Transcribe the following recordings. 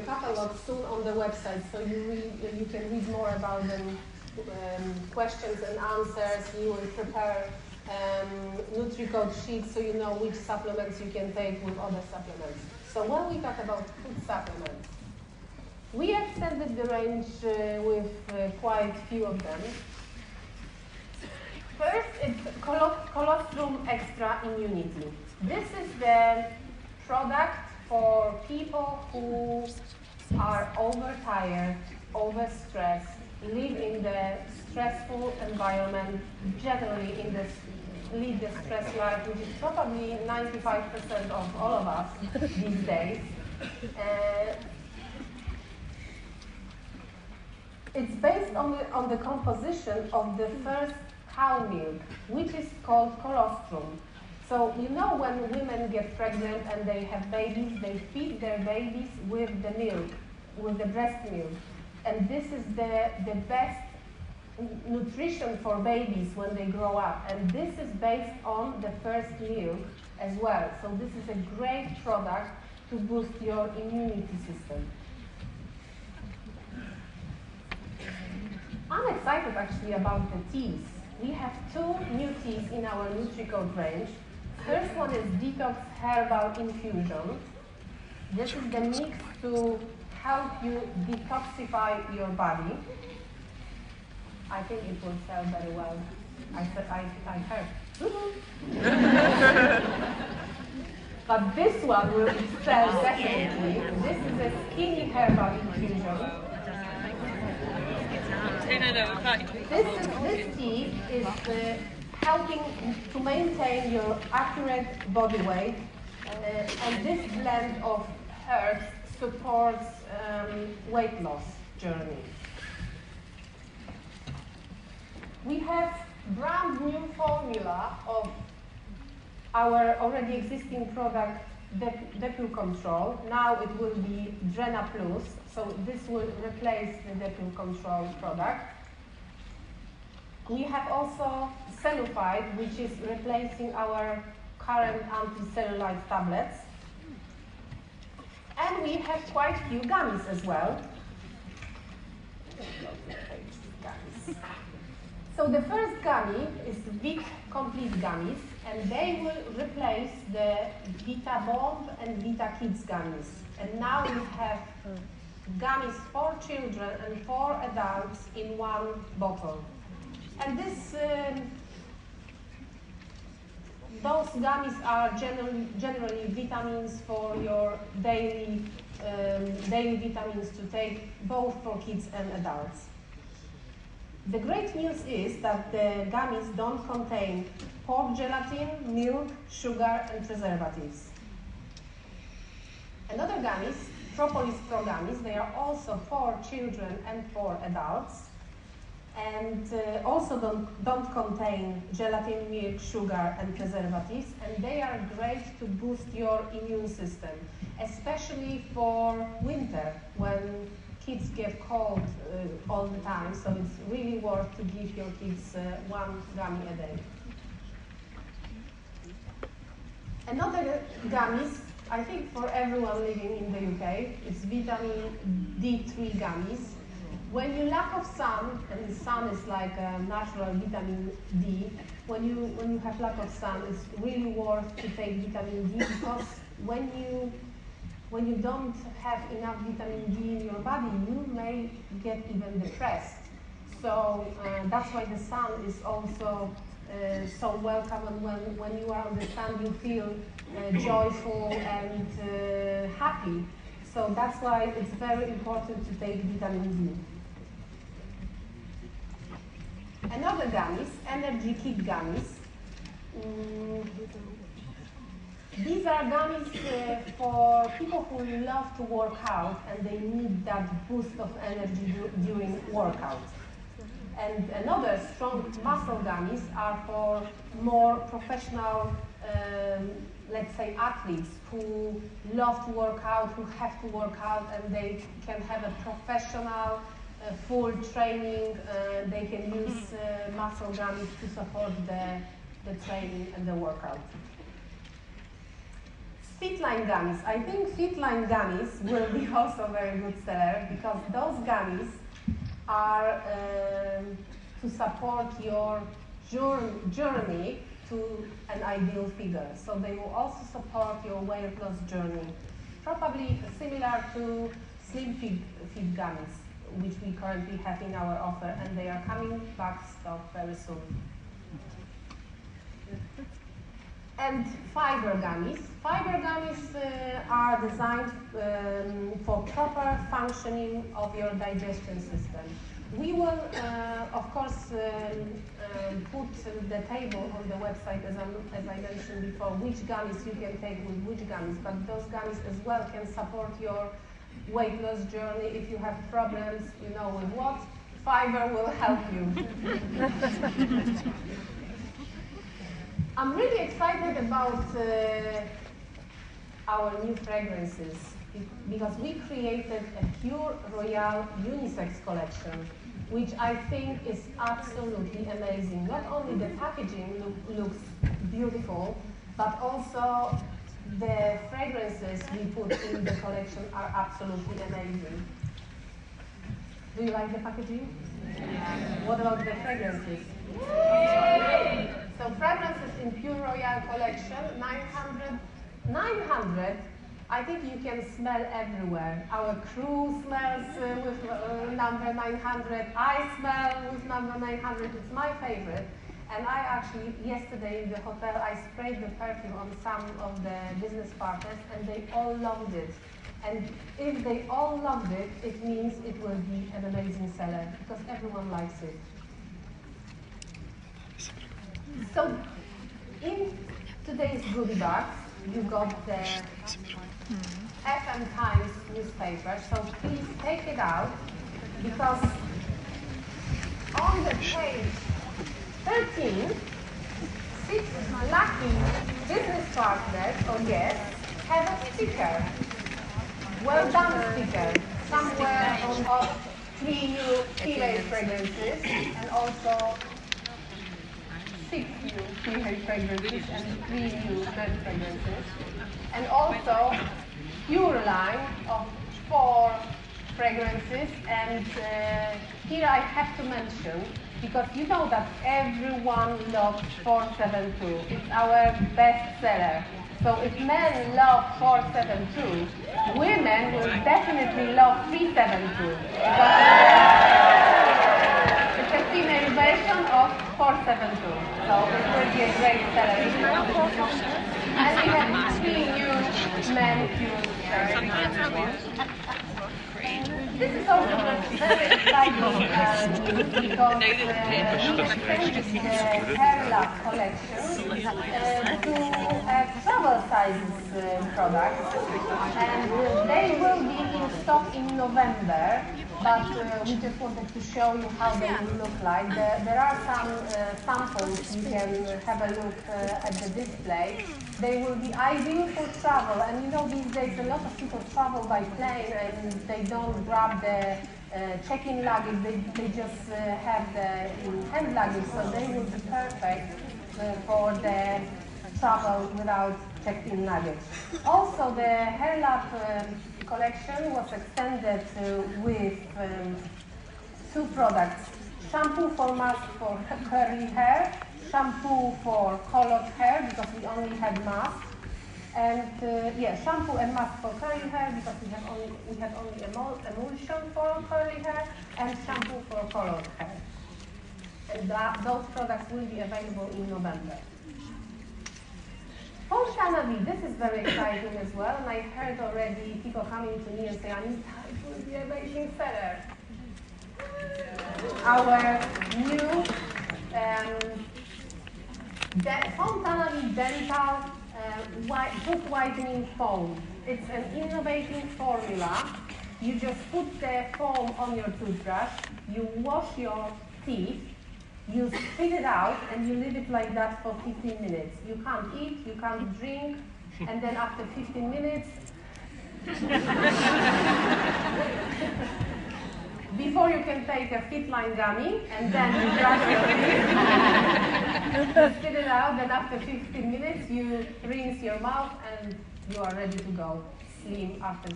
catalog soon on the website, so you can read more about them, questions and answers. You will prepare NutriCode sheets so you know which supplements you can take with other supplements. So when we talk about food supplements, we extended the range with quite few of them. First, it's Colostrum Extra Immunity. This is the product for people who are overtired, overstressed, live in the stressful environment, generally lead the stress life, which is probably 95% of all of us these days. It's based on the composition of the first cow milk, which is called colostrum. So you know when women get pregnant and they have babies, they feed their babies with the milk, with the breast milk. And this is the best nutrition for babies when they grow up. And this is based on the first milk as well. So this is a great product to boost your immunity system. I'm excited actually about the teas. We have two new teas in our NutriCode range. First one is Detox Herbal Infusion. This is the mix to help you detoxify your body. I think it will sell very well. I heard. But this one will sell definitely. This is a skinny herbal infusion. This tea is helping to maintain your accurate body weight, and this blend of herbs supports weight loss journey. We have brand new formula of our already existing product, Depul Control. Now it will be Drena Plus, so this will replace the Depul Control product. We have also Cellulite, which is replacing our current anti-cellulite tablets. And we have quite few gummies as well. So the first gummy is Vic Complete Gummies, and they will replace the Vita Bomb and Vita Kids gummies. And now we have gummies for children and for adults in one bottle. And those gummies are generally vitamins for your daily vitamins to take, both for kids and adults. The great news is that the gummies don't contain pork gelatin, milk, sugar, and preservatives. Another gummies, Propolis Pro gummies, they are also for children and for adults, and also don't contain gelatin, milk, sugar, and preservatives, and they are great to boost your immune system, especially for winter when kids get cold all the time, so it's really worth to give your kids one gummy a day. Another gummies, I think for everyone living in the UK, is vitamin D3 gummies. When you lack of sun, and the sun is like a natural vitamin D, when you have lack of sun, it's really worth to take vitamin D, because when you don't have enough vitamin D in your body, you may get even depressed. So that's why the sun is also so welcome, and when you are on the sun, you feel joyful and happy. So that's why it's very important to take vitamin D. Another gummies, Energy Kit gummies. These are gummies for people who love to work out and they need that boost of energy during workout. And another strong muscle gummies are for more professional, let's say, athletes who love to work out, who have to work out, and they can have a professional full training. They can use muscle gummies to support the training and the workout. Feetline gummies. I think feetline gummies will be also a very good seller because those gummies are to support your journey to an ideal figure. So they will also support your weight loss journey. Probably similar to slim fit gummies, which we currently have in our offer, and they are coming back stock very soon. And fiber gummies. Fiber gummies are designed for proper functioning of your digestion system. We will, of course, put the table on the website, as I mentioned before, which gummies you can take with which gummies, but those gummies as well can support your weight loss journey. If you have problems, you know with what, fiber will help you. I'm really excited about our new fragrances because we created a pure Royale Unisex collection, which I think is absolutely amazing. Not only the packaging looks beautiful, but also the fragrances we put in the collection are absolutely amazing. Do you like the packaging? Yeah. What about the fragrances? So fragrances in Pure Royale collection, 900, I think you can smell everywhere. Our crew smells with number 900, I smell with number 900, it's my favorite. And I actually, yesterday in the hotel, I sprayed the perfume on some of the business partners and they all loved it. And if they all loved it, it means it will be an amazing seller because everyone likes it. So, in today's goodie box, you got the FM Times newspaper, so please take it out, because on the page 13, 6 lucky business partners or guests have a sticker. Well done sticker, somewhere on 3 new female fragrances and also 6 new female fragrances and 3 new men fragrances, and also pure line of 4 fragrances. And here I have to mention, because you know that everyone loves 472. It's our best seller. So if men love 472, women will definitely love 372. It's a female version of 472. So it will be a great seller. And we have 3 new men pure fragrances. This is also very exciting news because we extended the Hair Lab collection to travel sizes products, and they will be in stock in November, but we just wanted to show you how they will look like. There are some samples, you can have a look at the display. They will be ideal for travel, and you know these days a lot of people travel by plane and they don't grab the check-in luggage, they just have the hand luggage, so they will be perfect for the travel without checked-in luggage. Also, the Hair Lab collection was extended with 2 products: shampoo for mask for curly hair, shampoo for colored hair because we only had masks, and shampoo and mask for curly hair because we had only emulsion for curly hair, and shampoo for colored hair. And those products will be available in November. Fontanavie, this is very exciting as well, and I heard already people coming to me and saying, Anita, it will be an amazing seller. Our new Fontanavie Dental Tooth Whitening Foam. It's an innovative formula. You just put the foam on your toothbrush, you wash your teeth, you spit it out, and you leave it like that for 15 minutes. You can't eat, you can't drink, and then after 15 minutes, before you can take a Fitline gummy, and then you brush your teeth, You spit it out, then after 15 minutes you rinse your mouth and you are ready to go. Slim after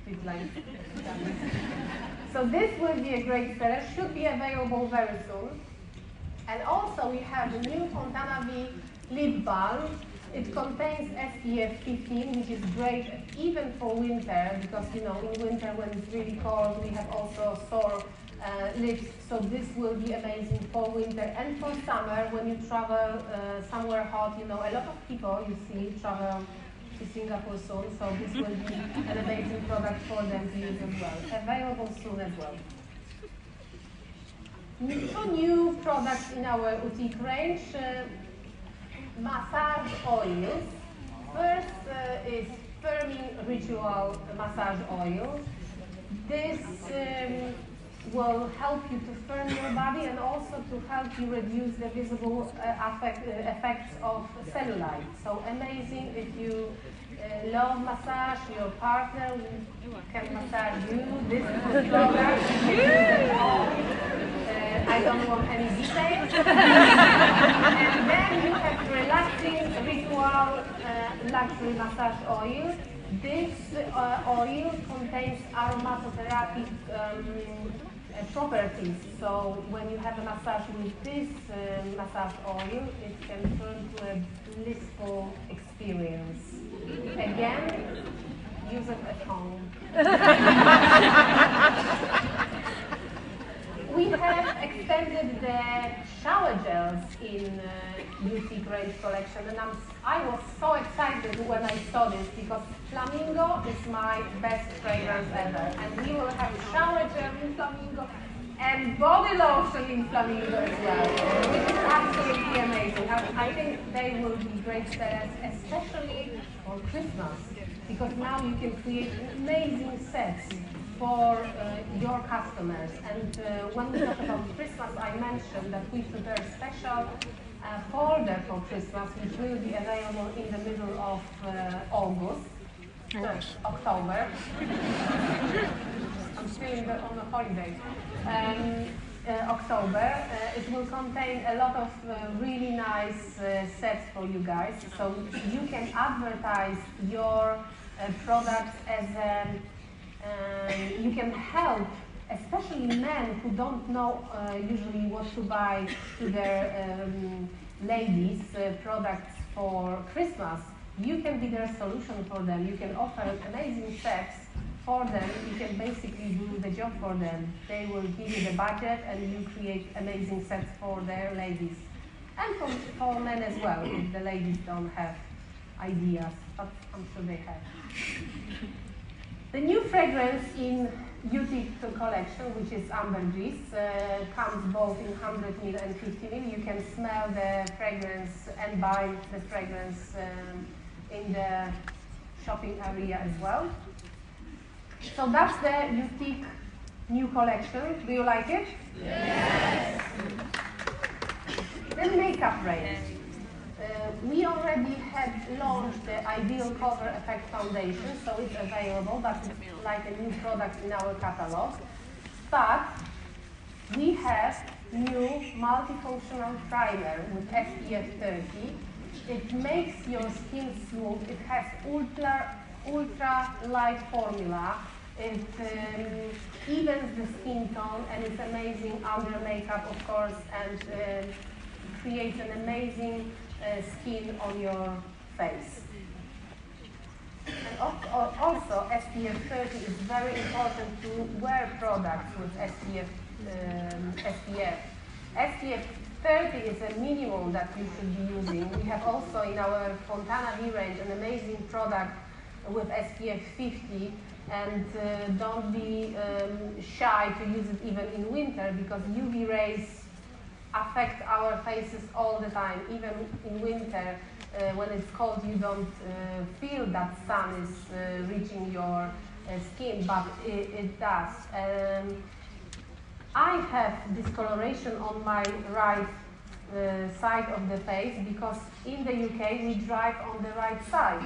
spit like gummies. So this will be a great seller, should be available very soon. And also we have the new Fontana V lip balm. It contains SPF 15, which is great even for winter, because you know in winter when it's really cold we have also sore lips. So this will be amazing for winter and for summer when you travel somewhere hot. You know, a lot of people you see travel to Singapore soon, so this will be an amazing product for them to use as well. Available soon as well. Two new products in our boutique range. Massage oils. First is firming ritual massage oil. This will help you to firm your body and also to help you reduce the visible effects of cellulite. So amazing if you love massage, your partner can massage you. This is the product. I don't want any details. And then you have relaxing ritual luxury massage oil. This oil contains aromatherapy properties. So when you have a massage with this massage oil, it can turn to a blissful experience. Again, use it at home. We have extended the shower gels in boutique range collection, and I was so excited when I saw this because Flamingo is my best fragrance ever, and we will have shower gel in Flamingo and body lotion in Flamingo as well, which is absolutely amazing. I think they will be great sellers, especially for Christmas, because now you can create amazing sets for your customers. And when we talk about Christmas, I mentioned that we prepare a special folder for Christmas, which will be available in the middle of October. I'm still on the holiday. October. It will contain a lot of really nice sets for you guys. So you can advertise your products as you can help, especially men who don't know usually what to buy to their ladies products for Christmas. You can be their solution for them. You can offer amazing sets for them. You can basically do the job for them. They will give you the budget and you create amazing sets for their ladies. And for men as well, if the ladies don't have ideas, but I'm sure they have. The new fragrance in Beauty collection, which is Ambergris, comes both in 100 ml and 50 ml. You can smell the fragrance and buy the fragrance in the shopping area as well. So that's the Boutique new collection. Do you like it? Yes! The makeup range. We already had launched the Ideal Cover Effect Foundation, so it's available, but it's like a new product in our catalog. But we have new Multicultural Primer with SPF 30. It makes your skin smooth. It has ultra light formula. It evens the skin tone, and it's amazing under makeup, of course, and creates an amazing skin on your face. And also SPF 30 is very important to wear products with SPF. SPF 30 is a minimum that you should be using. We have also in our Fontana V range an amazing product with SPF 50, and don't be shy to use it even in winter, because UV rays affect our faces all the time. Even in winter, when it's cold, you don't feel that sun is reaching your skin, but it does. I have discoloration on my right side of the face because in the UK we drive on the right side,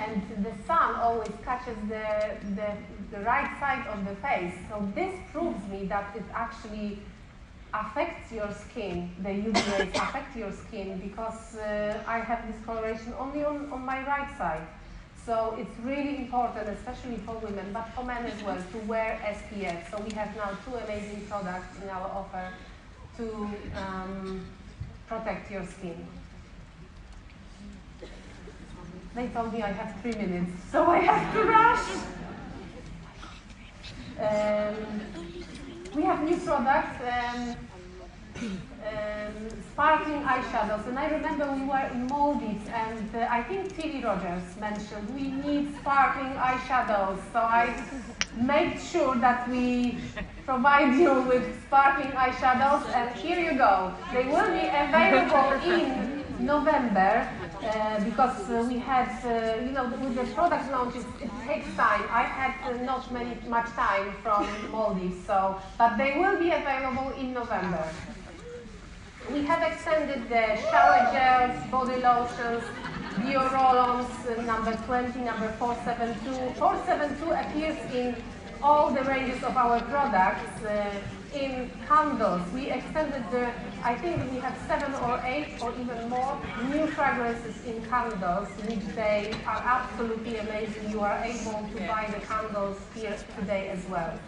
and the sun always catches the right side of the face. So this proves me that it actually affects your skin, the UV rays affect your skin, because I have this coloration only on my right side. So it's really important, especially for women, but for men as well, to wear SPF. So we have now 2 amazing products in our offer to protect your skin. They told me I have 3 minutes, so I have to rush. We have new products, sparkling eyeshadows, and I remember we were in Maldives, and I think Tilly Rogers mentioned we need sparkling eyeshadows, so I made sure that we provide you with sparkling eyeshadows, and here you go. They will be available in November, because we had, with the product launches, it takes time. I had not much time from Maldives, but they will be available in November. We have extended the shower gels, body lotions, Dio roll-ons, number 20, number 472. 472 appears in all the ranges of our products. In candles, we extended I think we have 7 or 8 or even more new fragrances in candles, which they are absolutely amazing. You are able to buy the candles here today as well.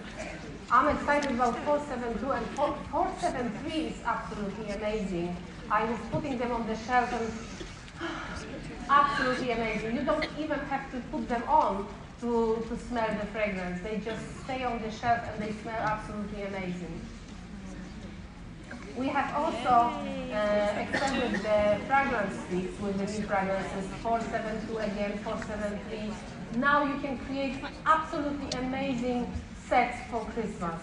I'm excited about 472, and 473 is absolutely amazing. I was putting them on the shelf and absolutely amazing. You don't even have to put them on to smell the fragrance. They just stay on the shelf and they smell absolutely amazing. We have also extended the fragrance suites with the new fragrances, 472 again, 473. Now you can create absolutely amazing sets for Christmas.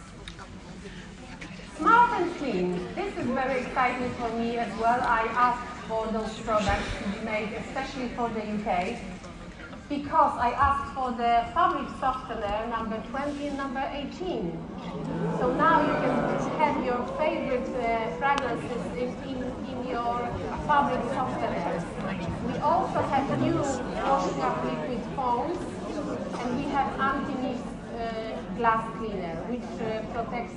Smart and clean. This is very exciting for me as well. I asked for those products to be made especially for the UK, because I asked for the fabric softener number 20 and number 18. So now you can have your favorite fragrances in your fabric softeners. We also have new washing up liquid foams, and we have anti-mist glass cleaner, which protects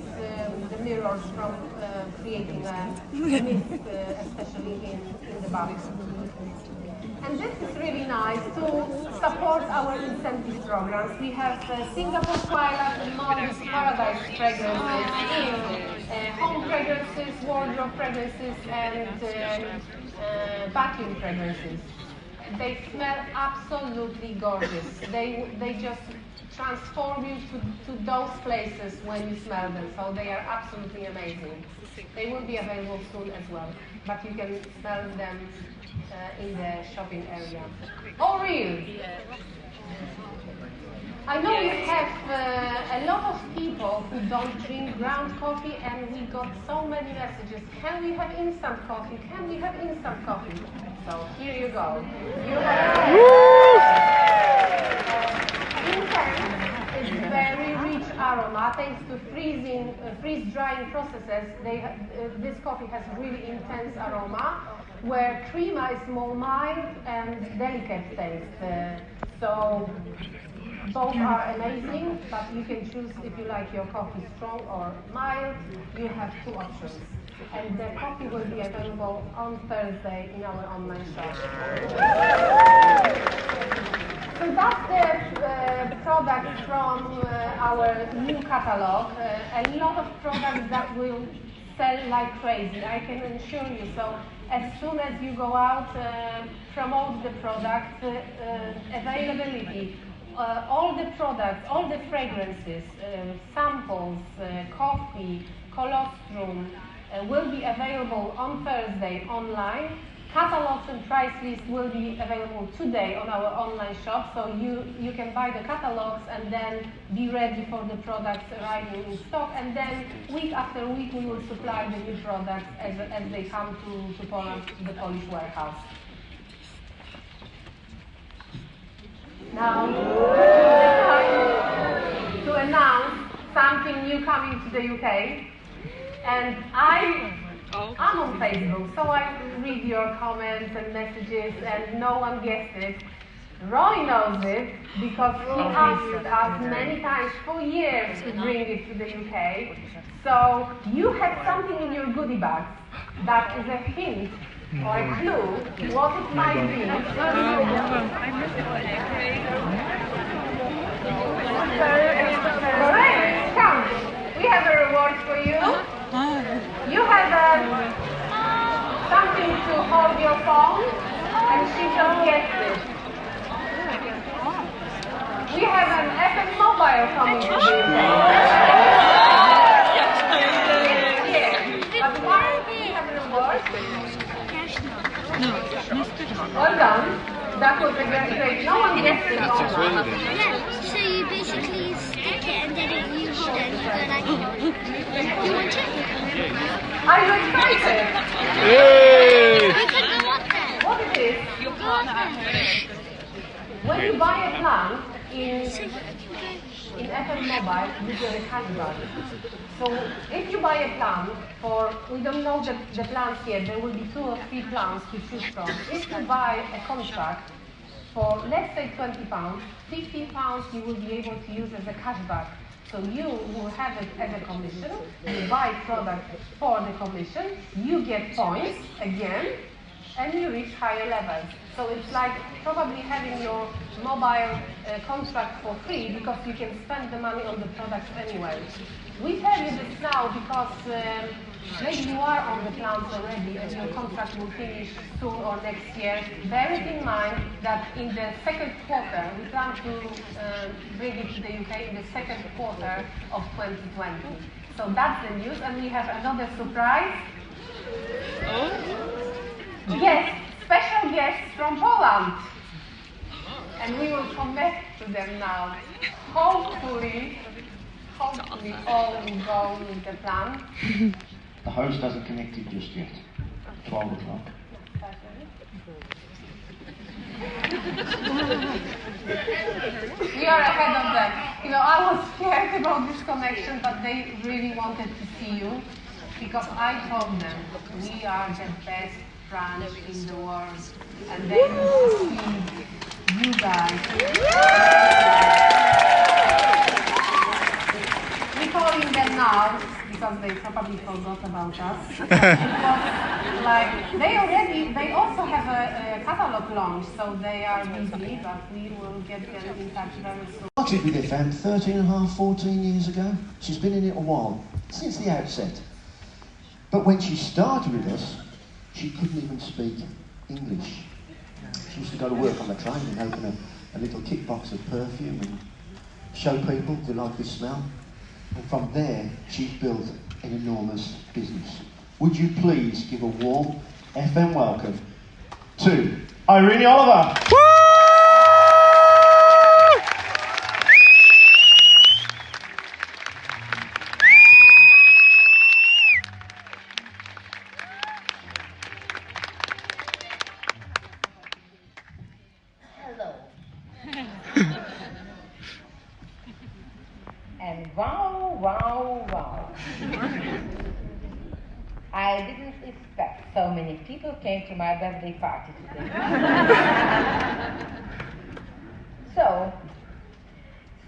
the mirrors from creating a mist, especially in the bathroom. And this is really nice to support our incentive programs. We have Singapore Twilight and Maldives Paradise fragrances in home fragrances, wardrobe fragrances, and vacuum fragrances. They smell absolutely gorgeous. They just transform you to those places when you smell them, so they are absolutely amazing. They will be available soon as well, but you can smell them in the shopping area. Royale. I know you have a lot of people who don't drink ground coffee, and we got so many messages. Can we have instant coffee? Can we have instant coffee? So here you go. You Intense is very rich aroma. Thanks to freeze-drying processes, this coffee has really intense aroma, where crema is more mild and delicate taste. So both are amazing, but you can choose if you like your coffee strong or mild. You have 2 options. And the coffee will be available on Thursday in our online shop. So that's the products from our new catalog. A lot of products that will sell like crazy, I can assure you. So as soon as you go out, promote the product, availability. All the products, all the fragrances, samples, coffee, colostrum will be available on Thursday online. Catalogs and price lists will be available today on our online shop, so you can buy the catalogs and then be ready for the products arriving in stock, and then week after week we will supply the new products as they come to Poland, to the Polish warehouse. Now, it's time to announce something new coming to the UK. And I'm on Facebook, so I read your comments and messages, and no one guessed it. Roy knows it because he asked us many times for years to bring it to the UK. So you have something in your goodie bags that is a hint or a clue what it might be. Correct. Come. We have a reward for you. You have something to hold your phone, and she just gets it. We have an FM mobile coming to you. But why do we have a reward? Well done. That was a great. No one gets it. Yeah, so you basically stick it and then you hold it and go like, you want it? Are you excited? Yay! You can go up there. What it is, Go up there. when you buy a plant in FM Mobile, you get a cashback. So if you buy a plant for, we don't know the plants yet, there will be 2 or 3 plants to choose from. If you buy a contract for, let's say, £20, £50 you will be able to use as a cashback. So you will have it as a commission, you buy product for the commission, you get points again, and you reach higher levels. So it's like probably having your mobile contract for free because you can spend the money on the product anyway. We tell you this now because maybe you are on the plans already and your contract will finish soon or next year. Bear it in mind that in the second quarter, we plan to bring it to the UK in the second quarter of 2020. So that's the news, and we have another surprise. Yes, special guests from Poland. And we will connect to them now. Hopefully all will go with the plan. The host hasn't connected just yet. 12 o'clock. We are ahead of them. You know, I was scared about this connection, but they really wanted to see you because I told them we are the best branch in the world, and they will see you guys. We're calling them now because they probably forgot about us. Because, like, they also have a catalog launch, so they are busy, but we will get them in touch very soon. I started with FM 13 and a half, 14 years ago. She's been in it a while, since the outset. But when she started with us, she couldn't even speak English. She used to go to work on the train and open a little kit box of perfume and show people they like the smell. And from there, she's built an enormous business. Would you please give a warm FM welcome to Irene Oliver? And wow. I didn't expect so many people came to my birthday party today. So,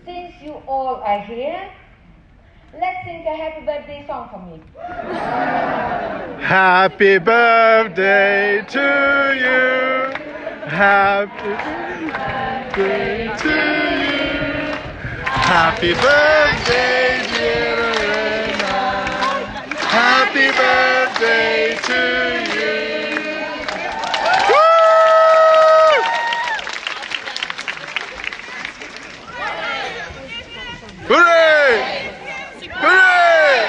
since you all are here, let's sing a happy birthday song for me. Happy birthday to you. Happy birthday to you. Happy birthday, dear Elena. Happy birthday to you. Woo! Hooray! Hooray!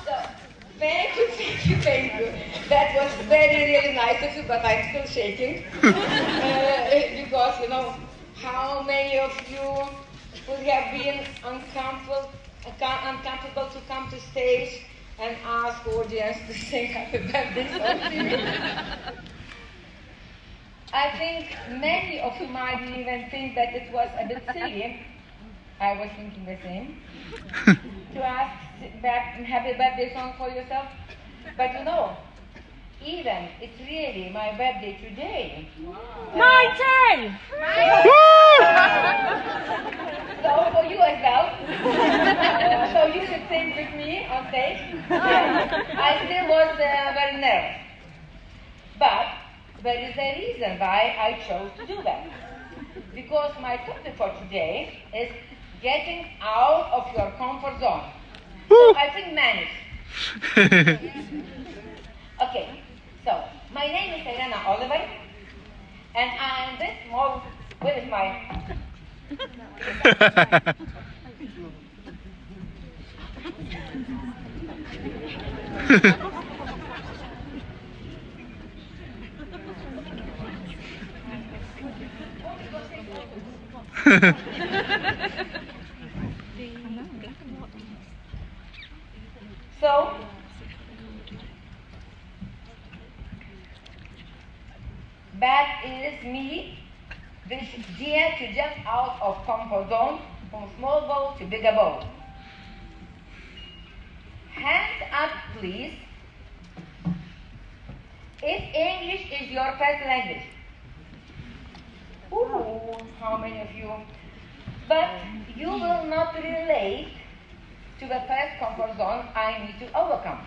So, thank you. That was really nice of you, but I'm still shaking. Because, you know, how many of you would have been uncomfortable to come to stage and ask audience to sing happy birthday song to you? I think many of you might even think that it was a bit silly. I was thinking the same. To ask that happy birthday song for yourself. But you know, Even it's really my birthday today. My turn! So for you as well. So you should sing with me on stage. I still was very nervous. But there is a reason why I chose to do that. Because my topic for today is getting out of your comfort zone. So I think manage. Okay, so my name is Elena Oliver, and I'm this small. Where is my? So, that is me, this dare to jump out of comfort zone from small boat to bigger boat. Hands up, please, if English is your first language. Ooh, how many of you? But you will not relate to the first comfort zone I need to overcome.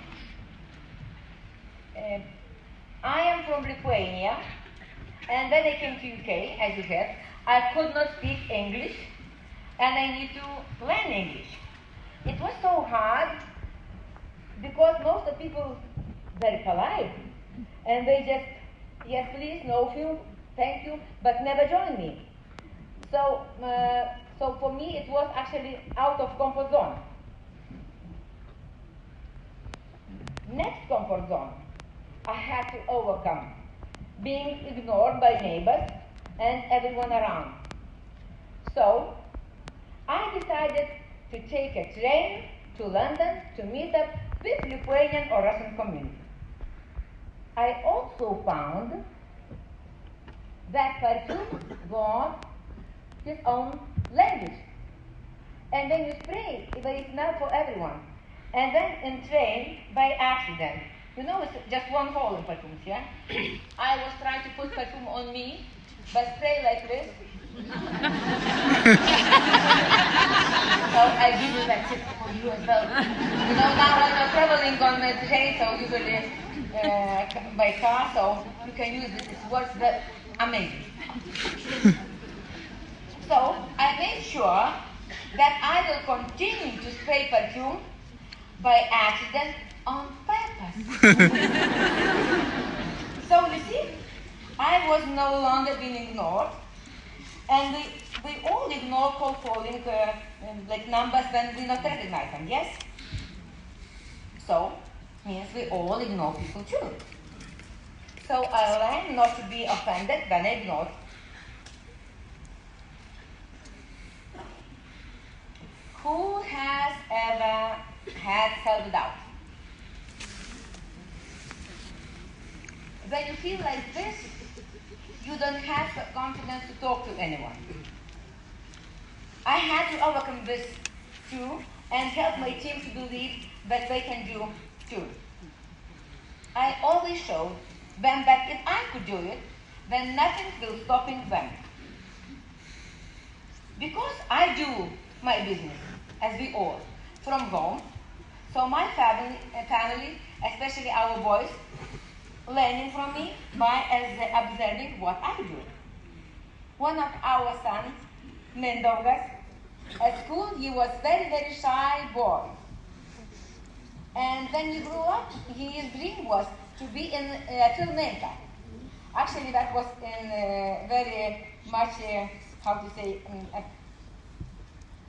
I am from Lithuania, and when I came to UK, as you heard, I could not speak English, and I need to learn English. It was so hard because most of the people very polite, and they just, yes please, no thank you, but never join me. So for me it was actually out of comfort zone. Next comfort zone I had to overcome, being ignored by neighbors and everyone around. So I decided to take a train to London to meet up with Lithuanian or Russian community. I also found that perfume got his own language. And when you spray, there is smell for everyone. And then in train, by accident, you know it's just one hole in perfumes, yeah? I was trying to put perfume on me, but spray like this. So I give you that tip for you as well. You know, now when you're traveling on the train, so usually by car, so you can use this. It works amazing. So I made sure that I will continue to spray perfume by accident on purpose. So you see, I was no longer being ignored, and we all ignore cold calling like numbers when we not recognize them, yes? So means we all ignore people too. So I learned not to be offended when I ignored. Who has ever had self-doubt? When you feel like this, you don't have the confidence to talk to anyone. I had to overcome this too and help my team to believe that they can do too. I always showed them that if I could do it, then nothing will stop them. Because I do my business, as we all, from home, so my family, especially our boys, learning from me by observing what I do. One of our sons, Mindaugas, at school he was very, very shy boy. And when he grew up, his dream was to be a filmmaker. Actually, that was in very much, how to say,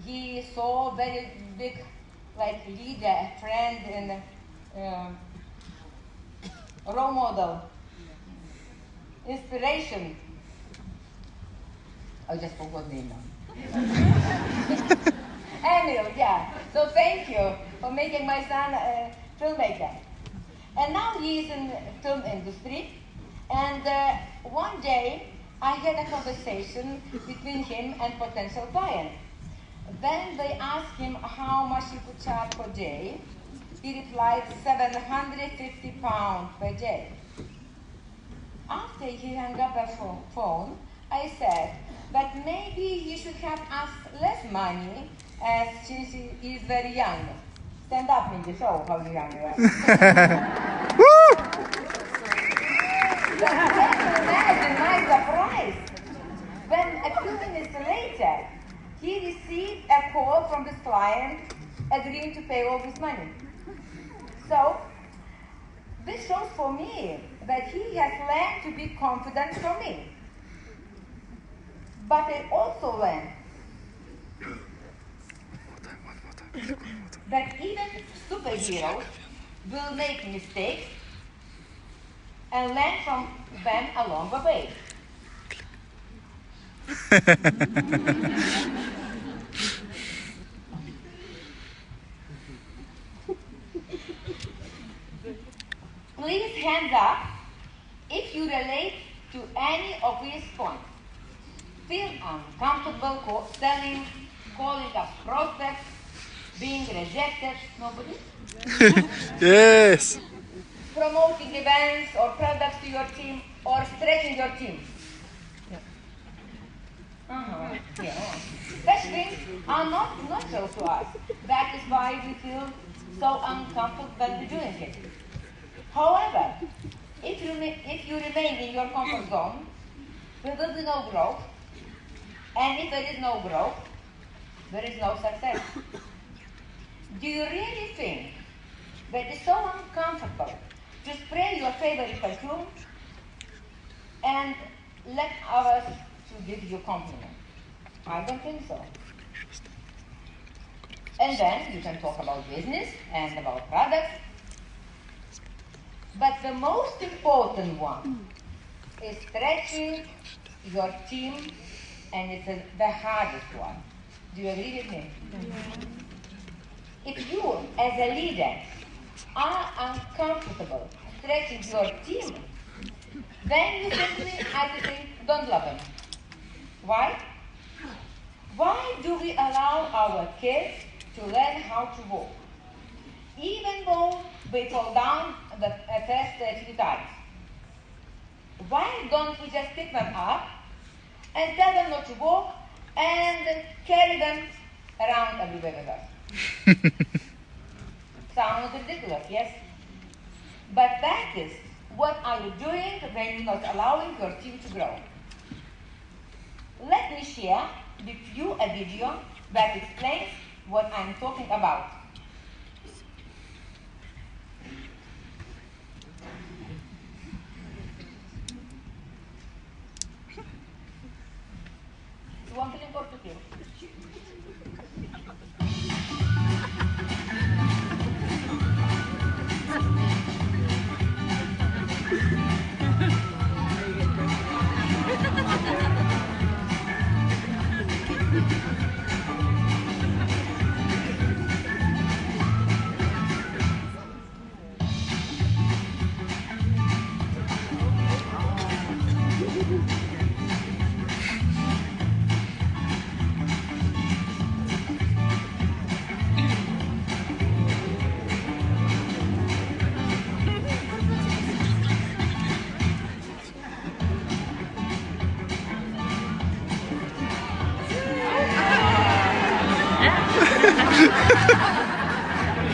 he saw very big, like leader, friend, and role model, inspiration. I just forgot the name now. Emil, yeah. So thank you for making my son a filmmaker. And now he is in the film industry. And one day I had a conversation between him and potential clients. Then they asked him how much he could charge per day. He replied, £750 per day. after he hung up the phone, I said that maybe he should have asked less money since he is very young. Stand up, Mindy, show how young you are. But imagine my surprise when a few minutes later he received a call from this client agreeing to pay all this money. So this shows for me that he has learned to be confident from me. But I also learned that even superheroes will make mistakes and learn from them along the way. Please hands up if you relate to any of these points. Feel uncomfortable selling, calling up prospects, being rejected. Nobody? Yes. Promoting events or products to your team or stretching your team. Yeah. Such things are not natural to us. That is why we feel so uncomfortable when we're doing it. However, if you remain in your comfort zone, there will be no growth. And if there is no growth, there is no success. Do you really think that it's so uncomfortable to spray your favorite perfume and let others to give you compliments? I don't think so. And then you can talk about business and about products. But the most important one is stretching your team, and it's the hardest one. Do you agree with me? Yeah. If you, as a leader, are uncomfortable stretching your team, then you simply, I think, don't love them. Why? Why do we allow our kids to learn how to walk, even though they fall down the first few times? Why don't we just pick them up and tell them not to walk and carry them around everywhere with us? Sounds ridiculous, yes? But that is what are you doing when you're not allowing your team to grow. Let me share with you a video that explains what I'm talking about. One thing for to kill.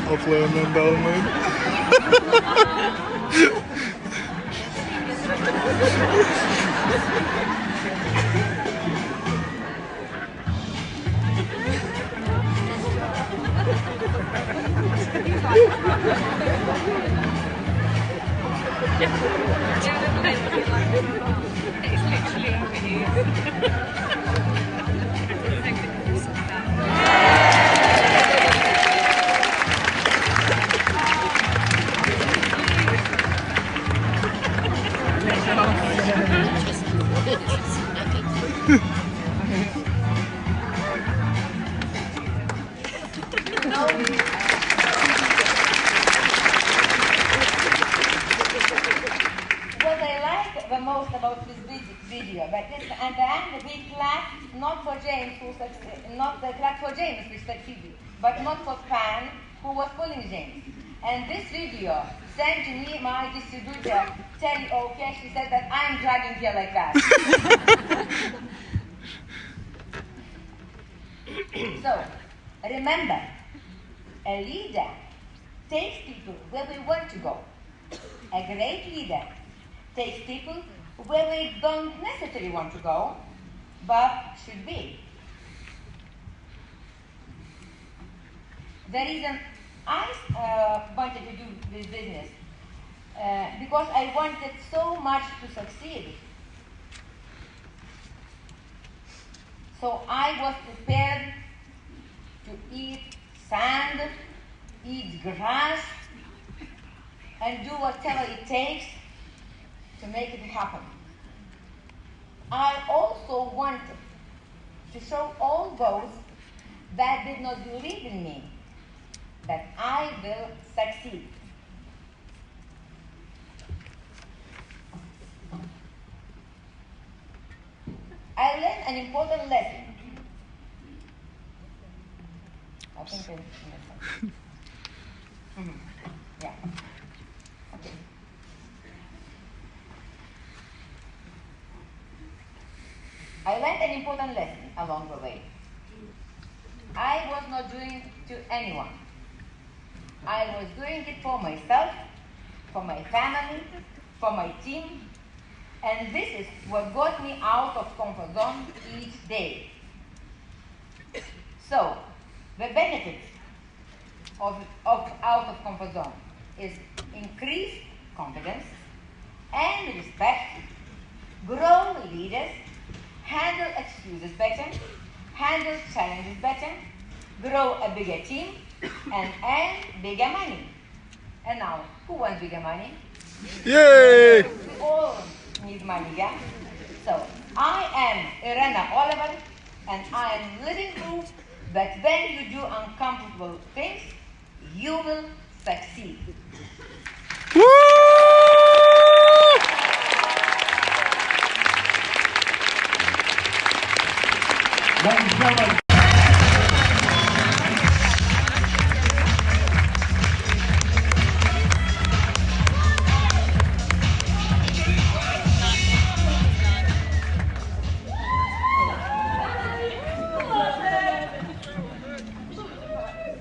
Hopefully I'm in Bellman. What I like the most about this video, but this, and then we clap not for James, not clap for James respectively, but not for Pan, who was pulling James. And this video sent to me my distributor, Terry OK. She said that I'm dragging here like that. So, remember, a leader takes people where we want to go. A great leader takes people where we don't necessarily want to go, but should be. The reason I wanted to do this business because I wanted so much to succeed. So I was prepared to eat sand, eat grass, and do whatever it takes to make it happen. I also wanted to show all those that did not believe in me that I will succeed. I learned an important lesson. I think yeah. Okay. I learned an important lesson along the way. I was not doing it to anyone. I was doing it for myself, for my family, for my team, and this is what got me out of comfort zone each day. So, the benefits of out of comfort zone is increased confidence and respect, grow leaders, handle excuses better, handle challenges better, grow a bigger team, and earn bigger money. And now, who wants bigger money? Yay! We all need money, yeah? So, I am Irena Oliver, and I am living proof that when you do uncomfortable things, you will succeed. Woo! Ladies and gentlemen.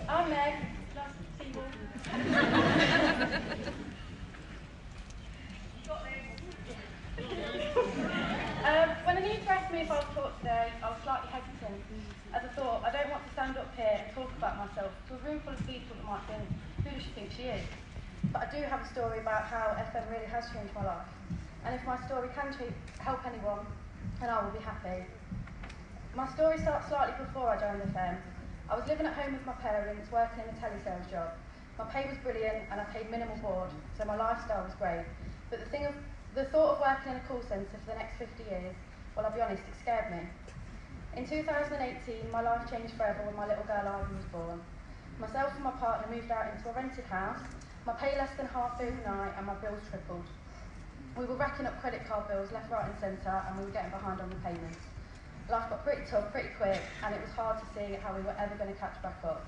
I'm Meg. Nice to see you. When Anita asked me if I would talk today, I was slightly hesitant, as I thought I don't want to stand up here and talk about myself to a room full of people that might think, who does she think she is? But I do have a story about how FM really has changed my life, and if my story can help anyone, then I will be happy. My story starts slightly before I joined FM. I was living at home with my parents, working in a telesales job. My pay was brilliant and I paid minimal board, so my lifestyle was great. But the thought of working in a call centre for the next 50 years, well, I'll be honest, it scared me. In 2018, my life changed forever when my little girl Ivy was born. Myself and my partner moved out into a rented house, my pay less than half overnight and my bills tripled. We were racking up credit card bills left, right and centre, and we were getting behind on the payments. Life got pretty tough, pretty quick, and it was hard to see how we were ever going to catch back up.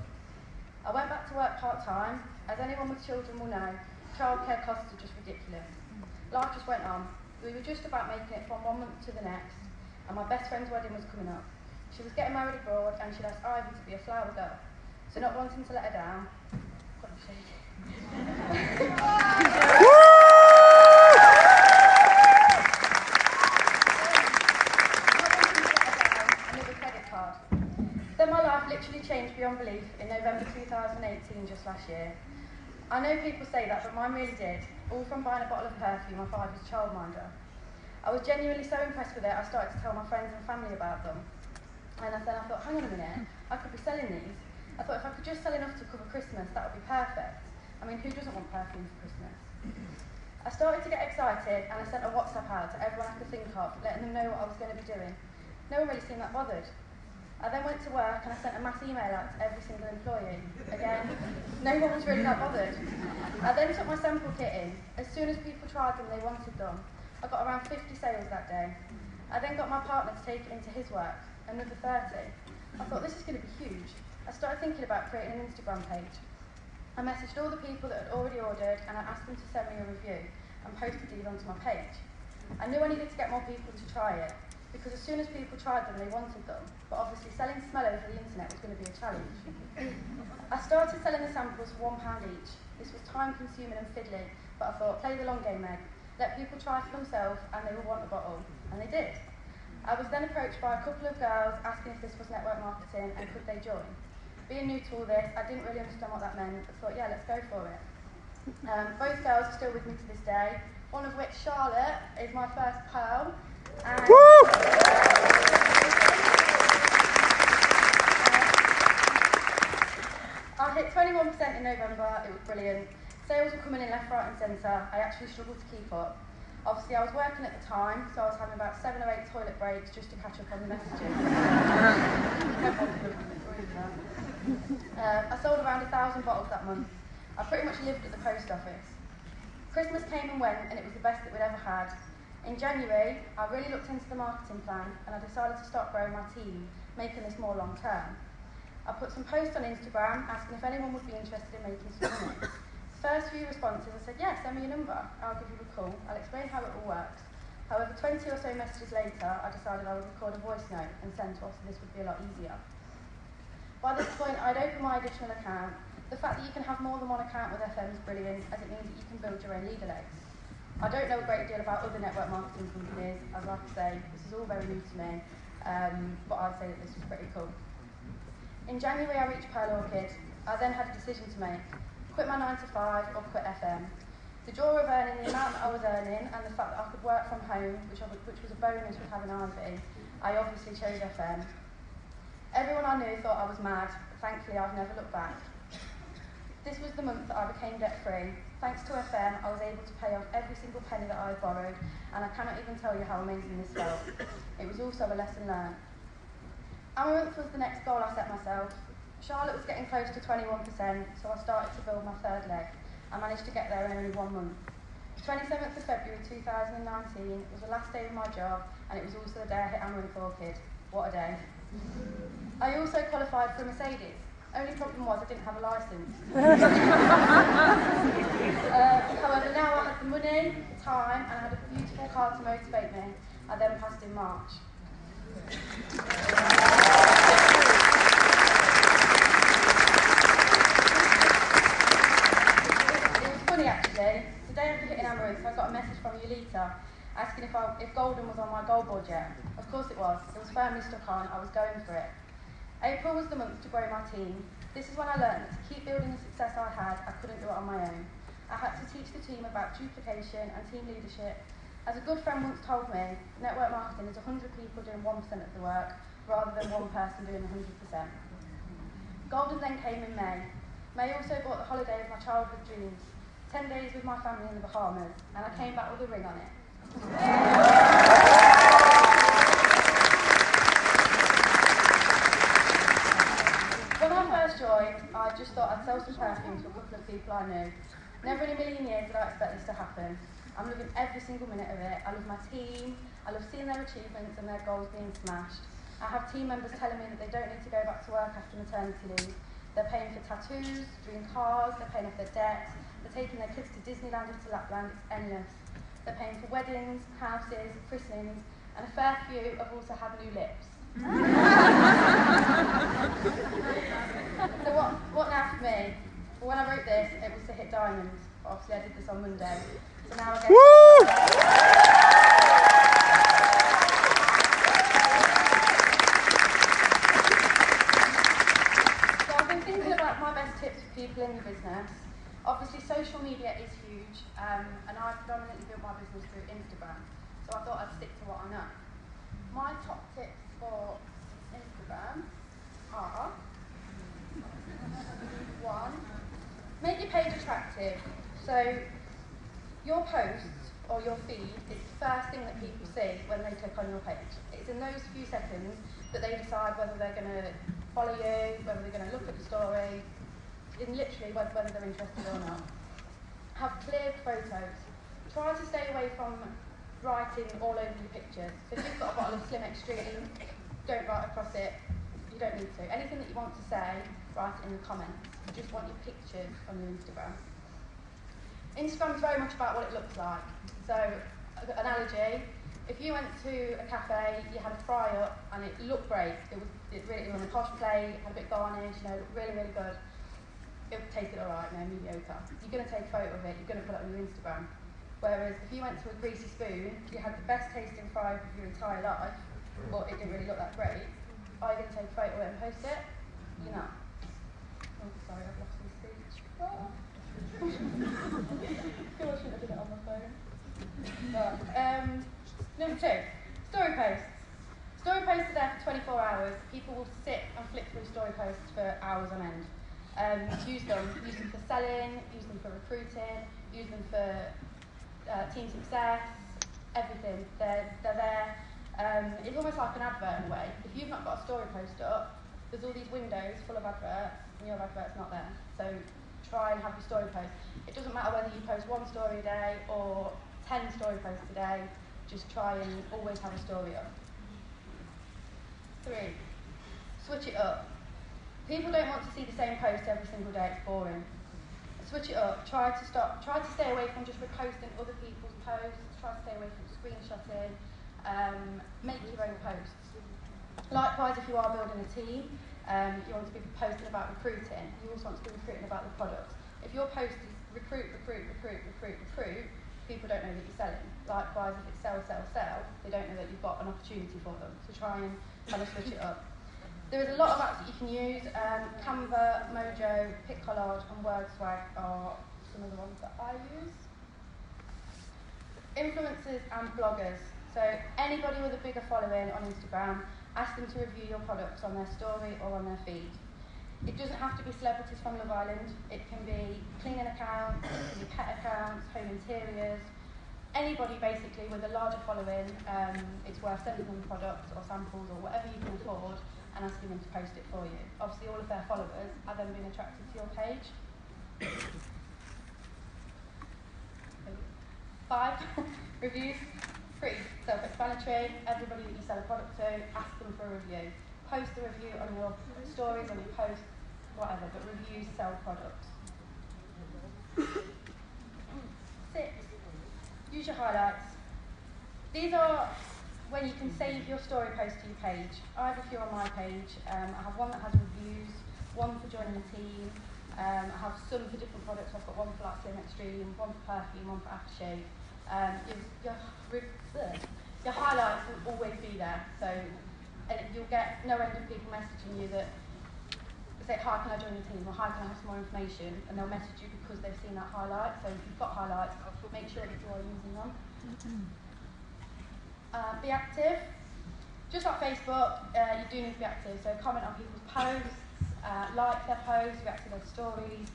I went back to work part-time. As anyone with children will know, childcare costs are just ridiculous. Life just went on. We were just about making it from one month to the next, and my best friend's wedding was coming up. She was getting married abroad, and she'd asked Ivy to be a flower girl. So not wanting to let her down, got a shake. Then my life literally changed beyond belief in November 2018, just last year. I know people say that, but mine really did, all from buying a bottle of perfume I thought I was a childminder. I was genuinely so impressed with it, I started to tell my friends and family about them. And then I thought, hang on a minute, I could be selling these. I thought if I could just sell enough to cover Christmas, that would be perfect. I mean, who doesn't want perfume for Christmas? I started to get excited, and I sent a WhatsApp out to everyone I could think of, letting them know what I was going to be doing. No one really seemed that bothered. I then went to work and I sent a mass email out to every single employee. Again, no one was really that bothered. I then took my sample kit in. As soon as people tried them, they wanted them. I got around 50 sales that day. I then got my partner to take it into his work, another 30. I thought, this is going to be huge. I started thinking about creating an Instagram page. I messaged all the people that had already ordered and I asked them to send me a review and posted these onto my page. I knew I needed to get more people to try it because as soon as people tried them, they wanted them, but obviously selling smell over the internet was going to be a challenge. I started selling the samples for £1 each. This was time consuming and fiddly, but I thought, play the long game, Meg. Let people try for themselves and they will want a bottle, and they did. I was then approached by a couple of girls asking if this was network marketing and could they join. Being new to all this, I didn't really understand what that meant, but thought, yeah, let's go for it. Both girls are still with me to this day, one of which, Charlotte, is my first pearl. And I hit 21% in November, it was brilliant. Sales were coming in left, right and centre. I actually struggled to keep up. Obviously I was working at the time, so I was having about 7 or 8 toilet breaks just to catch up on the messages. I sold around 1,000 bottles that month. I pretty much lived at the post office. Christmas came and went and it was the best that we'd ever had. In January, I really looked into the marketing plan and I decided to start growing my team, making this more long term. I put some posts on Instagram asking if anyone would be interested in making some money. First few responses, I said, yeah, send me your number, I'll give you a call, I'll explain how it all works. However, 20 or so messages later, I decided I would record a voice note and send to us, so this would be a lot easier. By this point, I'd opened my additional account. The fact that you can have more than one account with FM is brilliant, as it means that you can build your own leader legs. I don't know a great deal about other network marketing companies, as like I say, this is all very new to me, but I'd say that this was pretty cool. In January, I reached Pearl Orchid. I then had a decision to make. Quit my 9 to 5 or quit FM. The joy of earning the amount that I was earning and the fact that I could work from home, which was a bonus with having Ivy, I obviously chose FM. Everyone I knew thought I was mad, but thankfully I've never looked back. This was the month that I became debt-free. Thanks to FM, I was able to pay off every single penny that I had borrowed, and I cannot even tell you how amazing this felt. It was also a lesson learned. Amaranth was the next goal I set myself. Charlotte was getting close to 21%, so I started to build my third leg. I managed to get there in only 1 month. 27th of February 2019 was the last day of my job, and it was also the day I hit Amaranth Orchid. What a day. I also qualified for a Mercedes. Only problem was I didn't have a licence. However, now I had the money, time, and I had a beautiful car to motivate me. I then passed in March. It was funny actually. The day after hitting Amaranth, I got a message from Yulita asking if Golden was on my goal board yet. Of course it was. It was firmly stuck on. I was going for it. April was the month to grow my team. This is when I learned that to keep building the success I had, I couldn't do it on my own. I had to teach the team about duplication and team leadership. As a good friend once told me, network marketing is 100 people doing 1% of the work, rather than one person doing 100%. Golden then came in May. May also brought the holiday of my childhood dreams, 10 days with my family in the Bahamas, and I came back with a ring on it. When I first joined, I just thought I'd sell some perfume to a couple of people I knew. Never in a million years did I expect this to happen. I'm loving every single minute of it. I love my team, I love seeing their achievements and their goals being smashed. I have team members telling me that they don't need to go back to work after maternity leave. They're paying for tattoos, dream cars, they're paying off their debt, they're taking their kids to Disneyland and to Lapland, it's endless. They're paying for weddings, houses, christenings, and a fair few have also had new lips. So what now for me? Well, when I wrote this, it was to hit diamonds. Obviously I did this on Monday. So now I get So I've been thinking about my best tips for people in the business. Obviously social media is huge, and I predominantly built my business through Instagram. So I thought I'd stick to what I know. My top tips for Instagram are: 1, make your page attractive. So your posts or your feed is the first thing that people see when they click on your page. It's in those few seconds that they decide whether they're going to follow you, whether they're going to look at the story, in literally whether they're interested or not. Have clear photos. Try to stay away from writing all over your pictures. So if you've got a bottle of Slim Extreme, don't write across it, You don't need to. Anything that you want to say, write it in the comments. You just want your pictures on your Instagram. Instagram is very much about what it looks like. So, analogy, if you went to a cafe, you had a fry up and it looked great, it was on a posh plate, had a bit garnish, you know, looked really, really good. It tasted alright, no, mediocre. You're going to take a photo of it, you're going to put it on your Instagram. Whereas if you went to a greasy spoon, you had the best tasting fry of your entire life, but it didn't really look that great, are you going to take a photo of it and post it? You're not. Oh, sorry, I've lost my speech. Oh. I feel I shouldn't have done it on my phone. Right. Number 2, story posts. Story posts are there for 24 hours. People will sit and flick through story posts for hours on end. Use them for selling, use them for recruiting, use them for team success, everything. They're there. It's almost like an advert in a way. If you've not got a story post up, there's all these windows full of adverts, and your advert's not there. So try and have your story post. It doesn't matter whether you post 1 story a day or 10 story posts a day, just try and always have a story up. 3, switch it up. People don't want to see the same post every single day, it's boring. Switch it up, try to stay away from just reposting other people's posts, try to stay away from screenshotting, make your own posts. Likewise, if you are building a team, you want to be posting about recruiting, you also want to be recruiting about the products. If your post is recruit, people don't know that you're selling. Likewise, if it's sell, they don't know that you've got an opportunity for them. So try and kind of switch it up. There is a lot of apps that you can use. Canva, Mojo, PicCollage and WordSwag are some of the ones that I use. Influencers and bloggers. So anybody with a bigger following on Instagram, ask them to review your products on their story or on their feed. It doesn't have to be celebrities from Love Island. It can be cleaning accounts, it can be pet accounts, home interiors. Anybody basically with a larger following, it's worth sending them products or samples or whatever you can afford and asking them to post it for you. Obviously all of their followers are then being attracted to your page. 5, reviews, free, self-explanatory. Everybody that you sell a product to, ask them for a review. Post the review on your stories, on your posts, whatever, but reviews sell products. 6, use your highlights. These are when you can save your story post to your page. I have a few on my page. I have one that has reviews, one for joining a team. I have some for different products. I've got one for like Slim Extreme, one for perfume, one for aftershave. Your highlights will always be there. So you'll get no end of people messaging you that say, hi, can I join the team? Or hi, can I have some more information? And they'll message you because they've seen that highlight. So if you've got highlights, make sure that you are using them. Be active. Just like Facebook, you do need to be active. So comment on people's posts, like their posts, react to their stories.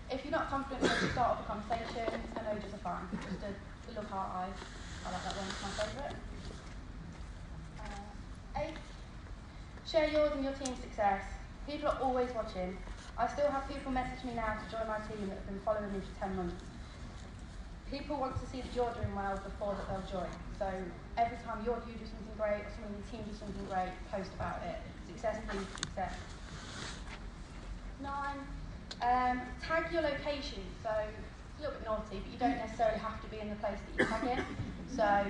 If you're not confident enough to start up a conversation, emojis are fine. Just a little heart eye. I like that one, it's my favourite. 8. Share yours and your team's success. People are always watching. I still have people message me now to join my team that have been following me for 10 months. People want to see that you're doing well before that they'll join. So every time you do something great or someone in the team does something great, post about it. Success breeds success. 9. Tag your location. So it's a little bit naughty, but you don't necessarily have to be in the place that you tag in. So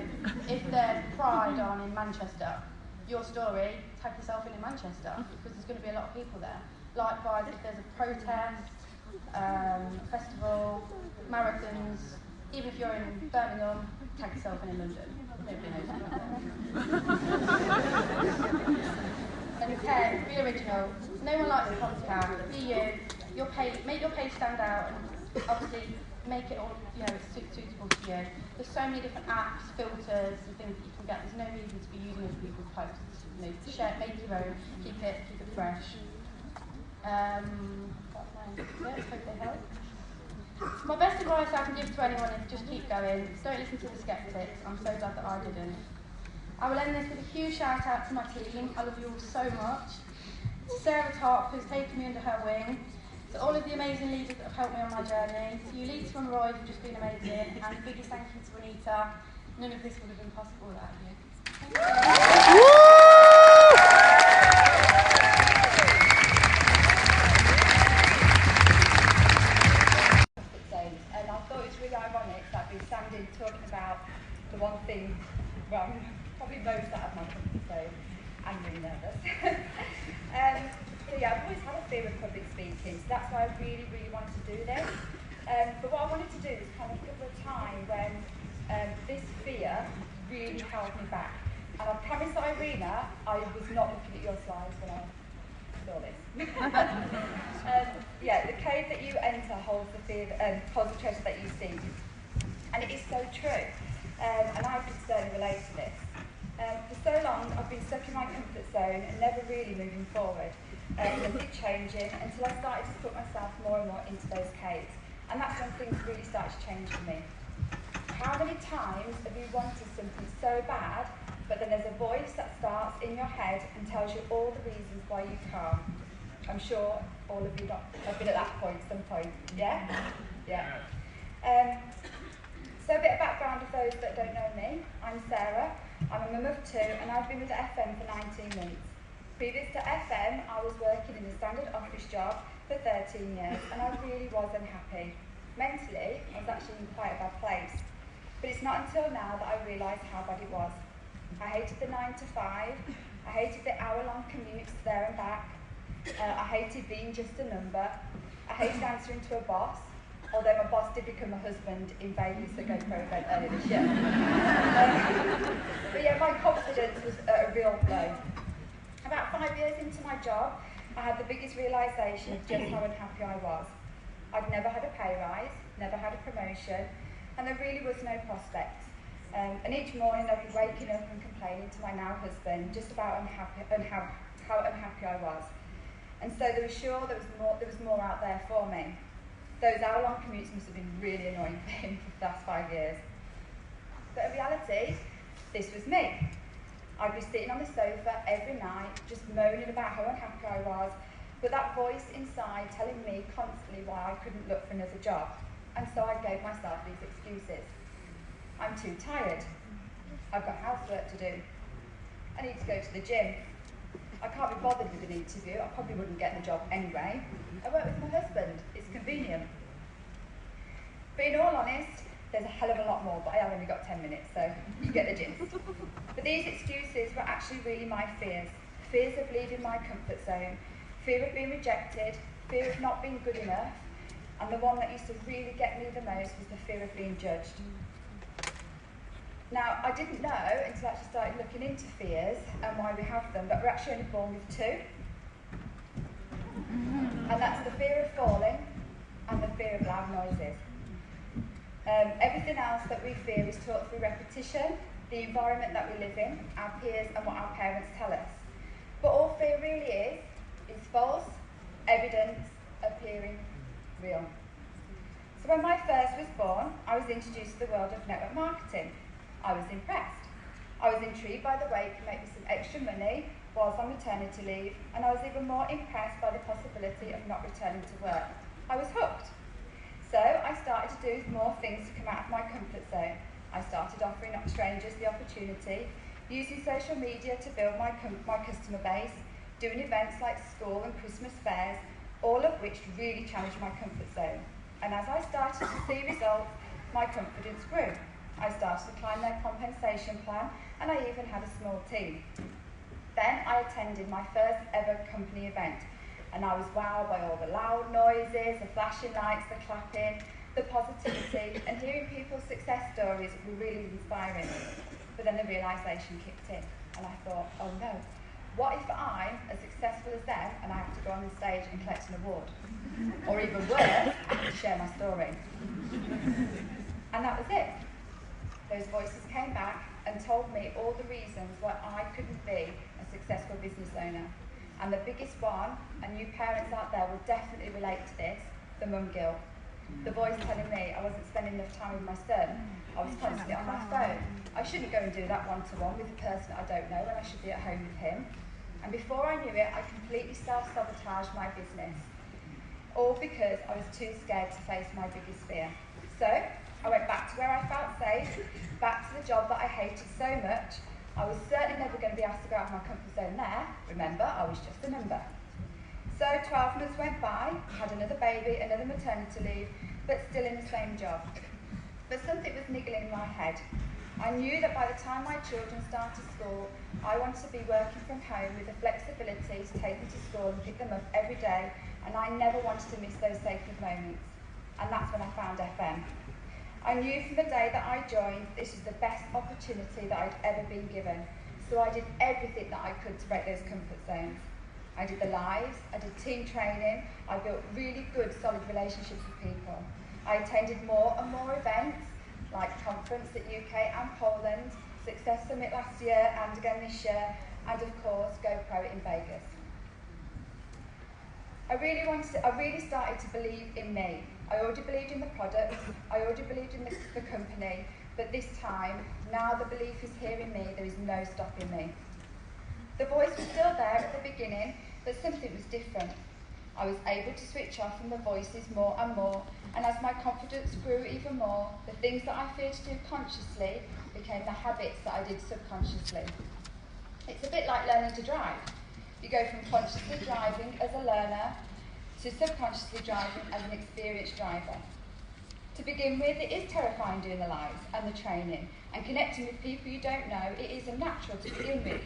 if there's Pride on in Manchester, your story, tag yourself in Manchester because there's going to be a lot of people there. Likewise, if there's a protest, festival, marathons, even if you're in Birmingham, tag yourself in London. Nobody knows you. And 10, be original. No one likes a copycat. Be you. Make your page stand out, and obviously make it all, suitable to you. There's so many different apps, filters, and things that you can get. There's no reason to be using other people's posts. Share, make your own, keep it fresh. Hope they help. My best advice I can give to anyone is just keep going. Don't listen to the skeptics. I'm so glad that I didn't. I will end this with a huge shout out to my team. I love you all so much. To Sarah Top, who's taken me under her wing. To all of the amazing leaders that have helped me on my journey. To you, Lisa and Roy, who've just been amazing. And a biggest thank you to Anita. None of this would have been possible without you. Thank you. But what I wanted to do is kind of cover a time when this fear really held me back. And I promise Irina, I was not looking at your slides when I saw this. Yeah, the cave that you enter holds the treasure that you seek. And it is so true. And I can certainly relate to this. For so long, I've been stuck in my comfort zone and never really moving forward. Nothing changing until I started to put myself more and more into those caves. And that's when things really started to change for me. How many times have you wanted something so bad, but then there's a voice that starts in your head and tells you all the reasons why you can't? I'm sure all of you have been at that point at some point. Yeah? Yeah. So a bit of background of those that don't know me. I'm Sarah. I'm a mum of 2 and I've been with FM for 19 months. Previous to FM, I was working in a standard office job for 13 years and I really was unhappy. Mentally, I was actually in quite a bad place. But it's not until now that I realised how bad it was. I hated the 9 to 5, I hated the hour-long commutes there and back, I hated being just a number, I hated answering to a boss, although my boss did become a husband in Vegas at GoPro event earlier this year. But yeah, my confidence was at a real low. About 5 years into my job, I had the biggest realisation of just how unhappy I was. I'd never had a pay rise, never had a promotion, and there really was no prospects. And each morning I'd be waking up and complaining to my now husband just about how unhappy I was. And so there was more out there for me. Those hour-long commutes must have been really annoying for him for the last 5 years. But in reality, this was me. I'd be sitting on the sofa every night, just moaning about how unhappy I was, but that voice inside telling me constantly why I couldn't look for another job. And so I gave myself these excuses. I'm too tired. I've got housework to do. I need to go to the gym. I can't be bothered with an interview. I probably wouldn't get the job anyway. I work with my husband. It's convenient. But in all honest, there's a hell of a lot more, but I have only got 10 minutes, so you get the gist. But these excuses were actually really my fears. Fears of leaving my comfort zone, fear of being rejected, fear of not being good enough, and the one that used to really get me the most was the fear of being judged. Now, I didn't know until I actually started looking into fears and why we have them, that we're actually only born with 2. And that's the fear of falling and the fear of loud noises. Everything else that we fear is taught through repetition, the environment that we live in, our peers and what our parents tell us. But all fear really is false evidence appearing real. So when my first was born, I was introduced to the world of network marketing. I was impressed. I was intrigued by the way it could make me some extra money whilst on maternity leave, and I was even more impressed by the possibility of not returning to work. I was hooked. So I started to do more things to come out of my comfort zone. I started offering strangers the opportunity, using social media to build my customer base, doing events like school and Christmas fairs, all of which really challenged my comfort zone. And as I started to see results, my confidence grew. I started to climb their compensation plan, and I even had a small team. Then I attended my first ever company event, and I was wowed by all the loud noises, the flashing lights, the clapping, the positivity, and hearing people's success stories were really inspiring. But then the realisation kicked in, and I thought, oh no, what if I'm as successful as them and I have to go on the stage and collect an award? Or even worse, I have to share my story. And that was it. Those voices came back and told me all the reasons why I couldn't be a successful business owner. And the biggest one, and you parents out there will definitely relate to this, the mum guilt. The voice telling me I wasn't spending enough time with my son. I was constantly on my phone. I shouldn't go and do that one-to-one with a person I don't know when I should be at home with him. And before I knew it, I completely self-sabotaged my business. All because I was too scared to face my biggest fear. So I went back to where I felt safe, back to the job that I hated so much. I was certainly never going to be asked to go out of my comfort zone there. Remember, I was just a number. So 12 months went by, had another baby, another maternity leave, but still in the same job. But something was niggling in my head. I knew that by the time my children started school, I wanted to be working from home with the flexibility to take them to school and pick them up every day, and I never wanted to miss those sacred moments. and that's when I found FM. I knew from the day that I joined this was the best opportunity that I'd ever been given, so I did everything that I could to break those comfort zones. I did the lives, I did team training, I built really good solid relationships with people. I attended more and more events, like conference at UK and Poland, Success Summit last year and again this year, and of course GoPro in Vegas. I really started to believe in me. I already believed in the product, I already believed in the company, but this time, now the belief is here in me, there is no stopping me. The voice was still there at the beginning, but something was different. I was able to switch off from the voices more and more, and as my confidence grew even more, the things that I feared to do consciously became the habits that I did subconsciously. It's a bit like learning to drive. You go from consciously driving as a learner to subconsciously driving as an experienced driver. To begin with, it is terrifying doing the lives and the training and connecting with people you don't know. It is unnatural to begin with.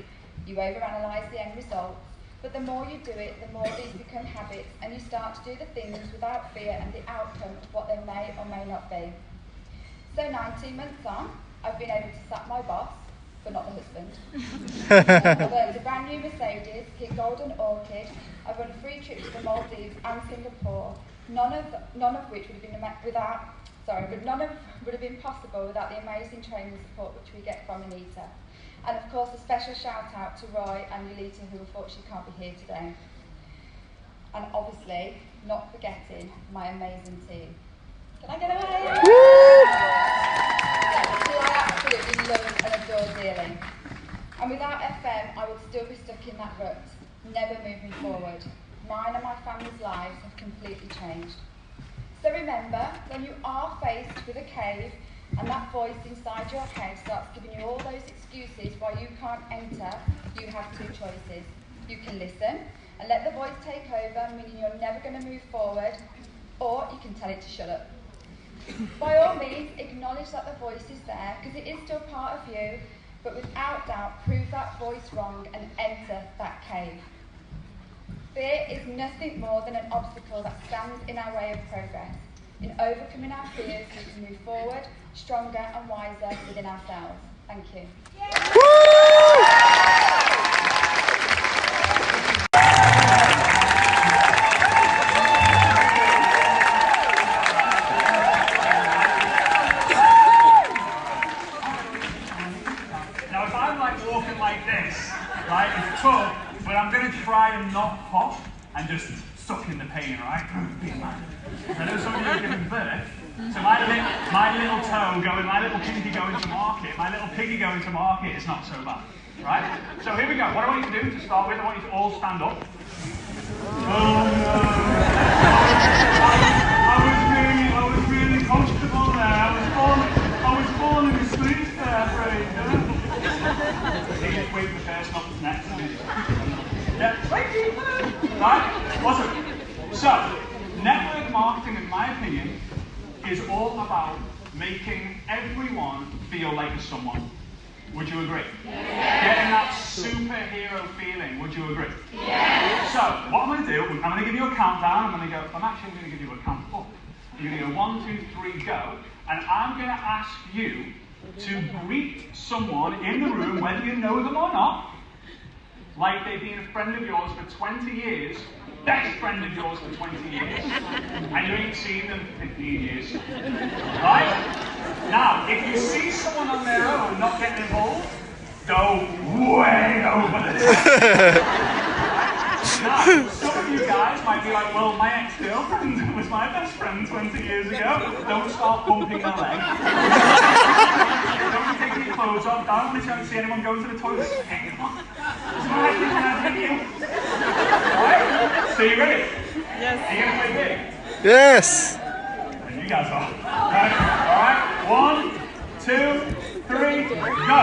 You overanalyse the end results, but the more you do it, the more these become habits and you start to do the things without fear and the outcome of what they may or may not be. So 19 months on, I've been able to sack my boss, but not the husband. I've earned a brand new Mercedes, hit Golden Orchid, I've run a free trip to the Maldives and Singapore, none of which would have been would have been possible without the amazing training support which we get from Anita. And of course a special shout out to Roy and Yulita, who unfortunately can't be here today. And obviously, not forgetting my amazing team. Can I get away? Who I absolutely love and adore dearly. And without FM, I would still be stuck in that rut, never moving forward. Mine and my family's lives have completely changed. So remember, when you are faced with a cave and that voice inside your head starts giving you all those excuses why you can't enter, you have two choices. You can listen and let the voice take over, meaning you're never going to move forward, or you can tell it to shut up. By all means, acknowledge that the voice is there, because it is still part of you, but without doubt, prove that voice wrong and enter that cave. Fear is nothing more than an obstacle that stands in our way of progress. In overcoming our fears, we can move forward, stronger and wiser within ourselves. Thank you. Now, if I'm like walking like this, right, it's tough, but I'm going to try and not hop and just suck in the pain, right? I know some of you are giving birth, so my little toe going, my little pinky going to market, my little piggy going to market is not so bad, right? So here we go. What I want you to do to start with, I want you to all stand up. Oh no! I was really comfortable there. I was falling asleep there, Fraser. Please wait for the first up next. Yeah. Right? Awesome. So, network marketing, in my opinion, is all about making everyone feel like a someone. Would you agree? Yeah. Getting that superhero feeling. Would you agree? Yeah. So, what I'm going to do, I'm going to give you a countdown. I'm actually going to give you a count up. You're going to go 1, 2, 3, go. And I'm going to ask you to greet someone in the room, whether you know them or not, like they've been a friend of yours for 20 years, best friend of yours for 20 years, and you ain't seen them for 15 years. Right? Now, if you see someone on their own not getting involved, go way over the top. Now, some of you guys might be like, well, my ex-girlfriend was my best friend 20 years ago. Don't start pumping her leg. Don't be taking your clothes off. Don't want to see anyone go to the toilet. Hang on. Alright? So you ready? Yes. Are you going to play big? Yes. And you guys are. Alright? 1, 2, 3, go.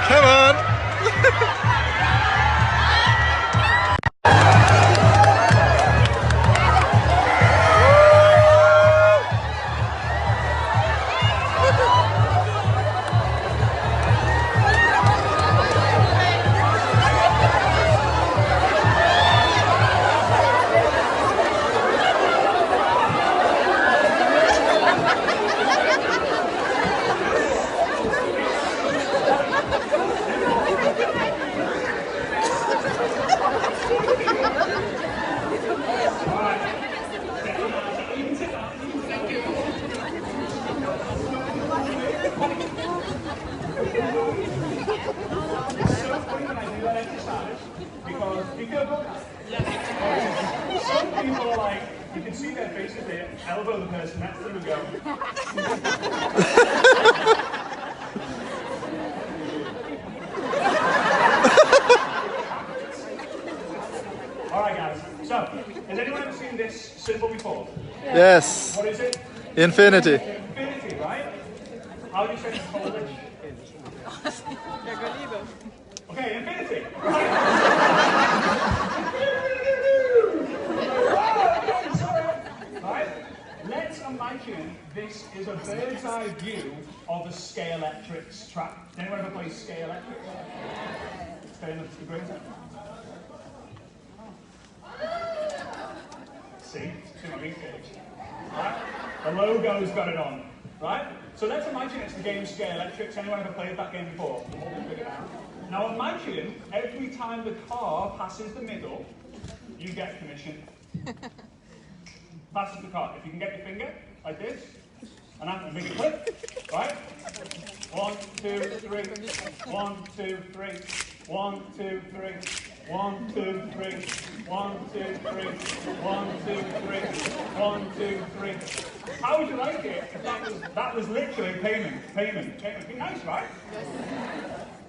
Come on. exercise because you feel good. Yes. Some people are like, you can see their faces there, elbow the person next to them and go. Alright guys, so, has anyone ever seen this symbol before? Yes. What is it? Infinity. Infinity, right? How do you say it in Polish? Okay, infinity. Right? Right? Let's imagine this is a bird's eye view of a Scalextric track. Anyone ever play Scalextric? Stay in the grid. See my research. Right? The logo's got it on. Right? So let's imagine it's the game Scalextric. Anyone ever played that game before? Now imagine every time the car passes the middle, you get commission. Passes the car. If you can get your finger like this, and I can make a clip, right? 1, 2, 3. 1, 2, 3. 1, 2, 3. 1, 2, 3. 1, 2, 3. 1, 2, 3. 1, 2, 3. How would you like it if that was literally payment? Be nice, right? Yes.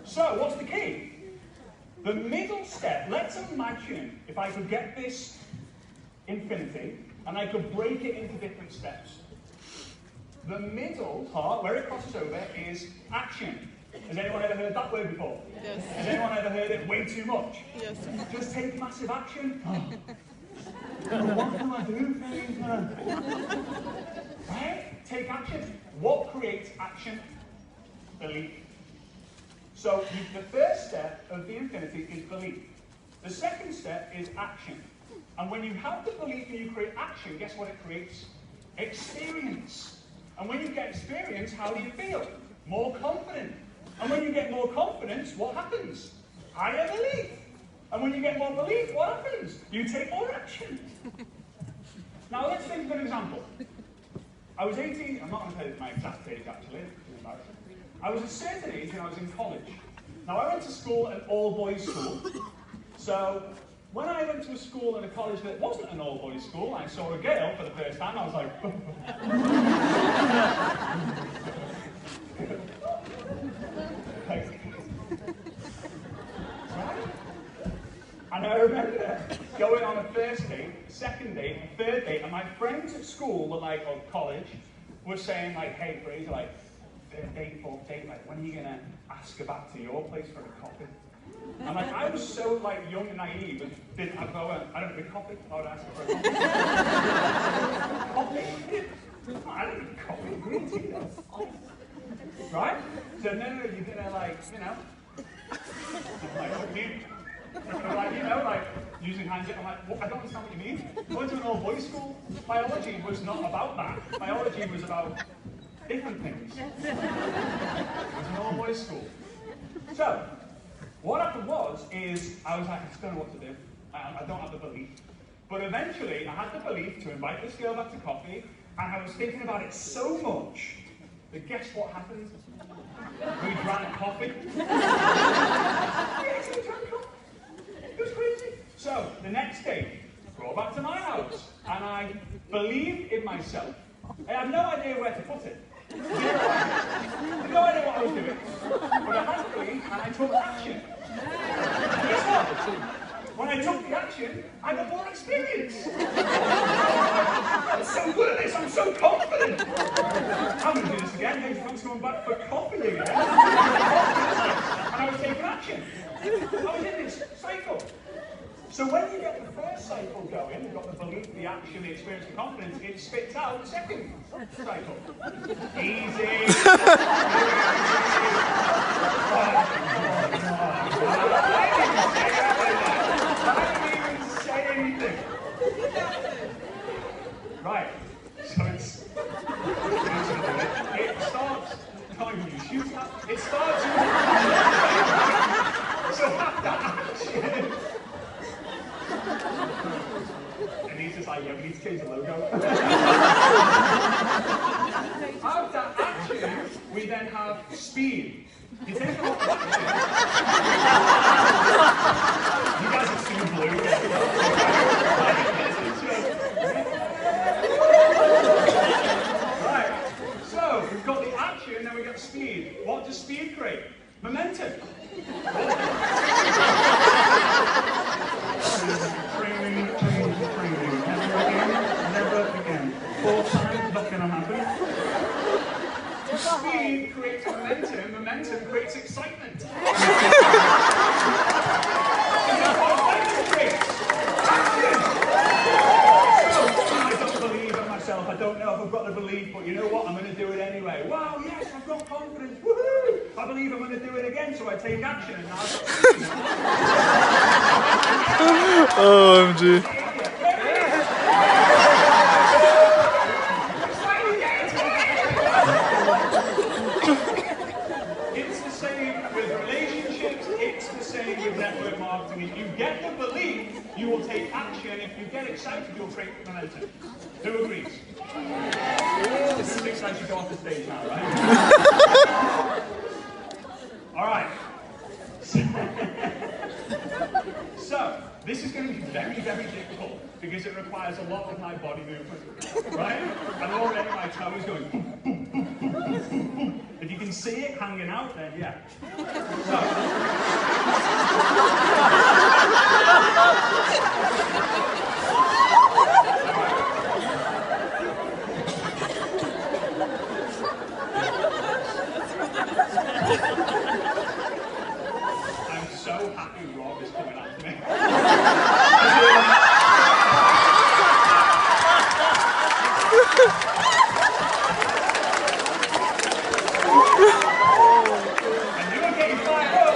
So, what's the key? The middle step, let's imagine if I could get this infinity and I could break it into different steps. The middle part, where it crosses over, is action. Has anyone ever heard that word before? Yes. Has anyone ever heard it way too much? Yes. Just take massive action. What can I do? Right? Take action. What creates action? Belief. So the first step of the infinity is belief. The second step is action. And when you have the belief and you create action, guess what it creates? Experience. And when you get experience, how do you feel? More confident. And when you get more confidence, what happens? Higher belief. And when you get more belief, what happens? You take more action. Now let's think of an example. I was 18, I'm not going to tell you my exact age actually, it's embarrassing. I was a certain age when I was in college. Now I went to school, an all-boys school. So when I went to a school and a college that wasn't an all-boys school, I saw a girl for the first time, I was like, right? And I remember going on a first date, second date, and third date, and my friends at school were like, or college, were saying like, hey Fraser, like, third date, fourth date, like, when are you gonna ask her back to your place for a coffee? And like, I was so like young and naive, and I don't drink coffee, I would ask her for a coffee. Coffee? I don't drink coffee, green tea though. Right? So no, you're gonna like, you know, I'm like, what do you mean? Like, you know, like, using handshake, I'm like, well, I don't understand what you mean. I went to an all-boys school. Biology was not about that. Biology was about different things. It was an all-boys school. So, what happened is, I was like, I just don't know what to do. I don't have the belief. But eventually, I had the belief to invite this girl back to coffee, and I was thinking about it so much that guess what happened? We drank coffee. Yes, we drank coffee. It was crazy. So, the next day, go back to my house, and I believed in myself. I had no idea where to put it. Zero idea. I had no idea what I was doing. But I had belief, and I took action. And guess what? When I took the action, I got more experience. I'm so good at this, I'm so confident. I'm going to do this again. Next one's going back for coffee again. And I was taking action. I was in this cycle. So when you get the first cycle going, you've got the belief, the action, the experience, the confidence, it spits out the second cycle. Easy. I didn't even say anything. Right. So it starts, I can't even use shoes now. It starts with, so after action. And he's just like, yeah, we need to change the logo. After action, we then have speed. You take a lot of action. momentum creates excitement. I don't believe in myself. I don't know if I've got the belief, but you know what? I'm going to do it anyway. Wow, yes, I've got confidence. Woohoo! I believe I'm going to do it again, so I take action. And now I've got OMG. It's the same with relationships. It's the same with network marketing. If you get the belief, you will take action. If you get excited, you'll create momentum. Who agrees? Who thinks I should go off the stage now, right? All right. So, this is going to be very, very difficult because it requires a lot of my body movement, right? And already my toe is going boom, boom, boom, boom, boom, boom, boom. If you can see it hanging out, then yeah. I'm so happy Rob is coming after me. And you are getting fired up.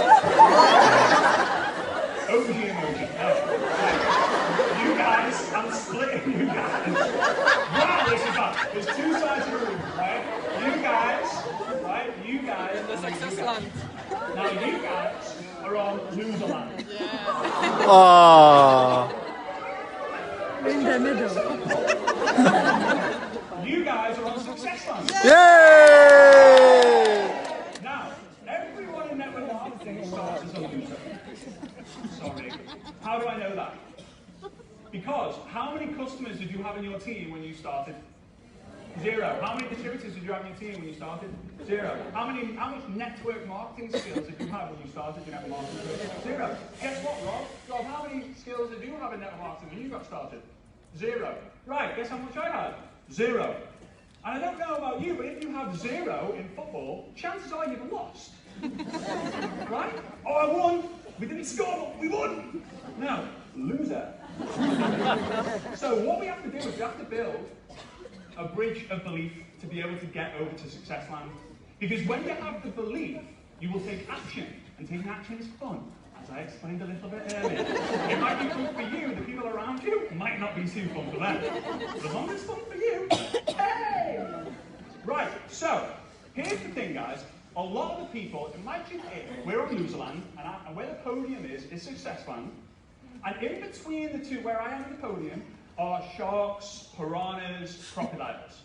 Emoji. You guys, I'm splitting you guys. Wow, this is up. There's two sides of the room, right? You guys, right? You guys. In the success land. Now you guys are on loser land. Aww. In the middle. You guys are on success land. Yay! Now, everyone in network marketing starts as a loser. Sorry. How do I know that? Because how many customers did you have in your team when you started? 0. How many distributors did you have in your team when you started? 0. How much network marketing skills did you have when you started your network marketing career? 0. Guess what, Rob? Rob, how many skills did you have in network marketing when you got started? 0. Right, guess how much I had? 0. And I don't know about you, but if you have 0 in football, chances are you've lost. Right? Oh, I won! We didn't score, but we won! No, loser. So what we have to do is we have to build a bridge of belief to be able to get over to success land. Because when you have the belief, you will take action. And taking action is fun, as I explained a little bit earlier. It might be fun for you, the people around you, it might not be too fun for them. But as long as it's fun for you, hey! Right, so, here's the thing, guys. A lot of the people, imagine we're on loser land, and where the podium is success land. And in between the two, where I am on the podium, are sharks, piranhas, crocodiles.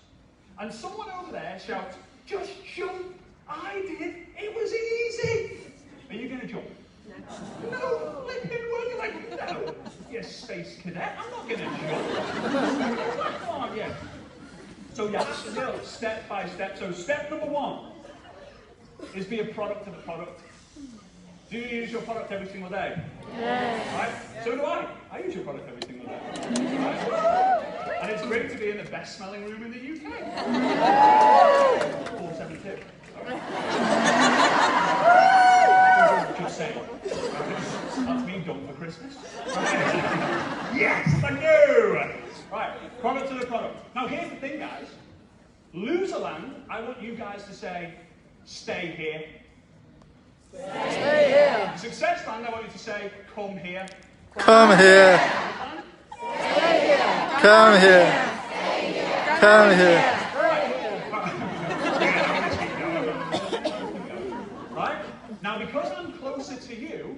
And someone over there shouts, "Just jump! I did! It was easy!" Are you going to jump? No, flipping word. You're like, no, you space cadet, I'm not going to jump. Come on, yeah. So you have to build step by step. So step number 1 is be a product of the product. Do you use your product every single day? Yes. Right? So do I. I use your product every single day. Right? And it's great to be in the best smelling room in the UK. 472. Just saying. That's me done for Christmas. Right? Yes, thank you. Right, product to the product. Now here's the thing, guys. Loserland, I want you guys to say, stay here. Stay here. Success land, I want you to say, come here. Come here. Stay here. Come here. Come here. Right? Now, because I'm closer to you,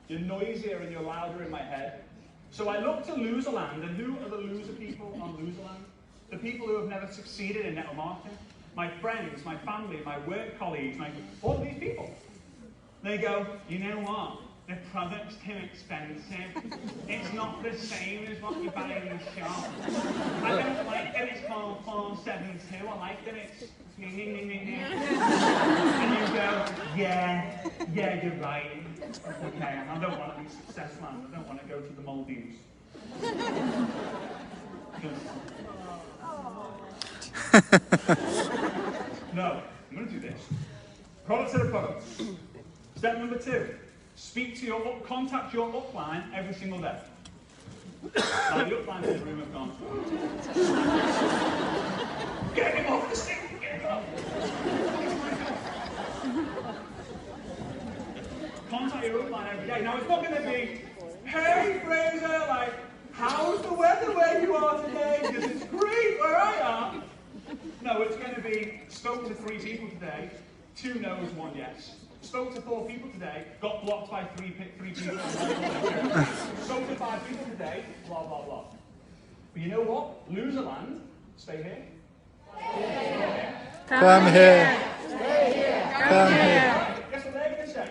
you're noisier and you're louder in my head. So I look to Loserland, and who are the loser people on Loserland? The people who have never succeeded in network marketing. My friends, my family, my work colleagues, all of these people. They go, you know what? The product's too expensive. It's not the same as what you buy in the shop. I don't like that it's called 472. I like that it's... And you go, yeah, you're right. Okay, and I don't want to be success land. I don't want to go to the Maldives. No, I'm going to do this. Products are a product. Step number 2, contact your upline every single day. Now the upline's in the room have gone, get him off the stick, get him off. Contact your upline every day. Now it's not going to be, hey Fraser, like, how's the weather where you are today? Because it's great where I am. No, it's going to be, spoke to 3 people today, 2 no's, 1 yes. Spoke to 4 people today, got blocked by 3 people. Spoke to 5 people today, blah, blah, blah. But you know what? Loserland, stay here. Come here. Stay here. Come here. Guess what they're going to say?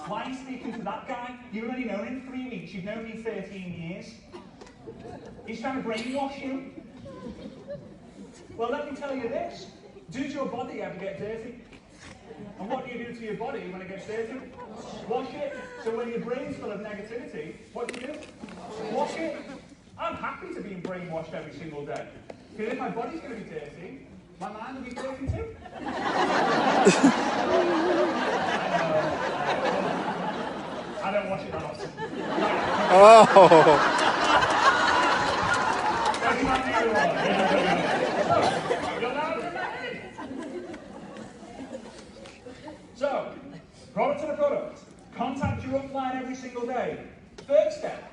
Why are you speaking to that guy? You've only known him 3 weeks. You've known him 13 years. He's trying to brainwash you. Well, let me tell you this. Does your body ever get dirty? And what do you do to your body when it gets dirty? Wash it. So when your brain's full of negativity, what do? Wash it. I'm happy to be brainwashed every single day. Because if my body's going to be dirty, my mind will be dirty too. I don't wash it that often. Oh. So, product to the product. Contact your upline every single day. 3rd step,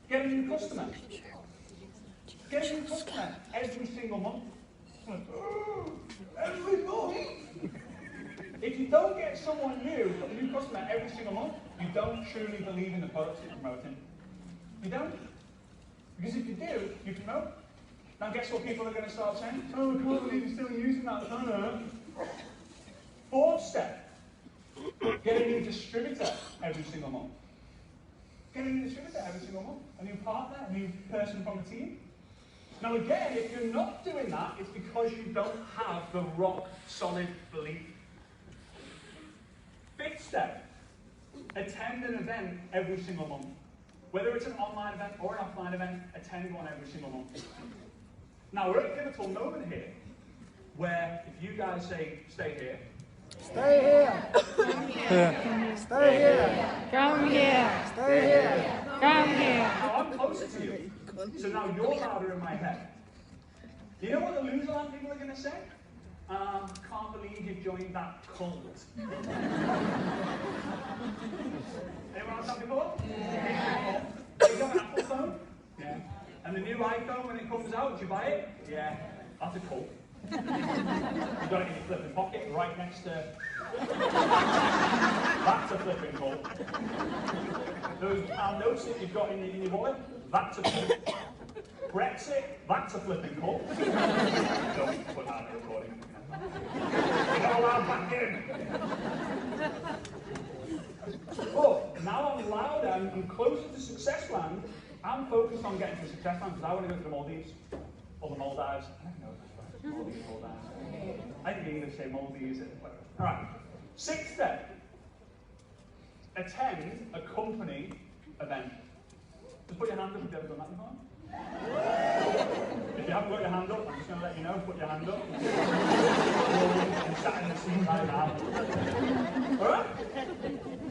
get a new customer. Get a new customer every single month. Every month? If you don't get someone new, a new customer every single month, you don't truly believe in the products you're promoting. You don't. Because if you do, you promote. Now guess what people are going to start saying? Oh, I can't believe you're still using that banner. 4th step, get a new distributor every single month. Get a new distributor every single month. A new partner, a new person from the team. Now again, if you're not doing that, it's because you don't have the rock solid belief. 5th step, attend an event every single month. Whether it's an online event or an offline event, attend one every single month. Now we're at a pivotal moment here, where if you guys say, stay here. Stay here. Come here. Stay here. Come here. Stay here. Come here. Now I'm closer to you, so now you're louder in my head. You know what the Loserland people are going to say? Can't believe you've joined that cult. Anyone else have before? Yeah. You got an Apple phone? Yeah. And the new iPhone, when it comes out, did you buy it? Yeah. That's a cult. You've got it in your flipping pocket right next to... That's a flipping cult. Those notes that you've got in your wallet, that's a cult. Brexit, that's a flipping cult. Don't put that in the recording. You're not allowed back in. Oh, now I'm louder, I'm closer to Success Land. I'm focused on getting to Success Land because I want to go to the Maldives. Or the Maldives. I don't know if that's right. Maldives, Maldives. I think English say Maldives. Alright. 6th step. Attend a company event. Just put your hand up if you've ever done that before. If you haven't got your hand up, I'm just going to let you know, put your hand up. I'm sat in the seat right now. Alright?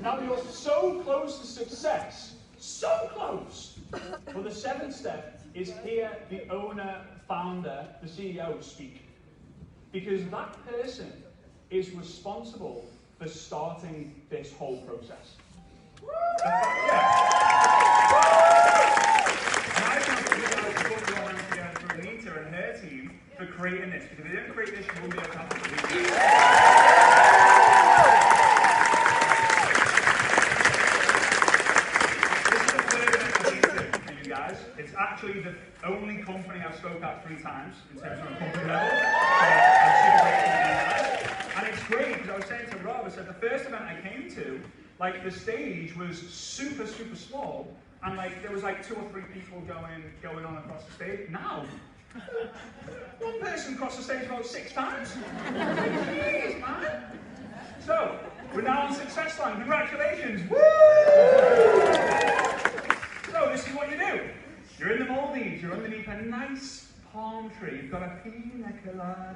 Now you're so close to success, so close. Well, the 7th step is hear the owner, founder, the CEO speak. Because that person is responsible for starting this whole process. And her team for creating this, because if they didn't create this, you wouldn't be able to have it. This is the 3rd event I've been to for you guys. It's actually the only company I've spoke at 3 times in terms of a company level. So I'm super grateful to you guys. And it's great, because I was saying to Rob, I said the first event I came to, like the stage was super, super small, and like there was like 2 or 3 people going on across the stage. Now, one person crossed the stage about 6 times. Jeez, man. So, we're now on Success Land. Congratulations. Woo! So, this is what you do. You're in the Maldives. You're underneath a nice palm tree. You've got a pina colada.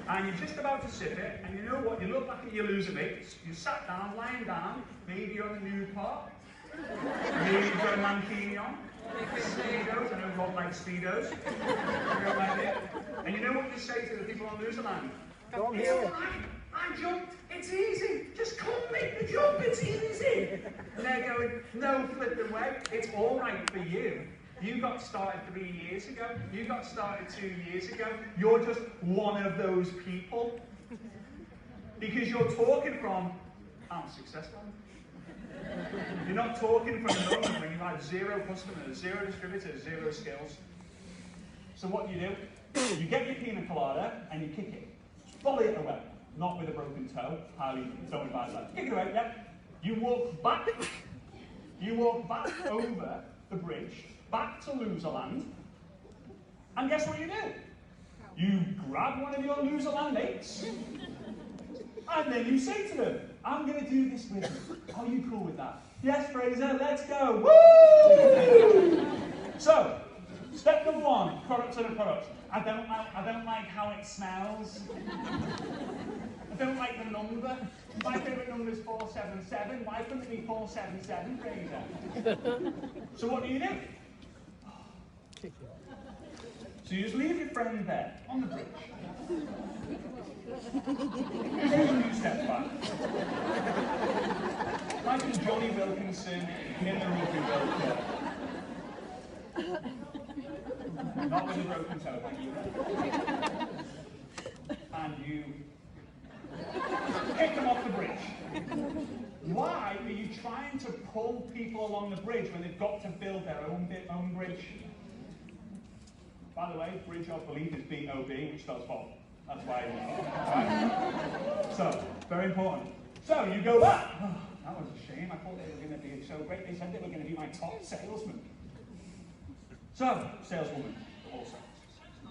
and you're just about to sip it, and you know what? You look back at your loser mates, you sat down, lying down, maybe you're on the nude part, maybe you've got a mankini on, Speedos, I know Rob likes Speedos, and you know what you say to the people on loser land? Come It's here. alright, I jumped, it's easy, just come make the jump, it's easy. And they're going, no flipping way, it's alright for you. You got started 3 years ago, you got started 2 years ago, you're just one of those people. Because you're talking from, I'm successful. You're not talking from the moment when you have 0 customers, 0 distributors, 0 skills. So what do? You get your pina colada and you kick it. Volley it away. Not with a broken toe. Highly don't advise that. Kick it away, yeah. You walk back over the bridge, back to Loserland, and guess what you do? You grab one of your Loserland mates, and then you say to them, I'm going to do this with you. Are you cool with that? Yes, Fraser, let's go. Woo! So, step number 1, products and products. I don't like how it smells. I don't like the number. My favourite number is 477. Why couldn't it be 477, Fraser? So what do? So you just leave your friend there, on the bridge. Take a few steps back. Like Johnny Wilkinson in the Rugby World Cup. Not with a broken toe, thank you. And you kick them off the bridge. Why are you trying to pull people along the bridge when they've got to build their own bridge? By the way, bridge of belief is B-O-B, which spells fault. That's why you know. Right? So, very important. So, you go back. Oh, that was a shame. I thought they were going to be so great. They said they were going to be my top salesman. So, saleswoman, also.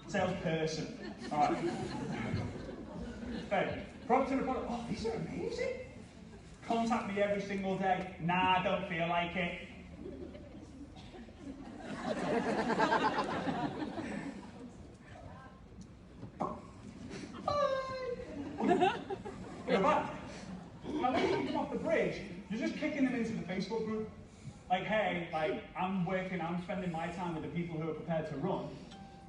Salesperson. All right. Okay. Product and product. Oh, these are amazing. Contact me every single day. Nah, I don't feel like it. Go back. Now, when you come off the bridge, you're just kicking them into the Facebook group. Like, hey, like, I'm spending my time with the people who are prepared to run.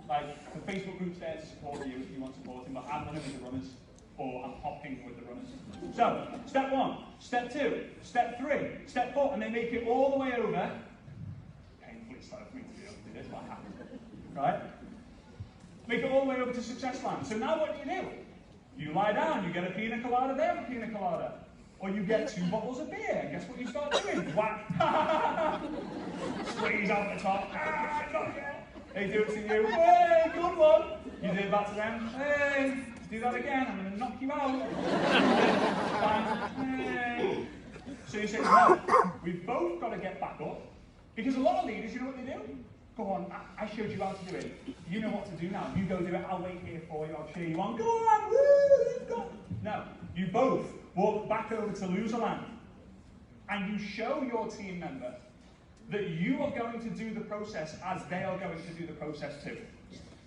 Like, the Facebook group's there to support you if you want supporting, but I'm running with the runners, or I'm hopping with the runners. So, step 1, step 2, step 3, step 4, and they make it all the way over. Painfully slow for me to be able to do this, but I have to. Right? Make it all the way over to Success Land. So now what do? You lie down, you get a pina colada, they have a pina colada. Or you get 2 bottles of beer, and guess what you start doing? Whack! Squeeze out the top. Not yet. They do it to you. Hey, good one. You do it back to them. Hey, do that again, I'm going to knock you out. Hey. So you say, no, we've both got to get back up. Because a lot of leaders, you know what they do? Go on, I showed you how to do it. You know what to do now. You go do it, I'll wait here for you, I'll cheer you on. Go on, woo, you've got. No, you both walk back over to Loserland and you show your team member that you are going to do the process as they are going to do the process too.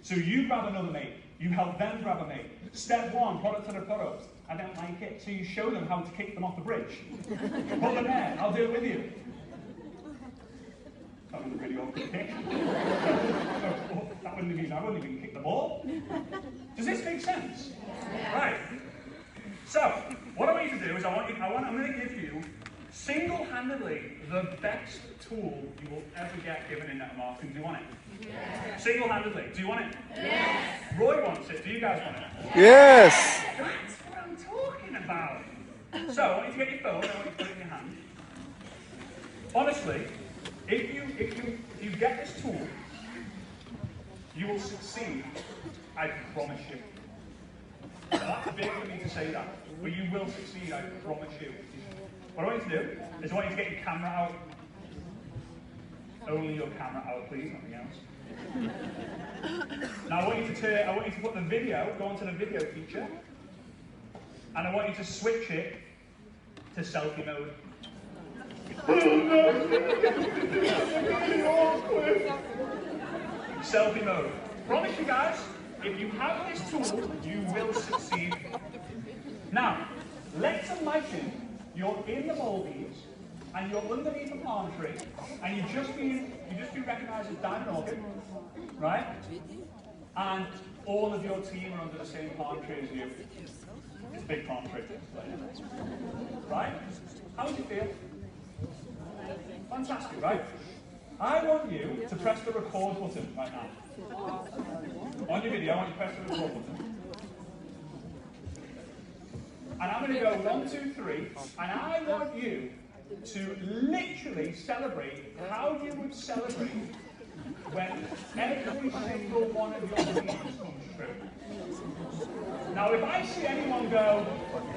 So you grab another mate, you help them grab a mate. Step 1, product to the product. I don't like it. So you show them how to kick them off the bridge. Put them there, I'll do it with you. That was a really awkward kick. That wouldn't have been, I wouldn't even kick the ball. Does this make sense? Yeah. Right. So, what I want you to do is I'm going to give you single-handedly the best tool you will ever get given in network marketing. Do you want it? Yes. Single-handedly. Do you want it? Yes. Roy wants it. Do you guys want it? Yes. That's what I'm talking about. So, I want you to get your phone. I want you to put it in your hand. Honestly, if you get this tool, you will succeed. I promise you. That's big for me to say that, but you will succeed, I promise you. What I want you to do is I want you to get your camera out. Only your camera out, please, nothing else. Now I want you to put the video, go onto the video feature, and I want you to switch it to selfie mode. Selfie mode. Promise you guys, If you have this tool, you will succeed. Now, let's imagine you're in the Maldives and you're underneath a palm tree and you've just been recognised as Diamond Orchid, right? And all of your team are under the same palm tree as you. It's a big palm tree, right? How would you feel? Fantastic, right? I want you to press the record button right now. On your video, I want you to press the record button. And I'm going to go 1, 2, 3, and I want you to literally celebrate how you would celebrate when every single one of your dreams comes true. Now, if I see anyone go,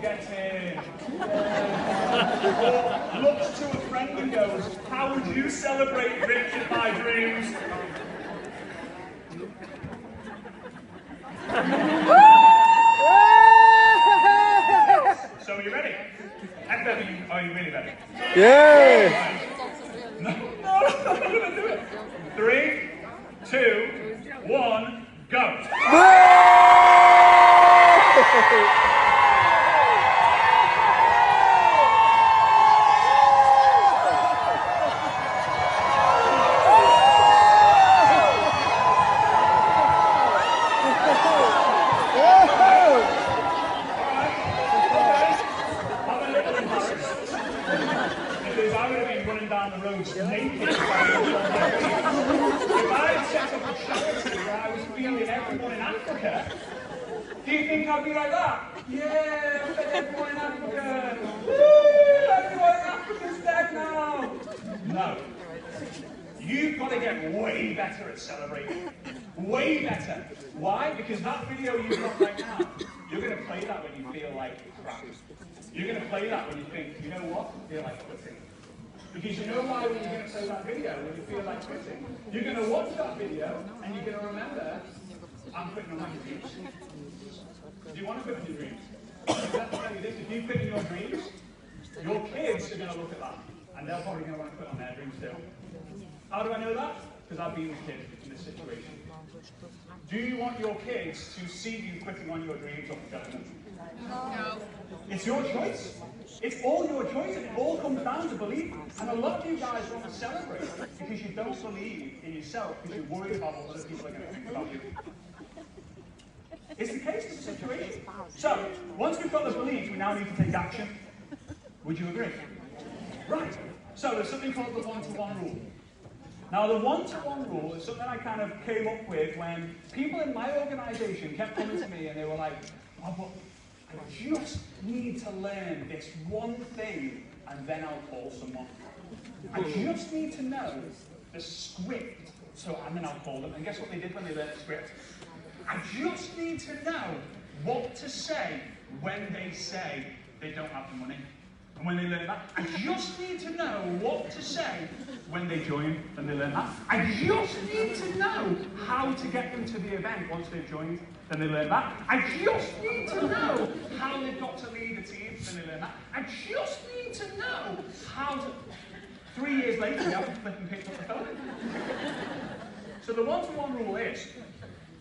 get in, or looks to a friend and goes, how would you celebrate reaching my dreams? So are you ready? Are you really ready? Yeah! No, I'm not going to do it. 3, 2, 1, go. Naked. If I had set up a charity where I was feeding everyone in Africa, do you think I'd be like that? Yeah, I fed everyone in Africa. Woo, everyone in Africa's dead now. No. You've got to get way better at celebrating. Way better. Why? Because that video you've got right now, you're going to play that when you feel like crap. You're going to play that when you think, you know what? I feel like quitting. Because you know why when you're going to play that video, when you feel like quitting? You're going to watch that video and you're going to remember, I'm quitting on my dreams. Do you want to quit on your dreams? Let me tell you this, if you quit on your dreams, your kids are going to look at that and they're probably going to want to quit on their dreams too. How do I know that? Because I've been with kids in this situation. Do you want your kids to see you quitting on your dreams or judgment? No. It's your choice. It's all your choice, and it all comes down to belief. And a lot of you guys want to celebrate because you don't believe in yourself, because you're worried about what other people are going to think about you. It's the case, it's the situation. So, once we've got the belief, we now need to take action. Would you agree? Right. So, there's something called the one-to-one rule. Now, the one-to-one rule is something I kind of came up with when people in my organisation kept coming to me and they were like, oh, but I just need to learn this one thing and then I'll call someone. I just need to know the script, and then I'll call them. And guess what they did when they learned the script? I just need to know what to say when they say they don't have the money. And when they learn that, I just need to know what to say when they join and they learn that. I just need to know how to get them to the event once they've joined, then they learn that. I just need to know how they've got to lead a team, then they learn that. I just need to know how to... 3 years later, they haven't flipped picked up the phone. So the one-to-one rule is,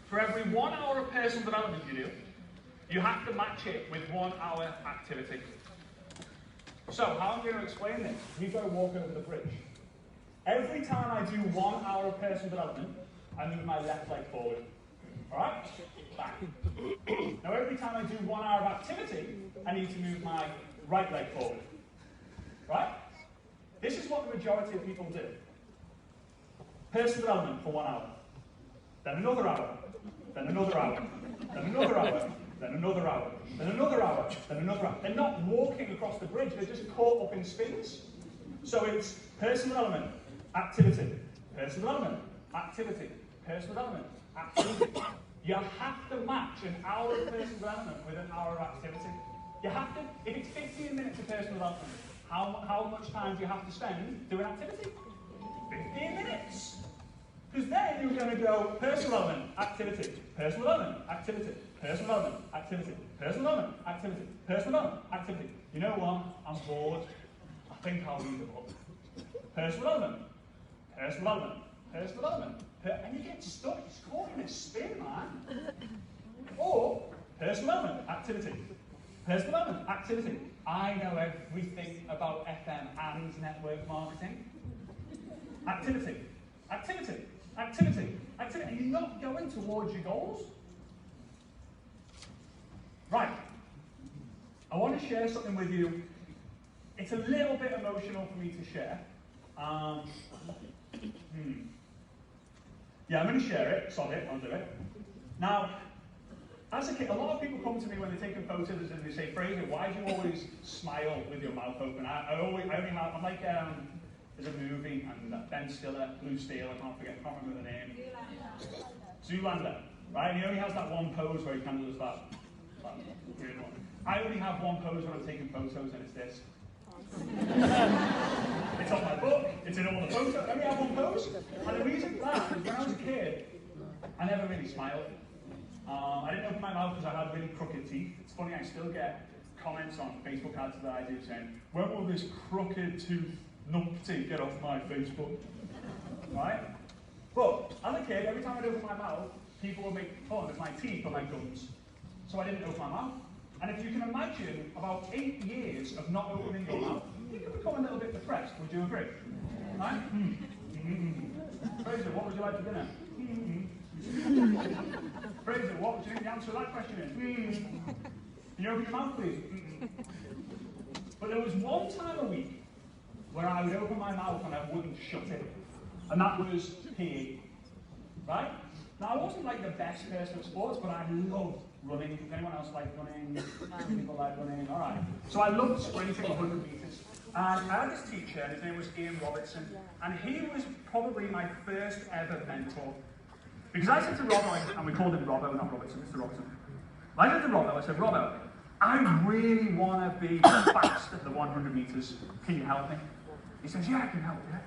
for every 1 hour of personal development you do, you have to match it with 1 hour activity. So, how I'm going to explain this, we've got to walk over the bridge. Every time I do 1 hour of personal development, I move my left leg forward. Alright? Back. Now, every time I do 1 hour of activity, I need to move my right leg forward. Right? This is what the majority of people do. Personal development for 1 hour. Then another hour. Then another hour. Then another hour. Then another hour. Then another hour. Then another hour. They're not walking across the bridge, they're just caught up in spins. So it's personal development, activity, personal development, activity, personal development, activity. You have to match an hour of personal development with an hour of activity. You have to, if it's 15 minutes of personal development, how much time do you have to spend doing activity? 15 minutes. Because then you're going to go personal development, activity, personal development, activity, personal development, activity, personal development, activity, personal development, activity. You know what? I'm bored. I think I'll read the book. Personal development, personal development, personal development. And you get stuck, it's caught in a spin, man. Or personal development, activity. Personal development, activity. I know everything about FM and network marketing. Activity, activity, activity, activity. And you're not going towards your goals. Right. I want to share something with you. It's a little bit emotional for me to share. Yeah, I'm going to share it. Sod it, I'll do it. Now, as a kid, a lot of people come to me when they're taking photos and they say, Fraser, why do you always smile with your mouth open? I'm like, there's a movie, and Ben Stiller, Blue Steel, I can't remember the name. Zoolander, right? And he only has that one pose where he kind of does that weird one. I only have one pose when I'm taking photos, and it's this. It's on my book, it's in all the photos, I only have one pose. And the reason for that is when I was a kid, I never really smiled. I didn't open my mouth because I had really crooked teeth. It's funny, I still get comments on Facebook ads that I do saying, when will this crooked tooth numpty get off my Facebook? Right? But as a kid, every time I'd open my mouth, people would make fun of my teeth or my gums. So I didn't open my mouth. And if you can imagine about 8 years of not opening your mouth, you can become a little bit depressed. Would you agree? Right? Fraser, what would you like for dinner? Fraser, what would you think the answer to that question is? Can you open your mouth, please? But there was one time a week where I would open my mouth and I wouldn't shut it. And that was PE. Right? Now, I wasn't like the best person at sports, but I loved running. Does anyone else like running? People like running? All right. So I loved sprinting 100 meters. And I had this teacher, and his name was Ian Robertson, and he was probably my first ever mentor. Because I said to Robbo, and we called him Robbo, not Robertson, Mr. Robertson. I said to Robbo, I said, Robbo, I really want to be fast at the 100 meters. Can you help me? He says, yeah, I can help you.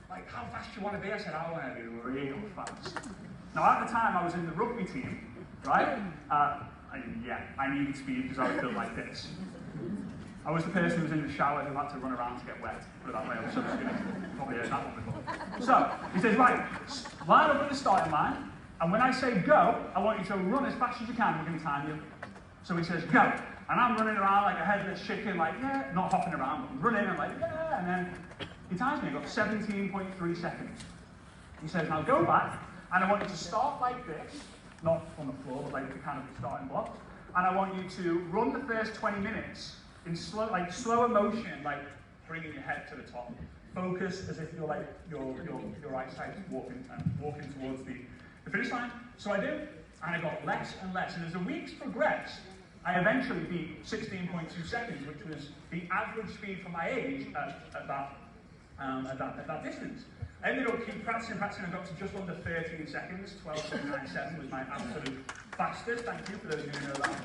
Like, how fast do you want to be? I said, I want to be real fast. Now, at the time, I was in the rugby team, right? I needed speed because I was built like this. I was the person who was in the shower who had to run around to get wet. Put it that way, I was so skinny. Probably heard that one before. So, he says, right, line up at the starting line, and when I say go, I want you to run as fast as you can, we're going to time you. So he says, go. And I'm running around like a headless chicken, like, yeah, not hopping around, but running, and like, yeah, and then he times me, I got 17.3 seconds. He says, now go back, and I want you to start like this, not on the floor, but like the kind of starting block, and I want you to run the first 20 minutes in slower motion, like bringing your head to the top. Focus as if you're like your eyesight is walking towards the finish line. So I do, and I got less and less. And as the weeks progressed, I eventually beat 16.2 seconds, which was the average speed for my age at that distance. I ended up keep practicing, and got to just under 13 seconds. 12.97 was my absolute fastest. Thank you for those of you who know that.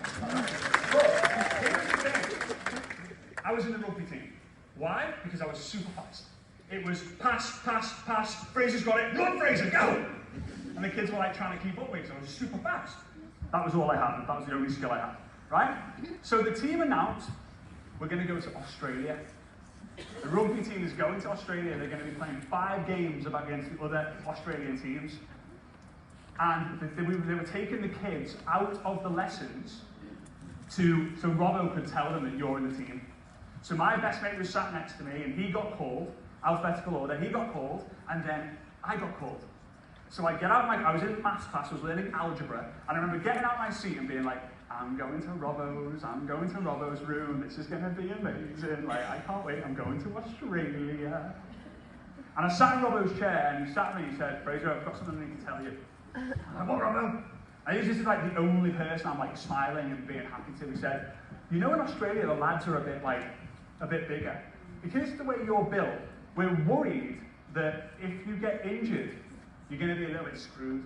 But here's the thing. I was in the rugby team. Why? Because I was super fast. It was pass, pass, pass. Fraser's got it. Run, Fraser, go! And the kids were like trying to keep up with me because I was super fast. That was all I had. That was the only skill I had. Right? So the team announced we're going to go to Australia. The rugby team is going to Australia. They're going to be playing 5 games against the other Australian teams. And they were taking the kids out of the lessons so Robbo could tell them that you're in the team. So my best mate was sat next to me, and he got called, alphabetical order, he got called, and then I got called. So I get out I was in maths class, I was learning algebra, and I remember getting out my seat and being like, I'm going to Robbo's room, this is going to be amazing, like, I can't wait, I'm going to Australia. And I sat in Robbo's chair, and he sat me and he said, Fraser, I've got something I need to tell you. I'm like, what, Robbo? And he's just like the only person I'm like smiling and being happy to. He said, you know in Australia the lads are a bit bigger. Because the way you're built, we're worried that if you get injured, you're going to be a little bit screwed.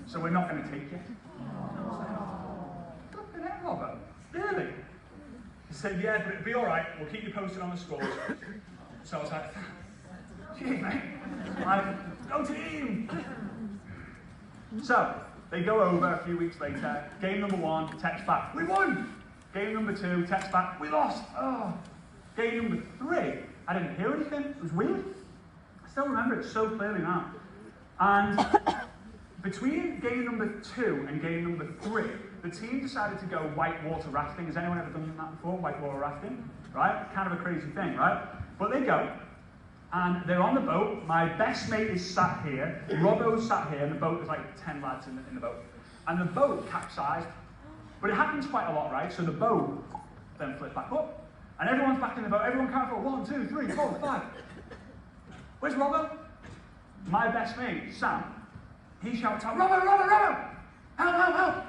So we're not going to take you. Fucking hell, Robbo. Really? He said, yeah, but it'll be all right. We'll keep you posted on the scores. So I was like, gee, mate. Go team! So, they go over a few weeks later. Game number 1, text back, we won! Game number 2, text back, we lost! Oh. Game number 3, I didn't hear anything. It was weird. I still remember it so clearly now. And between game number 2 and game number 3, the team decided to go whitewater rafting. Has anyone ever done that before, whitewater rafting? Right? Kind of a crazy thing, right? But they go, and they're on the boat. My best mate is sat here, Robbo's sat here, and the boat, there's like 10 lads in the boat. And the boat capsized, but it happens quite a lot, right? So the boat then flipped back up, and everyone's back in the boat. Everyone counts for 1, 2, 3, 4, 5. Where's Robbo? My best mate, Sam, he shouts out, Robbo, Robbo, Robbo! Help, help, help!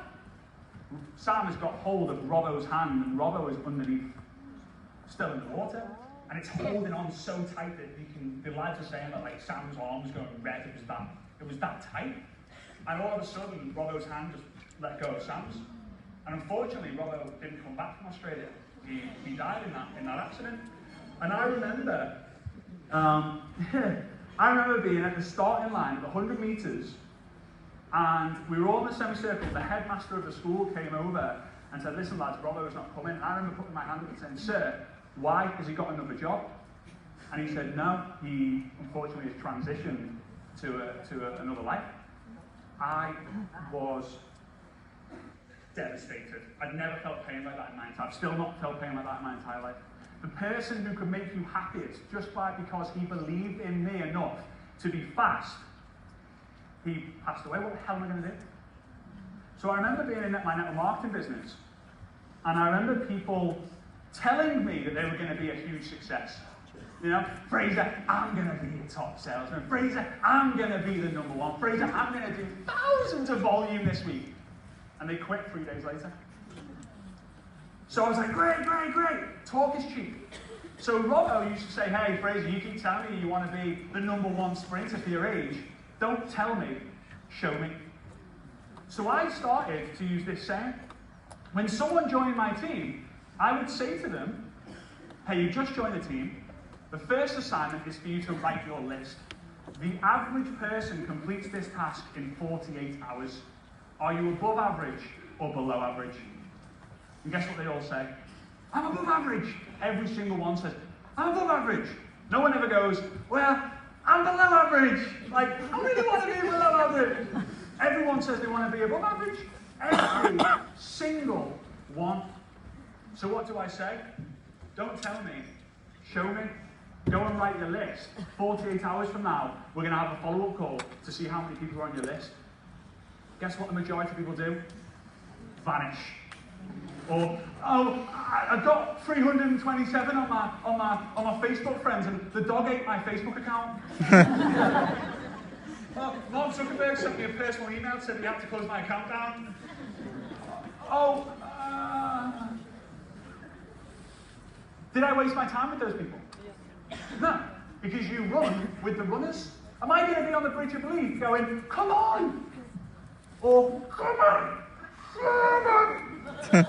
Sam has got hold of Robbo's hand, and Robbo is underneath, still in the water, and it's holding on so tight that the lads are saying that like Sam's arm was going red, it was that tight. And all of a sudden, Robbo's hand just let go of Sam's. And unfortunately, Robbo didn't come back from Australia. He died in that accident. And I remember, being at the starting line at the 100 metres, and we were all in a semicircle. The headmaster of the school came over and said, listen lads, Robbo's not coming. And I remember putting my hand up and saying, sir, why? Has he got another job? And he said, no, he unfortunately has transitioned to another life. I was devastated. I'd never felt pain like that in my entire life. I've still not felt pain like that in my entire life. The person who could make you happiest just because he believed in me enough to be fast, he passed away. What the hell am I going to do? So I remember being in my network marketing business, and I remember people telling me that they were going to be a huge success. You know, Fraser, I'm going to be a top salesman. Fraser, I'm going to be the #1. Fraser, I'm going to do thousands of volume this week. And they quit 3 days later. So I was like, great, great, great. Talk is cheap. So Robbo used to say, hey, Fraser, you keep telling me you want to be the #1 sprinter for your age. Don't tell me, show me. So I started to use this saying. When someone joined my team, I would say to them, hey, you just joined the team. The first assignment is for you to write your list. The average person completes this task in 48 hours. Are you above average or below average? And guess what they all say? I'm above average. Every single one says, I'm above average. No one ever goes, well, I'm below average. Like, I really want to be below average. Everyone says they want to be above average. Every single one. So what do I say? Don't tell me. Show me. Go and write your list. 48 hours from now, we're going to have a follow-up call to see how many people are on your list. Guess what the majority of people do? Vanish. Or, oh, I've got 327 on my Facebook friends, and the dog ate my Facebook account. Well, Mark Zuckerberg sent me a personal email, said he had to close my account down. Oh, did I waste my time with those people? No, because you run with the runners. Am I going to be on the Bridge of Belief going, come on? Or, come on, come on, come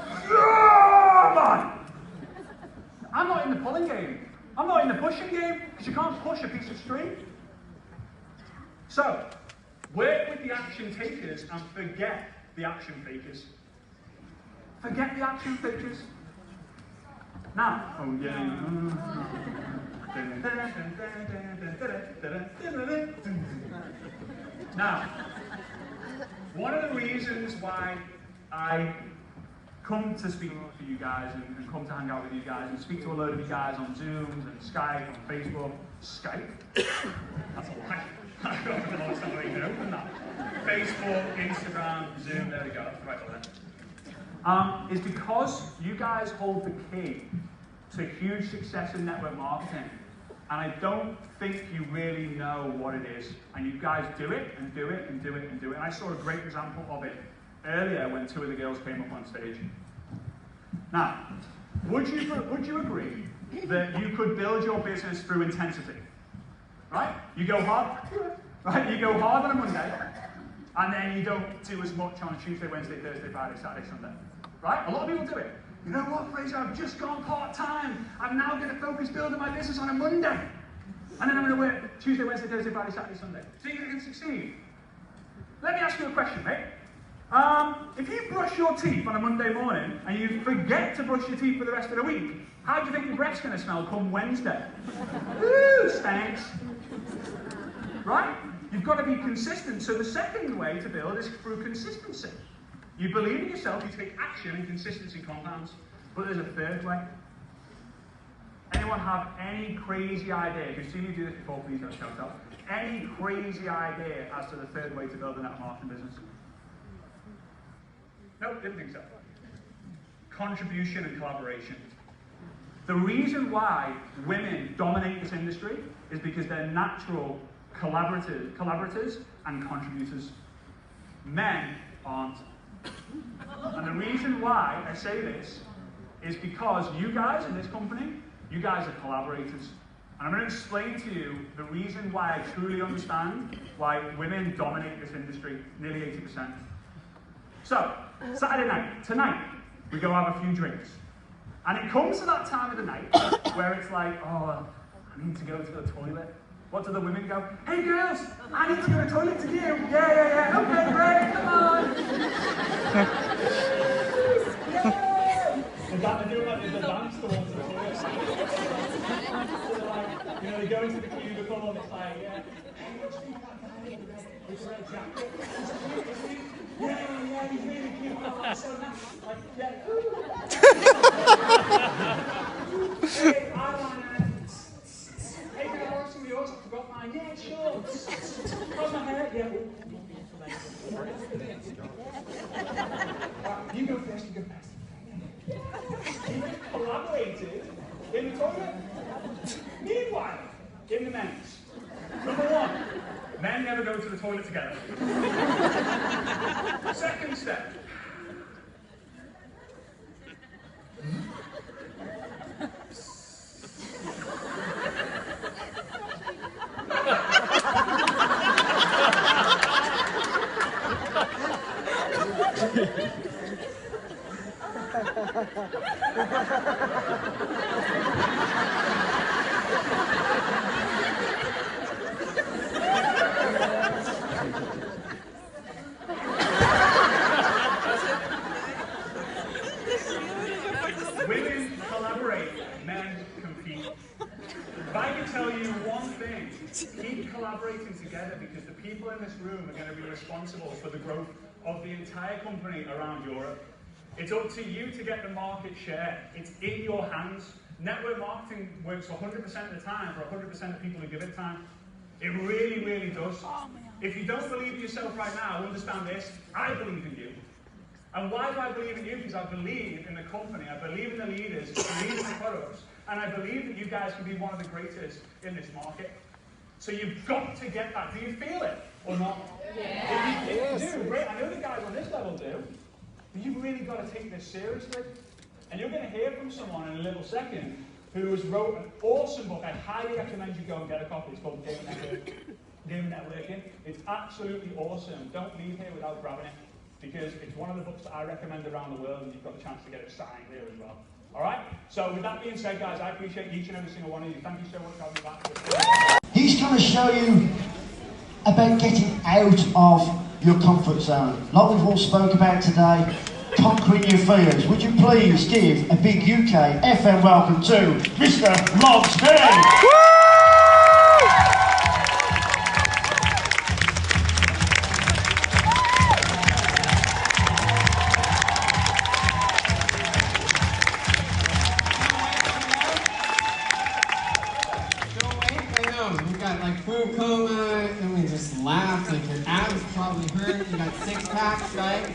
on. I'm not in the pulling game. I'm not in the pushing game, because you can't push a piece of string. So, work with the action takers and forget the action fakers. Forget the action fakers. Now, oh yeah. Now, one of the reasons why I come to speak to you guys and come to hang out with you guys and speak to a load of you guys on Zooms and Skype, on Facebook. Skype? That's a lie. I don't know what's not really going to open that. Facebook, Instagram, Zoom, there we go, that's the right one there. Is because you guys hold the key to huge success in network marketing. And I don't think you really know what it is. And you guys do it, and do it, and do it, and do it. And I saw a great example of it earlier when 2 of the girls came up on stage. Now, would you agree that you could build your business through intensity? Right? You go hard, right? You go hard on a Monday, and then you don't do as much on Tuesday, Wednesday, Thursday, Friday, Saturday, Sunday. Right? A lot of people do it. You know what, Fraser, I've just gone part-time. I'm now going to focus building my business on a Monday. And then I'm going to work Tuesday, Wednesday, Thursday, Friday, Saturday, Sunday. So you're going to succeed. Let me ask you a question, mate. If you brush your teeth on a Monday morning and you forget to brush your teeth for the rest of the week, how do you think your breath's going to smell come Wednesday? Woo, stinks. right? You've got to be consistent. So the second way to build is through consistency. You believe in yourself, you take action, and consistency compounds. But there's a third way. Anyone have any crazy idea? If you've seen me do this before, please don't shout out. Any crazy idea as to the third way to build a network marketing business? No, didn't think so. Contribution and collaboration. The reason why women dominate this industry is because they're natural collaborators and contributors. Men aren't. And the reason why I say this is because you guys in this company, you guys are collaborators. And I'm going to explain to you the reason why I truly understand why women dominate this industry, nearly 80%. So, Saturday night, tonight, we go have a few drinks. And it comes to that time of the night where it's like, oh, I need to go to the toilet. What do the women go? Hey girls, I need to go to the toilet to you. Yeah. Okay, great, come on. They're doing like the dance towards the toilet. So they're like, you know, they go into the cubicle and it's like, yeah. It's red jacket. Yeah, he's really cute. Oh, so nice. Like, yeah. Hey, eyeliner. Hey, can I borrow some of yours? I forgot mine. Yeah, sure. How's my hair? Yeah. You go first, you go first. You collaborated in the toilet. Meanwhile, in the men's. Number one, men never go to the toilet together. Second step. Women collaborate, men compete. If I can tell you one thing, keep collaborating together because the people in this room are going to be responsible for the growth of the entire company around Europe. It's up to you to get the market share. It's in your hands. Network marketing works 100% of the time for 100% of people who give it time. It really, really does. If you don't believe in yourself right now, understand this. I believe in you. And why do I believe in you? Because I believe in the company, I believe in the leaders, I believe in the products, and I believe that you guys can be one of the greatest in this market. So you've got to get that. Do you feel it or not? Yeah. If you do, great. I know the guys on this level do. But you've really got to take this seriously. And you're going to hear from someone in a little second who has wrote an awesome book. I highly recommend you go and get a copy. It's called Game Networking. It's absolutely awesome. Don't leave here without grabbing it. Because it's one of the books that I recommend around the world, and you've got the chance to get it signed here as well. All right? So with that being said, guys, I appreciate each and every single one of you. Thank you so much for having me back. He's going to show you about getting out of your comfort zone. Like we've all spoke about today, conquering your fears. Would you please give a big UK FM welcome to Mr. Logsby? Food coma, and we just laughed, like your abs probably hurt, you got 6-packs, right?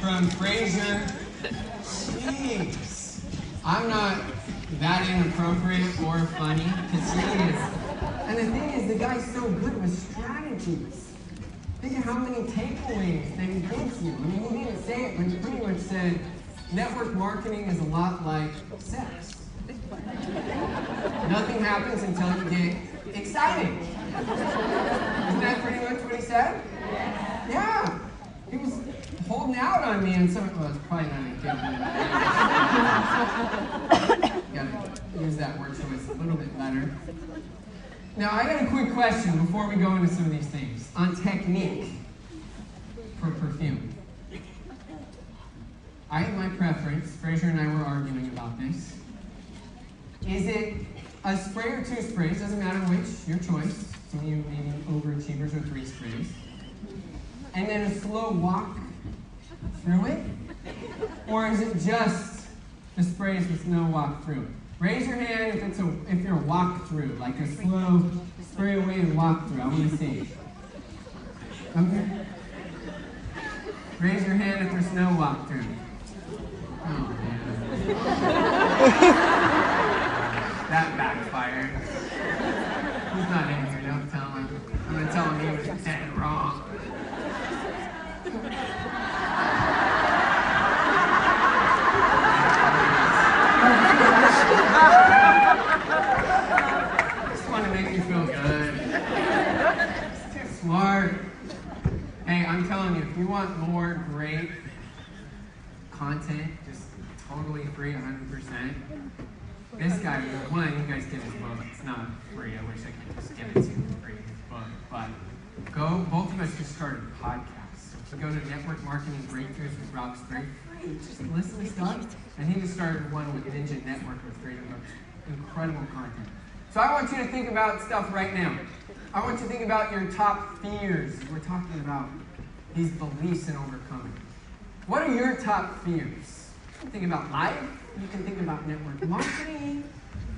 From Fraser. Jeez. I'm not that inappropriate or funny, because he is. And the thing is, the guy's so good with strategies. Think of how many takeaways that he gives you. I mean, he didn't say it, but he pretty much said, network marketing is a lot like sex. Nothing happens until you get exciting. Isn't that pretty much what he said? Yeah. He was holding out on me and some, well, it's probably not a kid. Gotta use that word choice a little bit better. Now, I got a quick question before we go into some of these things on technique for perfume. I have my preference. Fraser and I were arguing about this. Is it a spray or 2 sprays? Doesn't matter which, your choice. Some of you maybe overachievers or 3 sprays. And then a slow walk through it? Or is it just the sprays with no walk through? Raise your hand if you're a walk through, like a slow spray away and walk through. I want to see. Okay. Raise your hand if there's no walk through. Oh man. That backfired. He's not in here, don't tell him. I'm gonna tell him he was dead wrong. Just want to make you feel good. It's too smart. Hey, I'm telling you, if you want more great content, just totally free, 100%. This guy, one, you guys get his book. It's not free. I wish I could just give it to you for free, his book. But both of us just started podcasts. So if you go to Network Marketing Breakthroughs with Rob Straight, just listen to stuff. And he just started one with Ninja Network with Freedom Books. Incredible content. So I want you to think about stuff right now. I want you to think about your top fears. We're talking about these beliefs and overcoming. What are your top fears? You can think about life. You can think about network marketing.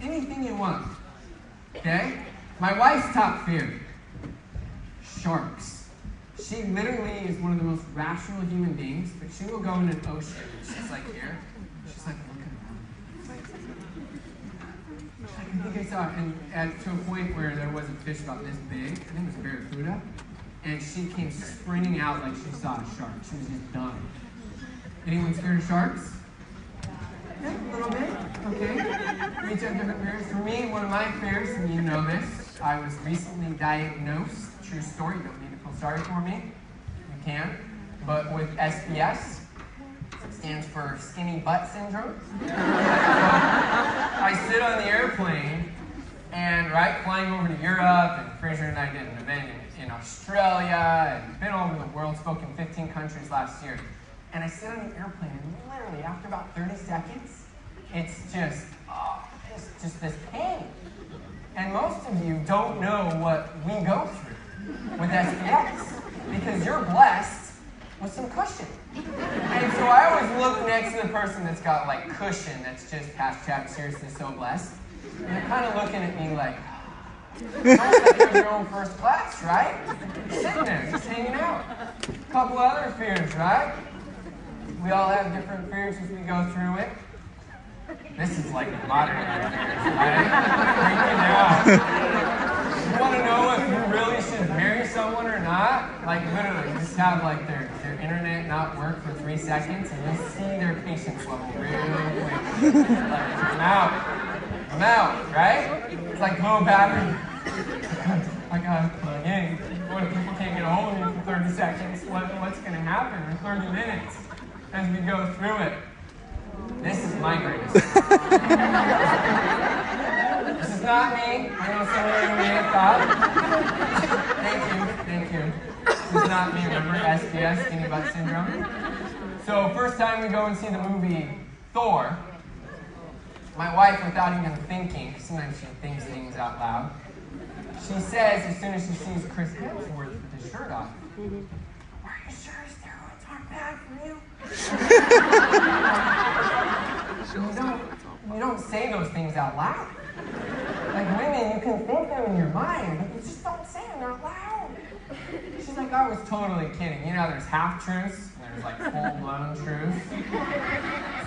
Anything you want. Okay? My wife's top fear. Sharks. She literally is one of the most rational human beings, but she will go in an ocean. She's like here. She's like looking around. I think I saw it, and to a point where there was a fish about this big. I think it was a barracuda. And she came sprinting out like she saw a shark. She was just done. Anyone scared of sharks? Yeah, a little bit. Okay. We each have different fears. For me, one of my fears, and you know this, I was recently diagnosed. True story. You don't need to feel sorry for me. You can. But with SBS, it stands for skinny butt syndrome. So I sit on the airplane and flying over to Europe, and Fraser and I did an event in Australia, and been all over the world, spoke in 15 countries last year. And I sit on the airplane, and literally after about 30 seconds, it's just this pain. And most of you don't know what we go through with SBS, because you're blessed with some cushion. And so I always look next to the person that's got like cushion, that's just #seriously so blessed. And they're kind of looking at me like, don't think you're your own first class, right? Sitting there, just hanging out. A couple other fears, right? We all have different fears as we go through it. This is like modern fears, right? Freaking out. You want to know if you really should marry someone or not? Like literally, just have like their internet not work for 3 seconds, and you'll see their patience level real quick. Like, I'm out, right? It's like low battery. I gotta plug in. What if people can't get a hold of me for 30 seconds? What's gonna happen in 30 minutes as we go through it? This is my greatest. This is not me. I know some of you may have thought. Thank you. This is not me, remember? SBS, skinny butt syndrome. So first time we go and see the movie Thor, my wife, without even thinking, sometimes she thinks things out loud, she says, as soon as she sees Chris Hemsworth with his shirt off, "Are you sure steroids aren't bad for you?" You don't say those things out loud. Like women, you can think them in your mind, but you just don't say them out loud. She's like, I was totally kidding. You know, there's half-truths, and there's like full-blown truths.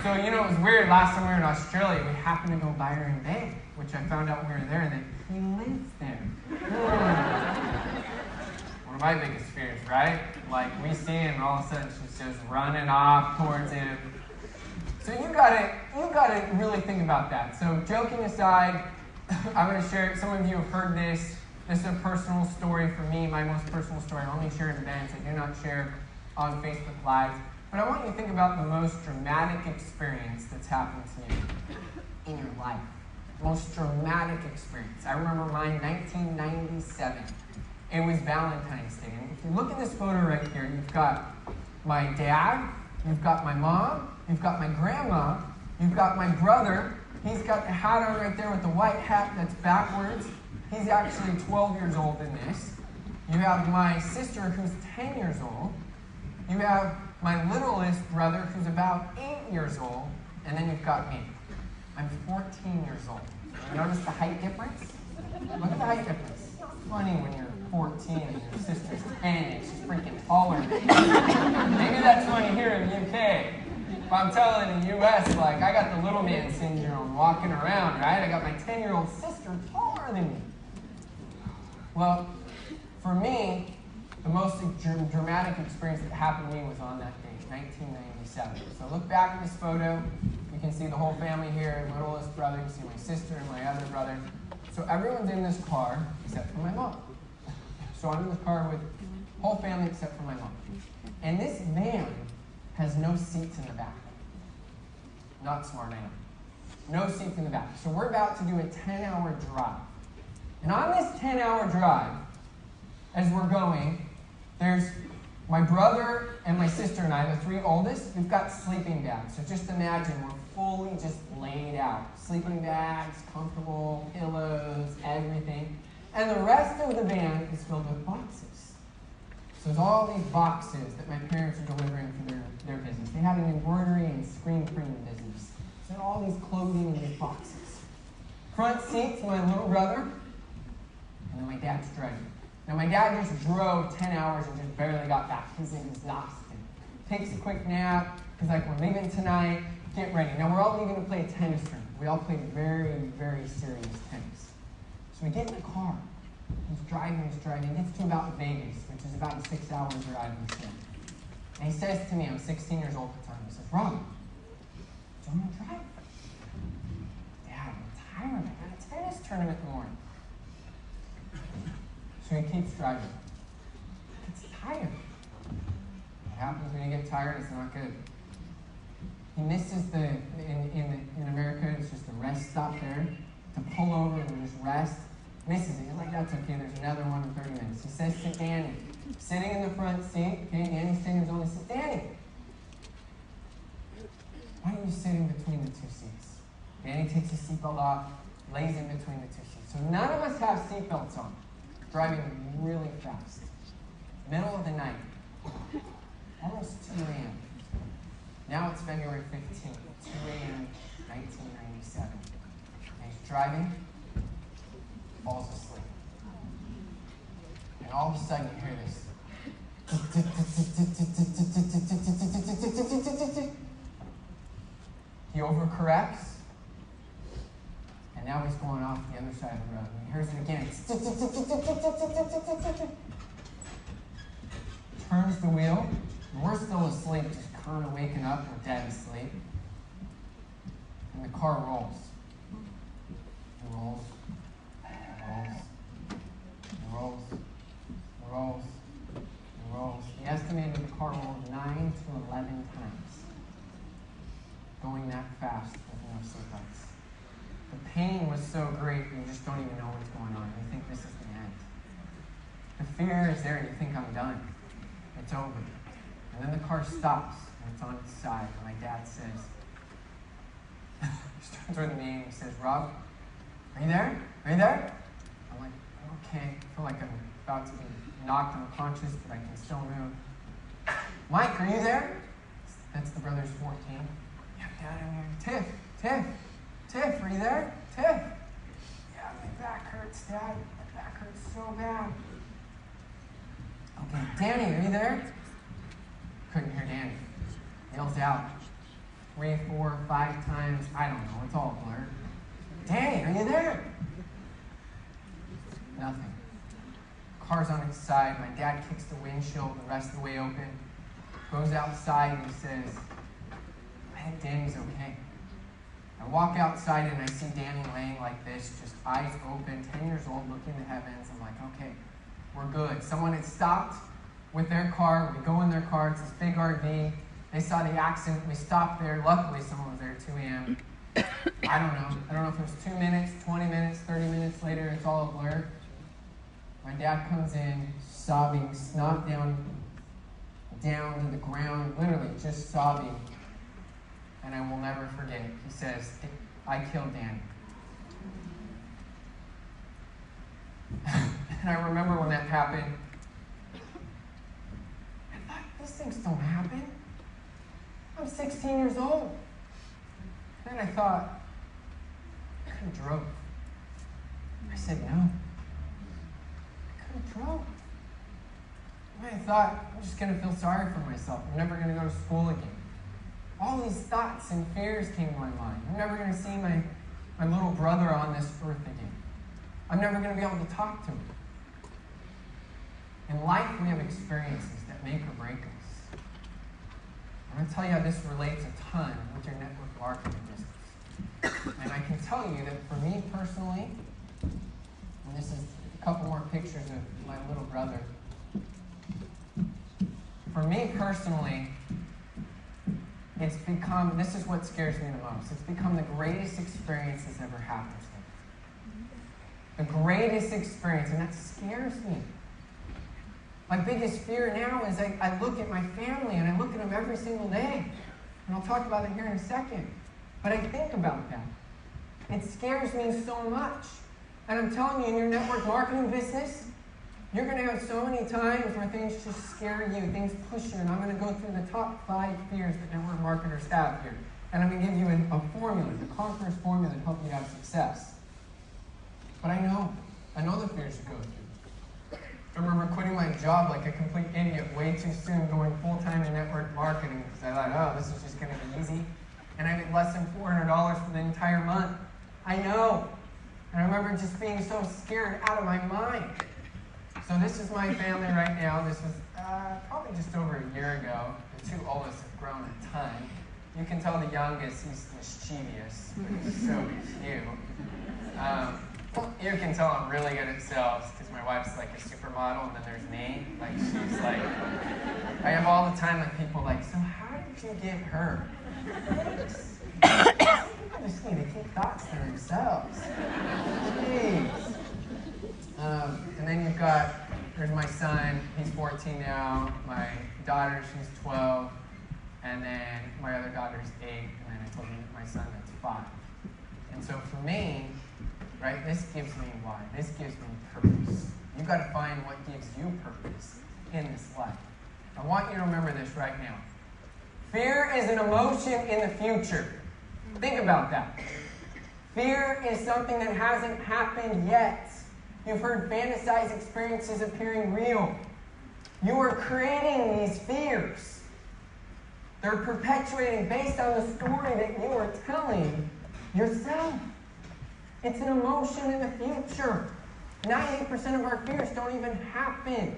So, you know, it was weird. Last time we were in Australia, we happened to go by her in Bay, which I found out when we were there, that he lives there. One of my biggest fears, right? Like, we see him, and all of a sudden she's just running off towards him. So you gotta really think about that. So joking aside, I'm gonna share, some of you have heard this. This is a personal story for me, my most personal story. I only share in events. I do not share on Facebook Lives. But I want you to think about the most dramatic experience that's happened to you in your life. Most dramatic experience. I remember mine, 1997. It was Valentine's Day. And if you look at this photo right here, you've got my dad, you've got my mom, you've got my grandma, you've got my brother. He's got the hat on right there with the white hat that's backwards. He's actually 12 years old in this. You have my sister, who's 10 years old. You have my littlest brother, who's about 8 years old. And then you've got me. I'm 14 years old. Notice the height difference? Look at the height difference. It's funny when you're 14 and your sister's 10 and she's freaking taller than you. Maybe that's funny here in the UK. But I'm telling in the US, like, I got the little man syndrome walking around, right? I got my 10-year-old sister taller than me. Well, for me, the most dramatic experience that happened to me was on that date, 1997. So look back at this photo. You can see the whole family here, littlest brother. You can see my sister and my other brother. So everyone's in this car except for my mom. So I'm in the car with the whole family except for my mom. And this man has no seats in the back. Not smart, I know. No seats in the back. So we're about to do a 10-hour drive. And on this 10-hour drive, as we're going, there's my brother and my sister and I, the three oldest, we've got sleeping bags. So just imagine we're fully just laid out. Sleeping bags, comfortable, pillows, everything. And the rest of the van is filled with boxes. So there's all these boxes that my parents are delivering for their business. They had an embroidery and screen printing business. So they had all these clothing in these boxes. Front seat's my little brother, and then my dad's driving. Now my dad just drove 10 hours and just barely got back. He's exhausted. Takes a quick nap. He's like, we're leaving tonight. Get ready. Now we're all leaving to play a tennis tournament. We all play very, very serious tennis. So we get in the car. He's driving. He gets to about Vegas, which is about a 6-hour drive in Sim. And he says to me, I'm 16 years old at the time, he says, Rob, do you want to drive? Dad, I'm tired. I got a tennis tournament in the morning. So he keeps driving. He gets tired. What happens when you get tired? It's not good. He misses in America, it's just a rest stop there, to pull over and just rest. Misses it. He's like, that's okay, there's another one in 30 minutes. He says to Danny, sitting in the front seat, okay, Danny's sitting in his only seat. Danny, why are you sitting between the two seats? Danny takes his seatbelt off, lays in between the two seats. So none of us have seatbelts on, driving really fast. Middle of the night, almost 2 a.m. Now it's February 15th, 2 a.m., 1997. And he's driving, falls asleep. And all of a sudden you hear this. He overcorrects, and now he's going off the other side of the road. And he hears it again. Turns the wheel, and we're still asleep, just kind of waking up, we're dead asleep. And the car rolls. It rolls. Rolls. He estimated the car rolled 9 to 11 times. Going that fast with no seatbelts. The pain was so great you just don't even know what's going on. You think this is the end. The fear is there and you think I'm done. It's over. And then the car stops and it's on its side. And my dad says, he starts with me and he says, Rob, are you there? Are you there? I'm like, okay. I feel like I'm about to be knocked unconscious, but I can still move. Mike, are you there? That's the brother's 14. Yeah, Dad, I'm here. Tiff, are you there? Tiff. Yeah, my back hurts, Dad. My back hurts so bad. Okay, Danny, are you there? Couldn't hear Danny. Yells out 3, 4, 5 times. I don't know. It's all blurred. Danny, are you there? Nothing. Car's on its side. My dad kicks the windshield the rest of the way open. Goes outside and he says, I think Danny's okay. I walk outside and I see Danny laying like this, just eyes open, 10 years old, looking to the heavens. I'm like, okay, we're good. Someone had stopped with their car. We go in their car. It's this big RV. They saw the accident. We stopped there. Luckily, someone was there at 2 a.m. I don't know if it was 2 minutes, 20 minutes, 30 minutes later. It's all a blur. My dad comes in, sobbing, snot down to the ground, literally just sobbing. And I will never forget it. He says, I killed Danny. And I remember when that happened, I thought, these things don't happen. I'm 16 years old. And then I thought, I could have drove. I said no. I could have drove. And I thought, I'm just going to feel sorry for myself. I'm never going to go to school again. All these thoughts and fears came to my mind. I'm never going to see my little brother on this earth again. I'm never going to be able to talk to him. In life, we have experiences that make or break us. I'm going to tell you how this relates a ton with your network marketing business. And I can tell you that for me personally, and this is a couple more pictures of my little brother. For me personally, it's become, this is what scares me the most, it's become the greatest experience that's ever happened to me. The greatest experience, and that scares me. My biggest fear now is I look at my family, and I look at them every single day. And I'll talk about it here in a second. But I think about that. It scares me so much. And I'm telling you, in your network marketing business, you're going to have so many times where things just scare you, things push you, and I'm going to go through the top 5 fears that network marketers have here. And I'm going to give you a formula, the Conqueror's formula to help you have success. But I know the fears you go through. I remember quitting my job like a complete idiot way too soon, going full-time in network marketing because I thought, oh, this is just going to be easy. And I made less than $400 for the entire month. I know. And I remember just being so scared out of my mind. So this is my family right now. This was probably just over a year ago. The 2 oldest have grown a ton. You can tell the youngest, he's mischievous, but he's so cute. You can tell I'm really good at sales because my wife's like a supermodel, and then there's me. Like, she's like, I have all the time like people like, so how did you get her? People just need to keep thoughts to themselves. Jeez. And then you've got, there's my son, he's 14 now, my daughter, she's 12, and then my other daughter's 8, and then I told you my son that's 5. And so for me, right, this gives me why. This gives me purpose. You've got to find what gives you purpose in this life. I want you to remember this right now. Fear is an emotion in the future. Think about that. Fear is something that hasn't happened yet. You've heard fantasized experiences appearing real. You are creating these fears. They're perpetuating based on the story that you are telling yourself. It's an emotion in the future. 98% of our fears don't even happen.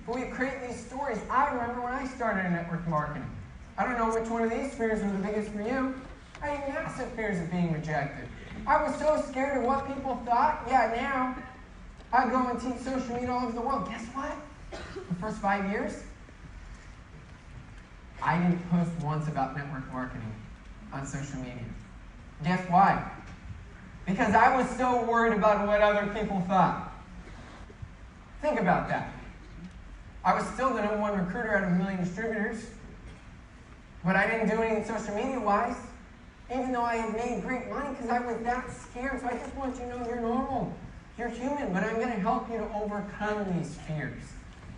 But we create these stories. I remember when I started in network marketing. I don't know which one of these fears was the biggest for you. I had massive fears of being rejected. I was so scared of what people thought. Yeah, now I go and teach social media all over the world. Guess what? The first 5 years, I didn't post once about network marketing on social media. Guess why? Because I was so worried about what other people thought. Think about that. I was still the #1 recruiter out of 1 million distributors, but I didn't do anything social media-wise, even though I had made great money because I was that scared. So I just want you to know you're normal. You're human, but I'm going to help you to overcome these fears.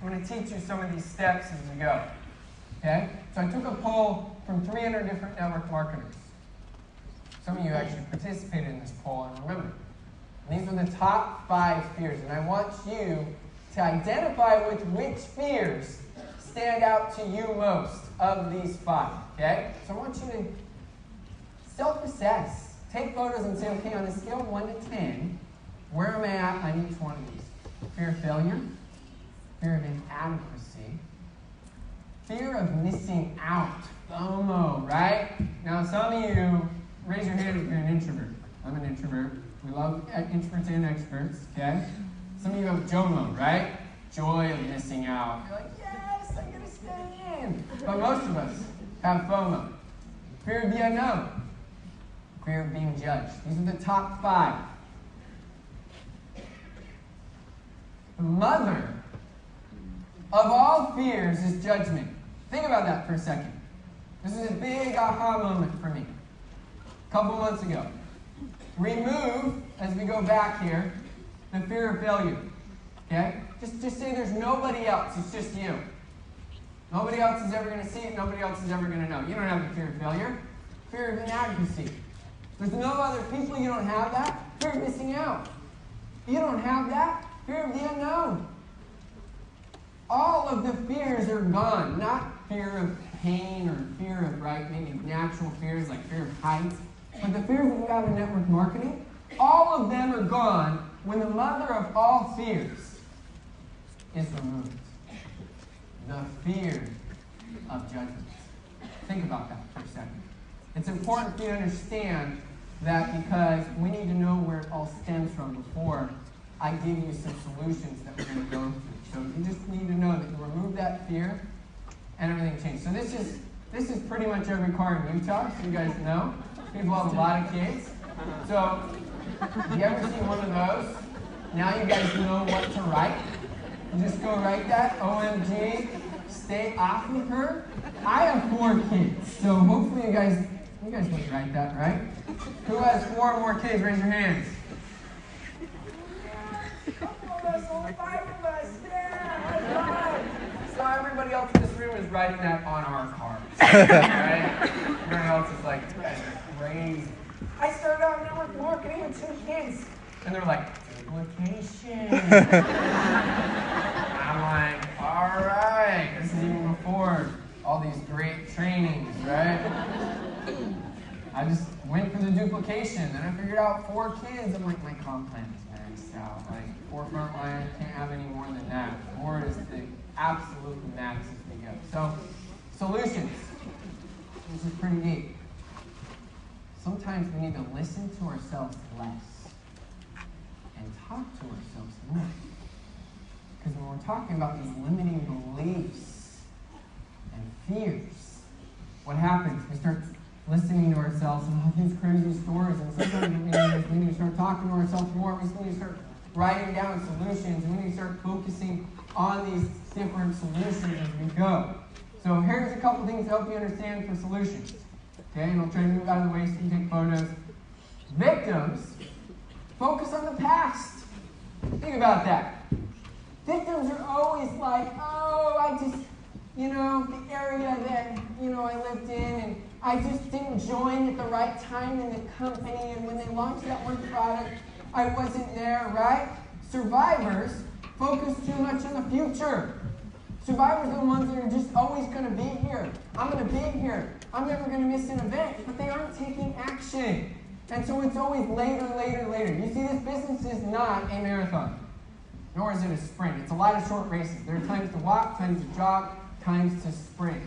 I'm going to teach you some of these steps as we go. Okay? So I took a poll from 300 different network marketers. Some of you actually participated in this poll, and remember, these were the top 5 fears, and I want you to identify with which fears stand out to you most of these 5, okay? So I want you to self-assess. Take photos and say, okay, on a scale of 1 to 10, where am I at on each one of these? Fear of failure, fear of inadequacy, fear of missing out, FOMO, right? Now some of you, raise your hand if you're an introvert. I'm an introvert. We love introverts and experts, okay? Some of you have JOMO, right? Joy of missing out. You're like, yes, I'm going to stay in. But most of us have FOMO. Fear of the unknown. Fear of being judged. These are the top 5. The mother of all fears is judgment. Think about that for a second. This is a big aha moment for me. A couple months ago. Remove, as we go back here, the fear of failure. Okay? Just say there's nobody else. It's just you. Nobody else is ever going to see it. Nobody else is ever going to know. You don't have a fear of failure. Fear of inadequacy. There's no other people. You don't have that. Fear of missing out. You don't have that. Fear of the unknown. All of the fears are gone. Not fear of pain or fear of, right, maybe natural fears like fear of heights. But the fears that you have in network marketing, all of them are gone when the mother of all fears is removed. The fear of judgment. Think about that for a second. It's important for you to understand that because we need to know where it all stems from before I give you some solutions that we're going to go through. So you just need to know that you remove that fear and everything changes. So this is pretty much every car in Utah, so you guys know. People have a lot of kids. So if you ever see one of those, now you guys know what to write. You just go write that, OMG, stay off of her. I have 4 kids, so hopefully you guys would write that, right? Who has 4 or more kids? Raise your hands. Couple of us, only 5 of us. Yeah, so everybody else in this room is writing that on our cards. Right? Everyone else is like, you guys are crazy. I started out network marketing with 2 kids. And they're like, duplication. I'm like, all right. This is even before all these great trainings, right? I just went for the duplication. Then I figured out 4 kids. I'm like, my comp plan is maxed out. Like, 4 frontline, can't have any more than that. 4 is the absolute max as we go. So, solutions. This is pretty deep. Sometimes we need to listen to ourselves less and talk to ourselves more. Because when we're talking about these limiting beliefs and fears, what happens? We start listening to ourselves and all these crazy stories, and sometimes we need to start talking to ourselves more. We need to start writing down solutions, and we need to start focusing on these different solutions as we go. So here's a couple things to help you understand for solutions. Okay, and I'll try to move out of the way so you can take photos. Victims focus on the past. Think about that. Victims are always like, oh, I just, the area that, I lived in, and I just didn't join at the right time in the company, and when they launched that one product, I wasn't there, right? Survivors focus too much on the future. Survivors are the ones that are just always going to be here. I'm going to be here. I'm never going to miss an event, but they aren't taking action. And so it's always later. You see, this business is not a marathon, nor is it a sprint. It's a lot of short races. There are times to walk, times to jog, times to sprint.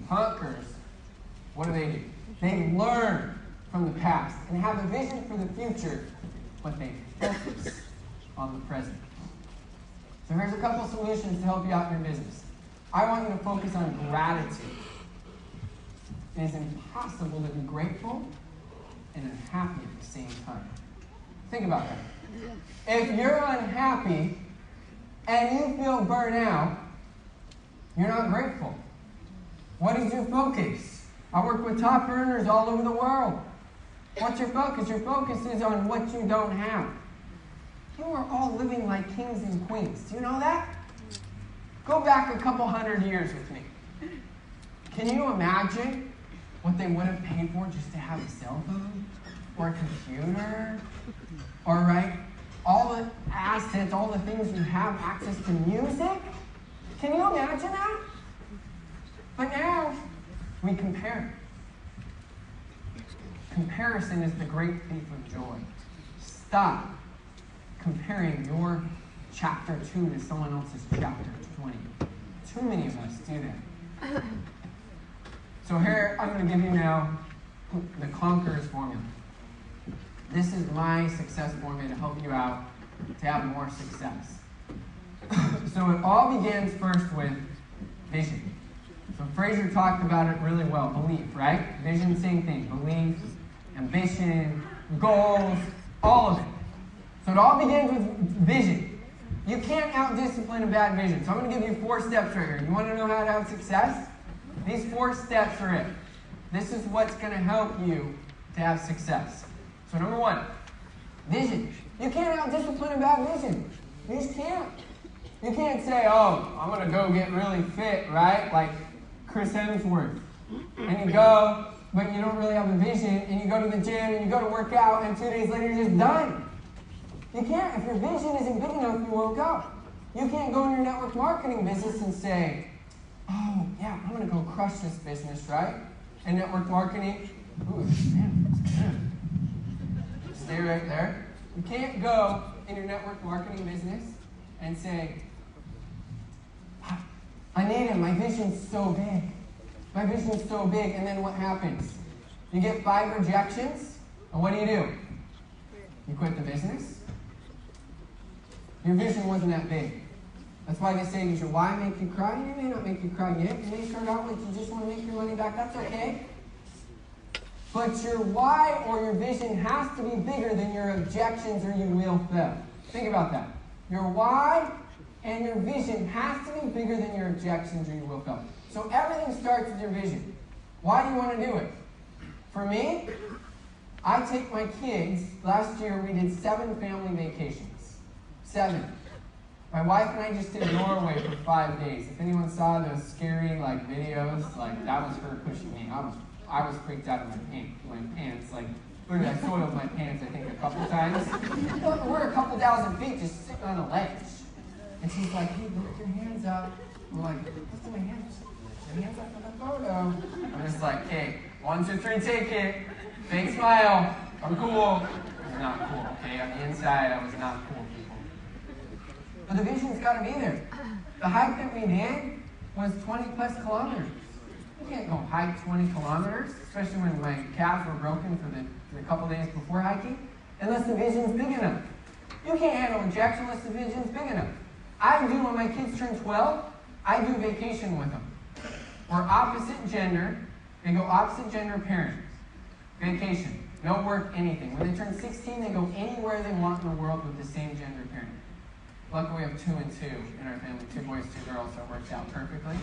Conquerors, what do? They learn from the past and have a vision for the future, but they focus on the present. So here's a couple solutions to help you out in your business. I want you to focus on gratitude. It is impossible to be grateful and unhappy at the same time. Think about that. If you're unhappy and you feel burnt out, you're not grateful. What is your focus? I work with top earners all over the world. What's your focus? Your focus is on what you don't have. You are all living like kings and queens. Do you know that? Go back a couple 100 years with me. Can you imagine what they would have paid for just to have a cell phone? Or a computer? Or, right, all the assets, all the things you have access to music? Can you imagine that? But now, we compare. Comparison is the great thief of joy. Stop comparing your chapter 2 to someone else's chapter 20. Too many of us do that. So here, I'm going to give you now the Conqueror's Formula. This is my success formula to help you out to have more success. So it all begins first with vision. So Fraser talked about it really well. Belief, right? Vision, same thing. Belief, ambition, goals, all of it. So it all begins with vision. You can't out-discipline a bad vision. So I'm going to give you 4 steps right here. You want to know how to have success? These 4 steps are it. This is what's going to help you to have success. So number 1, vision. You can't out-discipline a bad vision. You just can't. You can't say, oh, I'm going to go get really fit, right? Like Chris Hemsworth. And you go, but you don't really have a vision, and you go to the gym, and you go to work out, and 2 days later you're just done. You can't. If your vision isn't big enough, you won't go. You can't go in your network marketing business and say, oh, yeah, I'm going to go crush this business, right? And network marketing, ooh, man, that's good. Stay right there. You can't go in your network marketing business and say, I need him, my vision's so big. My vision's so big, and then what happens? You get 5 rejections, and what do? You quit the business? Your vision wasn't that big. That's why they say, does your why make you cry? It may not make you cry yet. You may start out like you just want to make your money back. That's okay. But your why or your vision has to be bigger than your objections or you will fail. Think about that. Your why and your vision has to be bigger than your objections or you will fail. So everything starts with your vision. Why do you want to do it? For me, I take my kids. Last year we did 7 family vacations. 7. My wife and I just did Norway for 5 days. If anyone saw those scary videos, that was her pushing me. I was freaked out of my pants. Literally, I soiled my pants, I think, a couple times. We're a couple thousand feet just sitting on a ledge. And she's like, hey, lift your hands up. I'm like, lift my hands. Lift your hands up for the photo. I'm just like, okay, 1, 2, 3, take it. Fake smile. I'm cool. I was not cool, okay? On the inside, I was not cool, people. But the vision's got to be there. The hike that we did was 20+ kilometers. You can't go hike 20 kilometers, especially when my calves were broken for the couple days before hiking, unless the vision's big enough. You can't handle rejection unless the vision's big enough. I do, when my kids turn 12, I do vacation with them. We're opposite gender. They go opposite gender parents. Vacation. No work, anything. When they turn 16, they go anywhere they want in the world with the same gender parent. Luckily, we have 2 and 2 in our family. 2 boys, 2 girls, so it works out perfectly.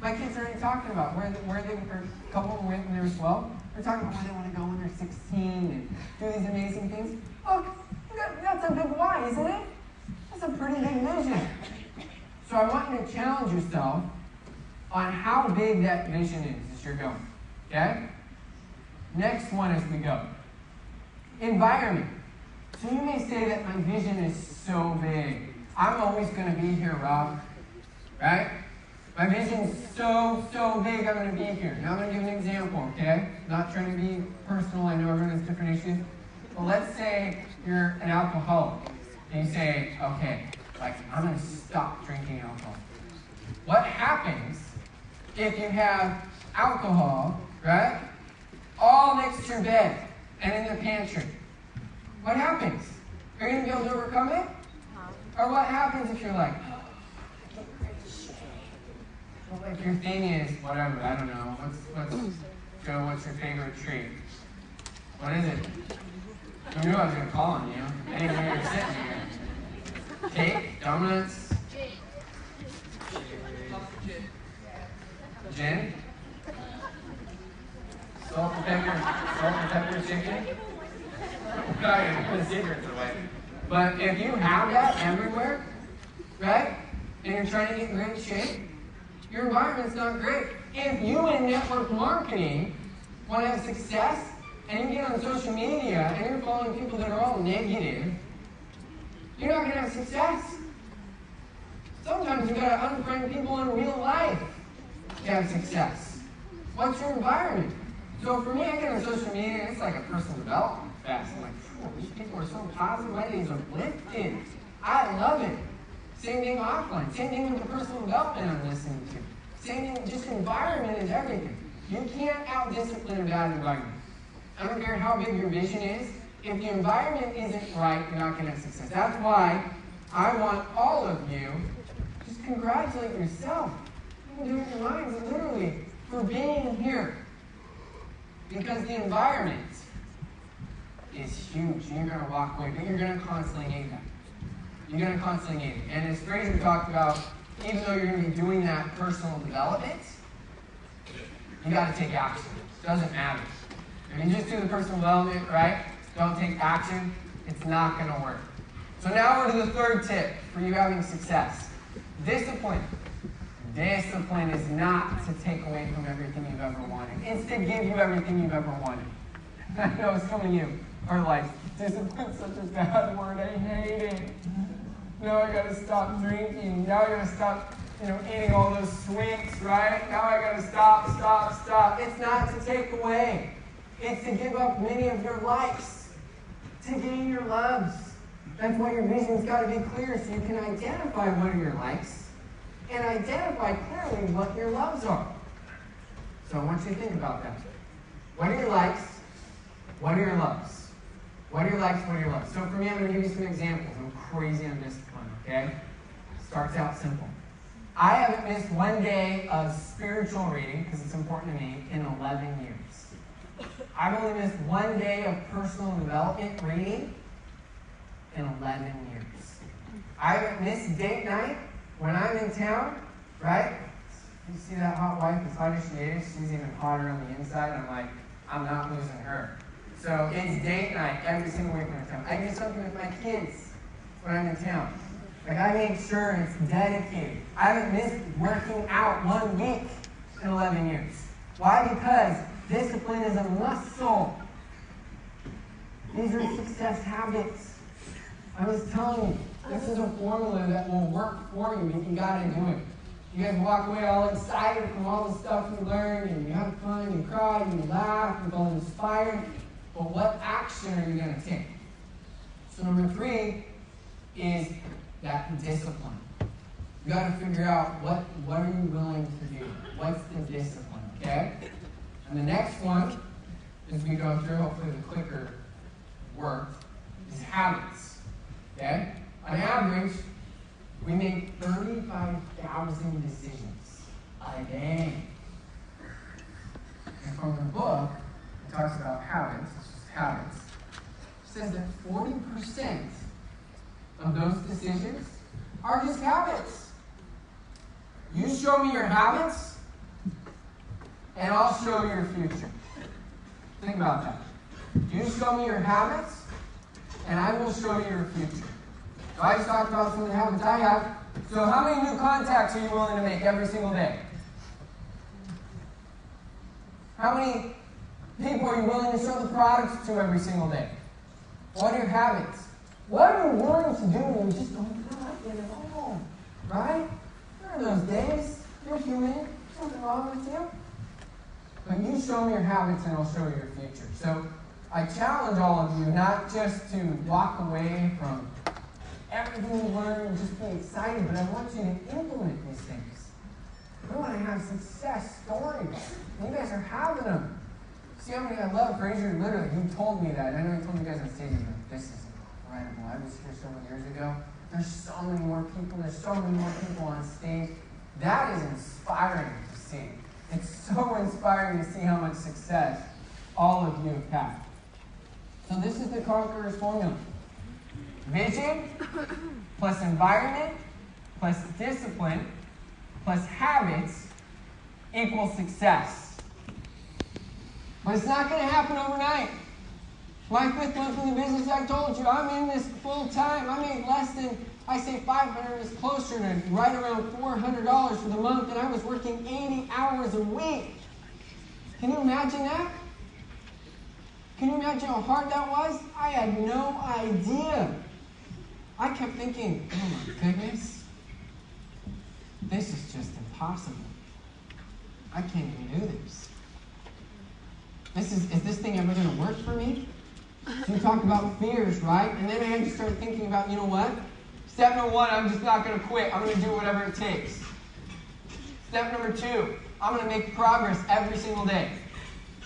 My kids are already talking about where they were, a couple of them went when they were 12. They're talking about where they want to go when they're 16 and do these amazing things. Look, that's a big why, isn't it? That's a pretty big vision. So I want you to challenge yourself on how big that vision is as you're going. Okay? Next one as we go. Environment. So you may say that my vision is so big. I'm always going to be here, Rob. Right? My vision's so big, I'm going to be here. Now I'm going to give an example, okay? Not trying to be personal, I know everyone has different issues. But let's say you're an alcoholic, and you say, okay, I'm going to stop drinking alcohol. What happens if you have alcohol, right, all next to your bed and in the pantry? What happens? Are you going to be able to overcome it? Or what happens if you're like, if your thing is, whatever, I don't know, let's go, what's your favorite treat? What is it? You knew I was going to call on you. I didn't know you were sitting here. Cake? Donuts? Gin? Salt and pepper chicken? I'm not going to put the secrets away. But if you have that everywhere, right, and you're trying to get in great shape, your environment's not great. If you in network marketing want to have success, and you get on social media and you're following people that are all negative, you're not going to have success. Sometimes you've got to unfriend people in real life to have success. What's your environment? So for me, I get on social media, it's like a personal development fest. I'm like, these people are so positive, my day's uplifted. I love it. Same thing offline. Same thing with the personal development I'm listening to. Same thing, just environment is everything. You can't out-discipline a bad environment. I don't care how big your vision is. If the environment isn't right, you're not going to have success. That's why I want all of you, just congratulate yourself. You can do it in your minds, literally, for being here. Because the environment is huge. You're going to walk away, but you're going to constantly need that. You're going to constantly need it. And as Fraser talked about, even though you're going to be doing that personal development, you got to take action. It doesn't matter. If you just do the personal development, right, don't take action, it's not going to work. So now we're to the third tip for you having success. Discipline. Discipline is not to take away from everything you've ever wanted. It's to give you everything you've ever wanted. I know some of you are like, discipline's such a bad word, I hate it. Now I gotta stop drinking. Now I gotta stop, eating all those sweets, right? Now I gotta stop. It's not to take away. It's to give up many of your likes, to gain your loves. That's why your vision's got to be clear so you can identify what are your likes and identify clearly what your loves are. So I want you to think about that. What are your likes? What are your loves? What are your likes? What are your loves? So for me, I'm going to give you some examples. I'm crazy on discipline, okay? Starts out simple. I haven't missed one day of spiritual reading, because it's important to me, in 11 years. I've only missed one day of personal development reading in 11 years. I haven't missed date night when I'm in town, right? You see that hot wife, as hot as she is, she's even hotter on the inside, and I'm like, I'm not losing her. So it's date night every single week when I'm in town. I do something with my kids when I'm in town. Like, I make sure it's dedicated. I haven't missed working out 1 week in 11 years. Why? Because discipline is a muscle. These are success habits. I was telling you, this is a formula that will work for you, but you gotta do it. You guys walk away all excited from all the stuff you learned, and you have fun, you cry, you laugh, you feel inspired. But what action are you gonna take? So number 3 is that discipline. You gotta figure out what are you willing to do? What's the discipline, okay? And the next one, as we go through, hopefully the clicker worked, is habits. Okay? On average, we make 35,000 decisions a day. And from the book, it talks about habits, it's just habits. It says that 40% of those decisions are just habits. You show me your habits, and I'll show you your future. Think about that. You show me your habits, and I will show you your future. So I just talked about some of the habits I have. So how many new contacts are you willing to make every single day? How many people are you willing to show the products to every single day? What are your habits? What are you willing to do when you just don't feel like it at all? Right? There are those days. You're human. There's nothing wrong with you. But you show me your habits and I'll show you your future. So I challenge all of you not just to walk away from everything you learn and just be excited, but I want you to implement these things. We want to have success stories. You guys are having them. See how many I love? Fraser, literally, he told me that. I know he told you guys on stage, this is incredible. I was here so many years ago. There's so many more people. There's so many more people on stage. That is inspiring to see. It's so inspiring to see how much success all of you have had. So this is the Conqueror's formula. Vision plus environment plus discipline plus habits equals success. But it's not going to happen overnight. My 5th month in the business, I told you, I'm in this full time. I made less than, I say 500 is closer to right around $400 for the month, and I was working 80 hours a week. Can you imagine that? Can you imagine how hard that was? I had no idea. I kept thinking, oh my goodness, this is just impossible. I can't even do this. Is this thing ever going to work for me? So you talk about fears, right? And then I had to start thinking about, you know what? Step number 1, I'm just not going to quit. I'm going to do whatever it takes. Step number 2, I'm going to make progress every single day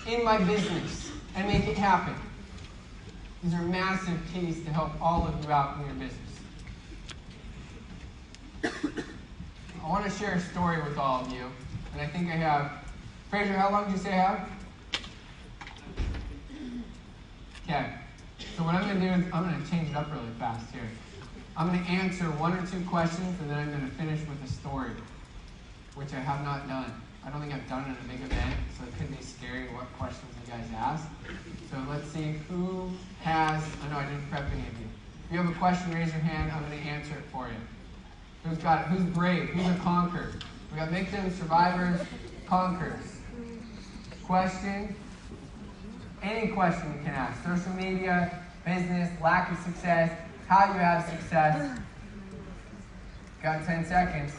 in my business and make it happen. These are massive keys to help all of you out in your business. I want to share a story with all of you, and I think I have. Fraser, how long did you say I have? Okay. So what I'm going to do is I'm going to change it up really fast here. I'm going to answer 1 or 2 questions, and then I'm going to finish with a story, which I have not done. I don't think I've done it at a big event, so it could be scary what questions you guys ask. So let's see who has, I know I didn't prep any of you. If you have a question, raise your hand. I'm going to answer it for you. Who's got it? Who's brave? Who's a conqueror? We got victims, survivors, conquerors. Question? Any question you can ask. Social media, business, lack of success, how you have success. Got 10 seconds.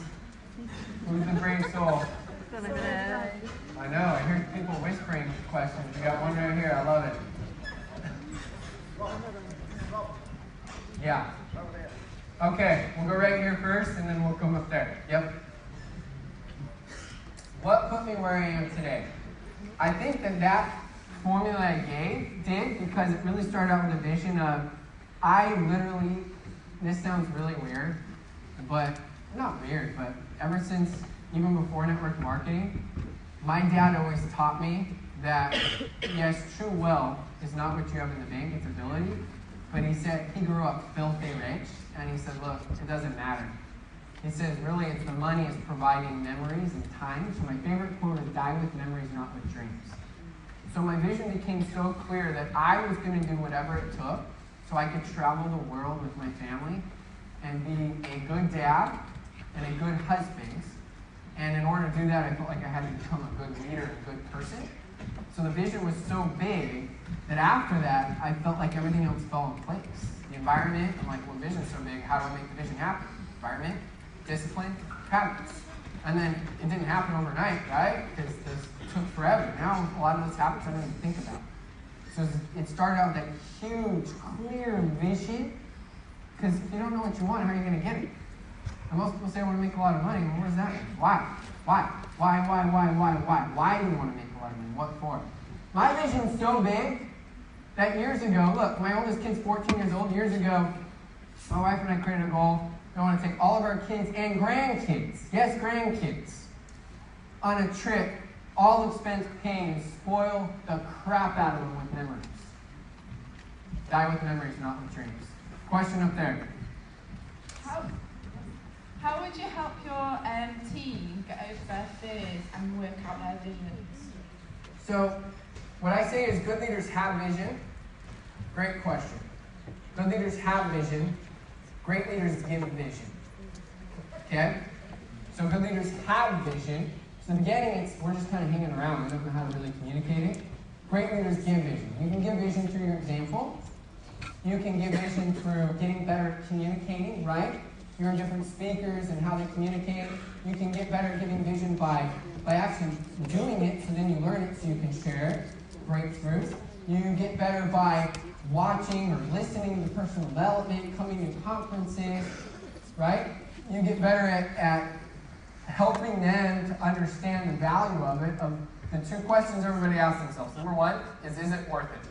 Who's the brave soul? I know, I hear people whispering questions. We got one right here, I love it. Yeah. Okay, we'll go right here first and then we'll come up there. Yep. What put me where I am today? I think that formula I did because it really started out with a vision of, this sounds really weird, but not weird, but ever since, even before network marketing, my dad always taught me that, yes, true wealth is not what you have in the bank, it's ability. But he said he grew up filthy rich, and he said, look, it doesn't matter. He says, really, it's the money is providing memories and time. So my favorite quote is, die with memories, not with dreams. So my vision became so clear that I was going to do whatever it took so I could travel the world with my family and be a good dad and a good husband. And in order to do that, I felt like I had to become a good leader and a good person. So the vision was so big that after that, I felt like everything else fell in place. The environment, I'm like, well, vision's so big, how do I make the vision happen? Environment, discipline, habits. And then it didn't happen overnight, right? Because this took forever. Now a lot of those habits I don't even think about. So it started out with that huge, clear vision. Because if you don't know what you want, how are you going to get it? And most people say I want to make a lot of money. Well, what does that mean? Why? Why do you want to make a lot of money? What for? My vision's so big that years ago, look, my oldest kid's 14 years old. Years ago, my wife and I created a goal. We want to take all of our kids and grandkids, yes, grandkids, on a trip, all expense paid, and spoil the crap out of them with memories. Die with memories, not with dreams. Question up there. How would you help your team get over their fears and work out their visions? So, what I say is good leaders have vision. Great question. Good leaders have vision. Great leaders give vision. Okay? So good leaders have vision. So in the beginning, we're just kind of hanging around. We don't know how to really communicate it. Great leaders give vision. You can give vision through your example. You can give vision through getting better at communicating, right? Your different speakers and how they communicate. You can get better at giving vision by actually doing it, so then you learn it so you can share it. Breakthroughs. You get better by watching or listening to personal development, coming to conferences, right? You get better at helping them to understand the value of it. Of the two questions everybody asks themselves. Number one is it worth it?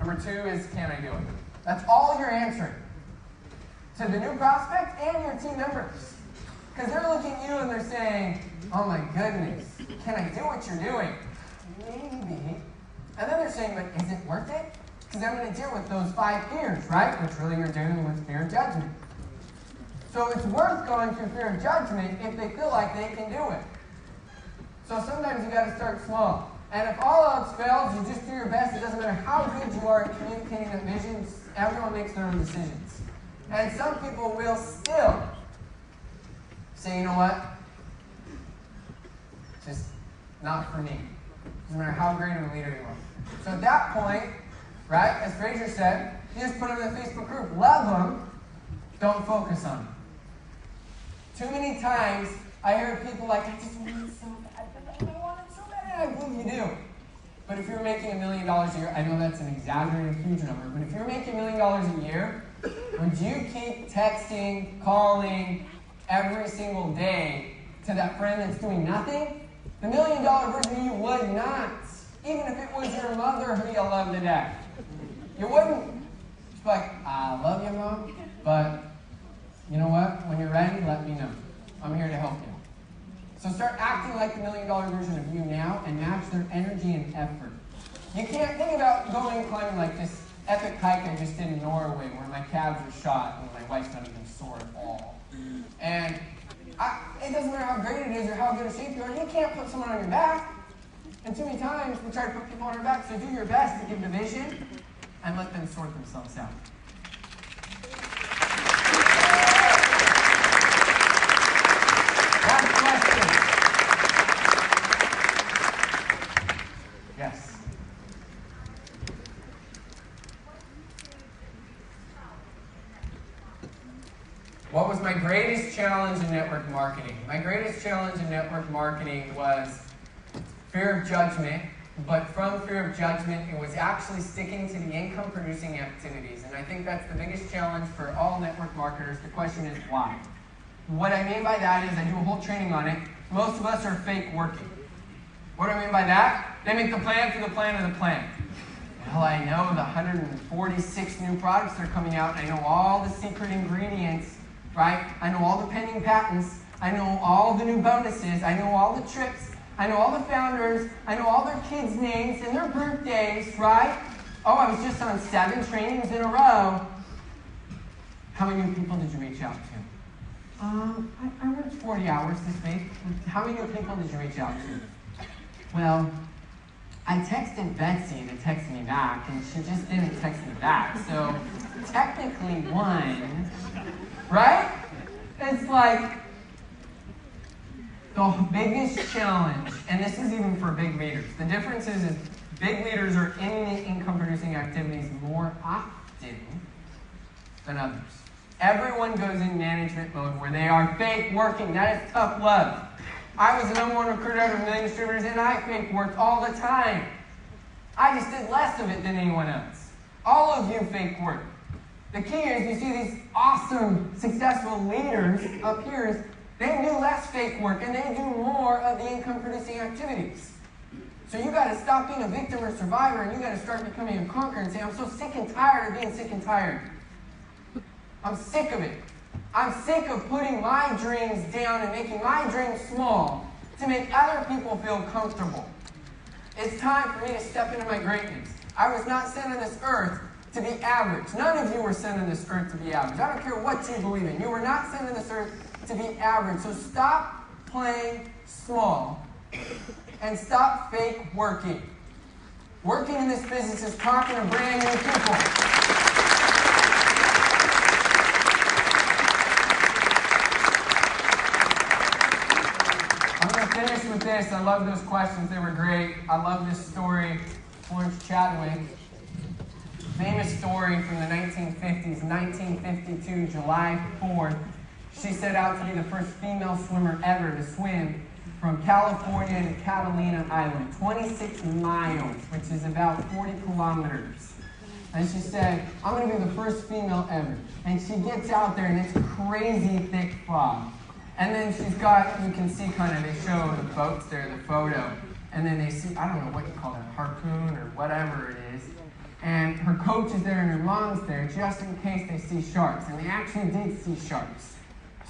Number two is, can I do it? That's all you're answering to the new prospect and your team members. Because they're looking at you and they're saying, oh my goodness, can I do what you're doing? Maybe. And then they're saying, but is it worth it? Because I'm going to deal with those 5 fears, right? Which really you're dealing with fear of judgment. So it's worth going through fear of judgment if they feel like they can do it. So sometimes you got to start small. And if all else fails, you just do your best. It doesn't matter how good you are at communicating that vision. Everyone makes their own decisions. And some people will still say, you know what? Just not for me. Doesn't matter how great of a leader you are. So at that point, right, as Fraser said, you just put them in the Facebook group. Love them. Don't focus on them. Too many times, I hear people like, I just want it so bad. I want it so bad. And I believe you do. But if you're making $1 million a year, I know that's an exaggerated huge number, but if you're making $1 million a year, would you keep texting, calling every single day to that friend that's doing nothing? The $1 million version of you would not. Even if it was your mother who you love to death. You wouldn't. It's like, I love you, Mom, but you know what? When you're ready, let me know. I'm here to help you. So start acting like the $1 million version of you now and match their energy and effort. You can't think about going climbing like this epic hike I just did in Norway where my calves are shot and my wife's not even sore at all. And it doesn't matter how great it is or how good a shape you are, you can't put someone on your back. And too many times we try to put people on our back, so do your best to give the vision and let them sort themselves out. challenge in network marketing? My greatest challenge in network marketing was fear of judgment, but from fear of judgment, it was actually sticking to the income-producing activities. And I think that's the biggest challenge for all network marketers. The question is why? What I mean by that is I do a whole training on it. Most of us are fake working. What do I mean by that? They make the plan for the plan of the plan. Well, I know the 146 new products that are coming out. I know all the secret ingredients, right? I know all the pending patents. I know all the new bonuses. I know all the trips. I know all the founders. I know all their kids' names and their birthdays, right? Oh, I was just on 7 trainings in a row. How many new people did you reach out to? I worked 40 hours this week. How many new people did you reach out to? Well, I texted Betsy to text me back, and she just didn't text me back. So, technically 1, right? It's like the biggest challenge, and this is even for big leaders. The difference is big leaders are in the income-producing activities more often than others. Everyone goes in management mode where they are fake working. That is tough love. I was the #1 recruiter out of 1 million distributors, and I fake worked all the time. I just did less of it than anyone else. All of you fake work. The key is you see these awesome, successful leaders up here is they do less fake work, and they do more of the income-producing activities. So you got to stop being a victim or survivor, and you got to start becoming a conqueror and say, I'm so sick and tired of being sick and tired. I'm sick of it. I'm sick of putting my dreams down and making my dreams small to make other people feel comfortable. It's time for me to step into my greatness. I was not sent on this earth to be average. None of you were sent on this earth to be average. I don't care what you believe in. You were not sent on this earth to be average. So stop playing small and stop fake working. Working in this business is talking to brand new people. I'm going to finish with this. I love those questions. They were great. I love this story. Florence Chadwick. Famous story from the 1950s, 1952, July 4th. She set out to be the first female swimmer ever to swim from California to Catalina Island, 26 miles, which is about 40 kilometers. And she said, I'm going to be the first female ever. And she gets out there, and it's crazy thick fog. And then she's got, you can see kind of, they show the boats there, the photo. And then they see, I don't know what you call it, harpoon or whatever it is. And her coach is there and her mom's there just in case they see sharks. And they actually did see sharks.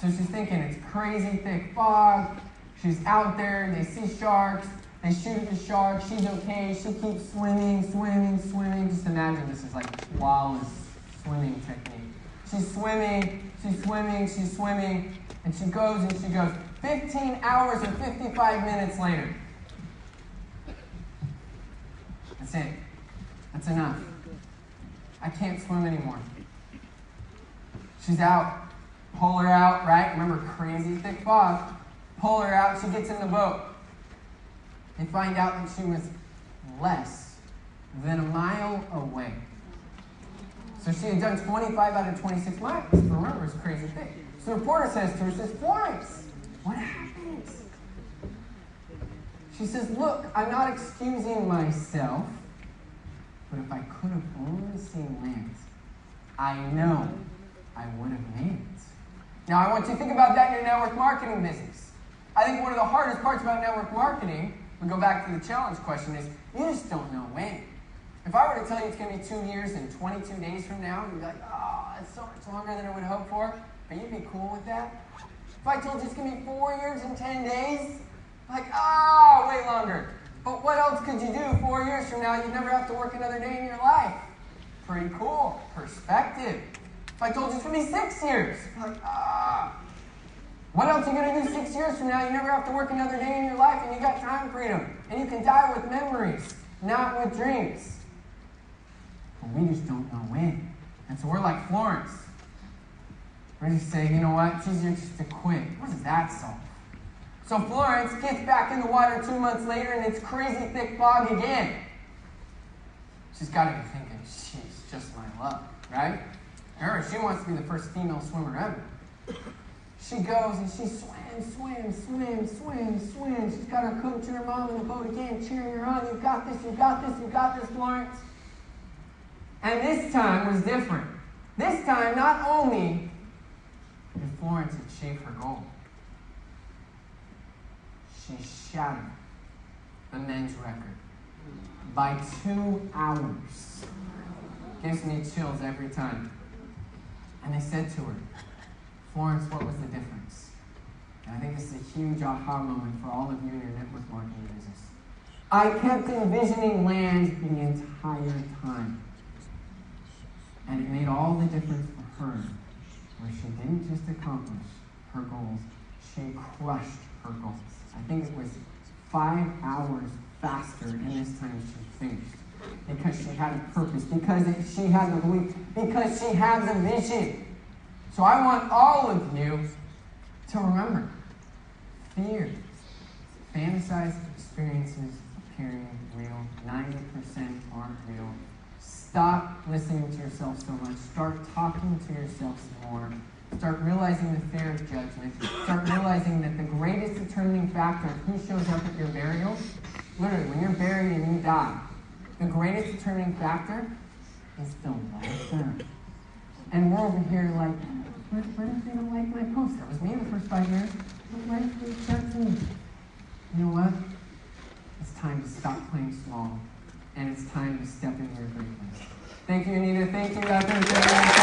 So she's thinking it's crazy thick fog. She's out there, they see sharks. They shoot at the shark. She's okay. She keeps swimming, swimming, swimming. Just imagine this is like flawless swimming technique. She's swimming, she's swimming, she's swimming. And she goes and she goes. 15 hours and 55 minutes later. That's it. That's enough. I can't swim anymore. She's out. Pull her out, right? Remember, crazy thick fog. Pull her out. She gets in the boat. They find out that she was less than a mile away. So she had done 25 out of 26 miles. Remember, it's crazy thick. So the reporter says to her, says, Florence, what happened? She says, look, I'm not excusing myself, but if I could have only seen land, I know I would have made it. Now, I want you to think about that in your network marketing business. I think one of the hardest parts about network marketing, we go back to the challenge question, is you just don't know when. If I were to tell you it's going to be 2 years and 22 days from now, you'd be like, oh, that's so much longer than I would hope for. But you'd be cool with that. If I told you it's going to be 4 years and 10 days, like, oh, way longer. But what else could you do 4 years from now? You'd never have to work another day in your life. Pretty cool. Perspective. If I told you it's going to be 6 years, like, ah. What else are you going to do 6 years from now? You never have to work another day in your life, and you got time freedom. And you can die with memories, not with dreams. But we just don't know when. And so we're like Florence. We're just saying, you know what? It's easier just to quit. What does that solve? So Florence gets back in the water 2 months later, and it's crazy thick fog again. She's got to be thinking, she's just my luck, right? Remember, she wants to be the first female swimmer ever. She goes and she swims. She's got her coach and her mom in the boat again, cheering her on. You've got this, Florence. And this time was different. This time, not only did Florence achieve her goal, she shattered the men's record by 2 hours. Gives me chills every time. And they said to her, Florence, what was the difference? And I think this is a huge aha moment for all of you in your network marketing business. I kept envisioning land the entire time. And it made all the difference for her, where she didn't just accomplish her goals, she crushed her goals. I think it was 5 hours faster in this time she finished. Because she had a purpose, because she had the belief, because she had the vision. So I want all of you to remember, fear, fantasized experiences appearing real, 90% aren't real. Stop listening to yourself so much. Start talking to yourself some more. Start realizing the fear of judgment. Start realizing that the greatest determining factor of who shows up at your burial, literally, when you're buried and you die, the greatest determining factor is the laughter. And we're over here like, what if they don't like my post? That was me the first 5 years. What if they judge me? You know what? It's time to stop playing small. And it's time to step into your greatness. Thank you, Anita. Thank you, Dr.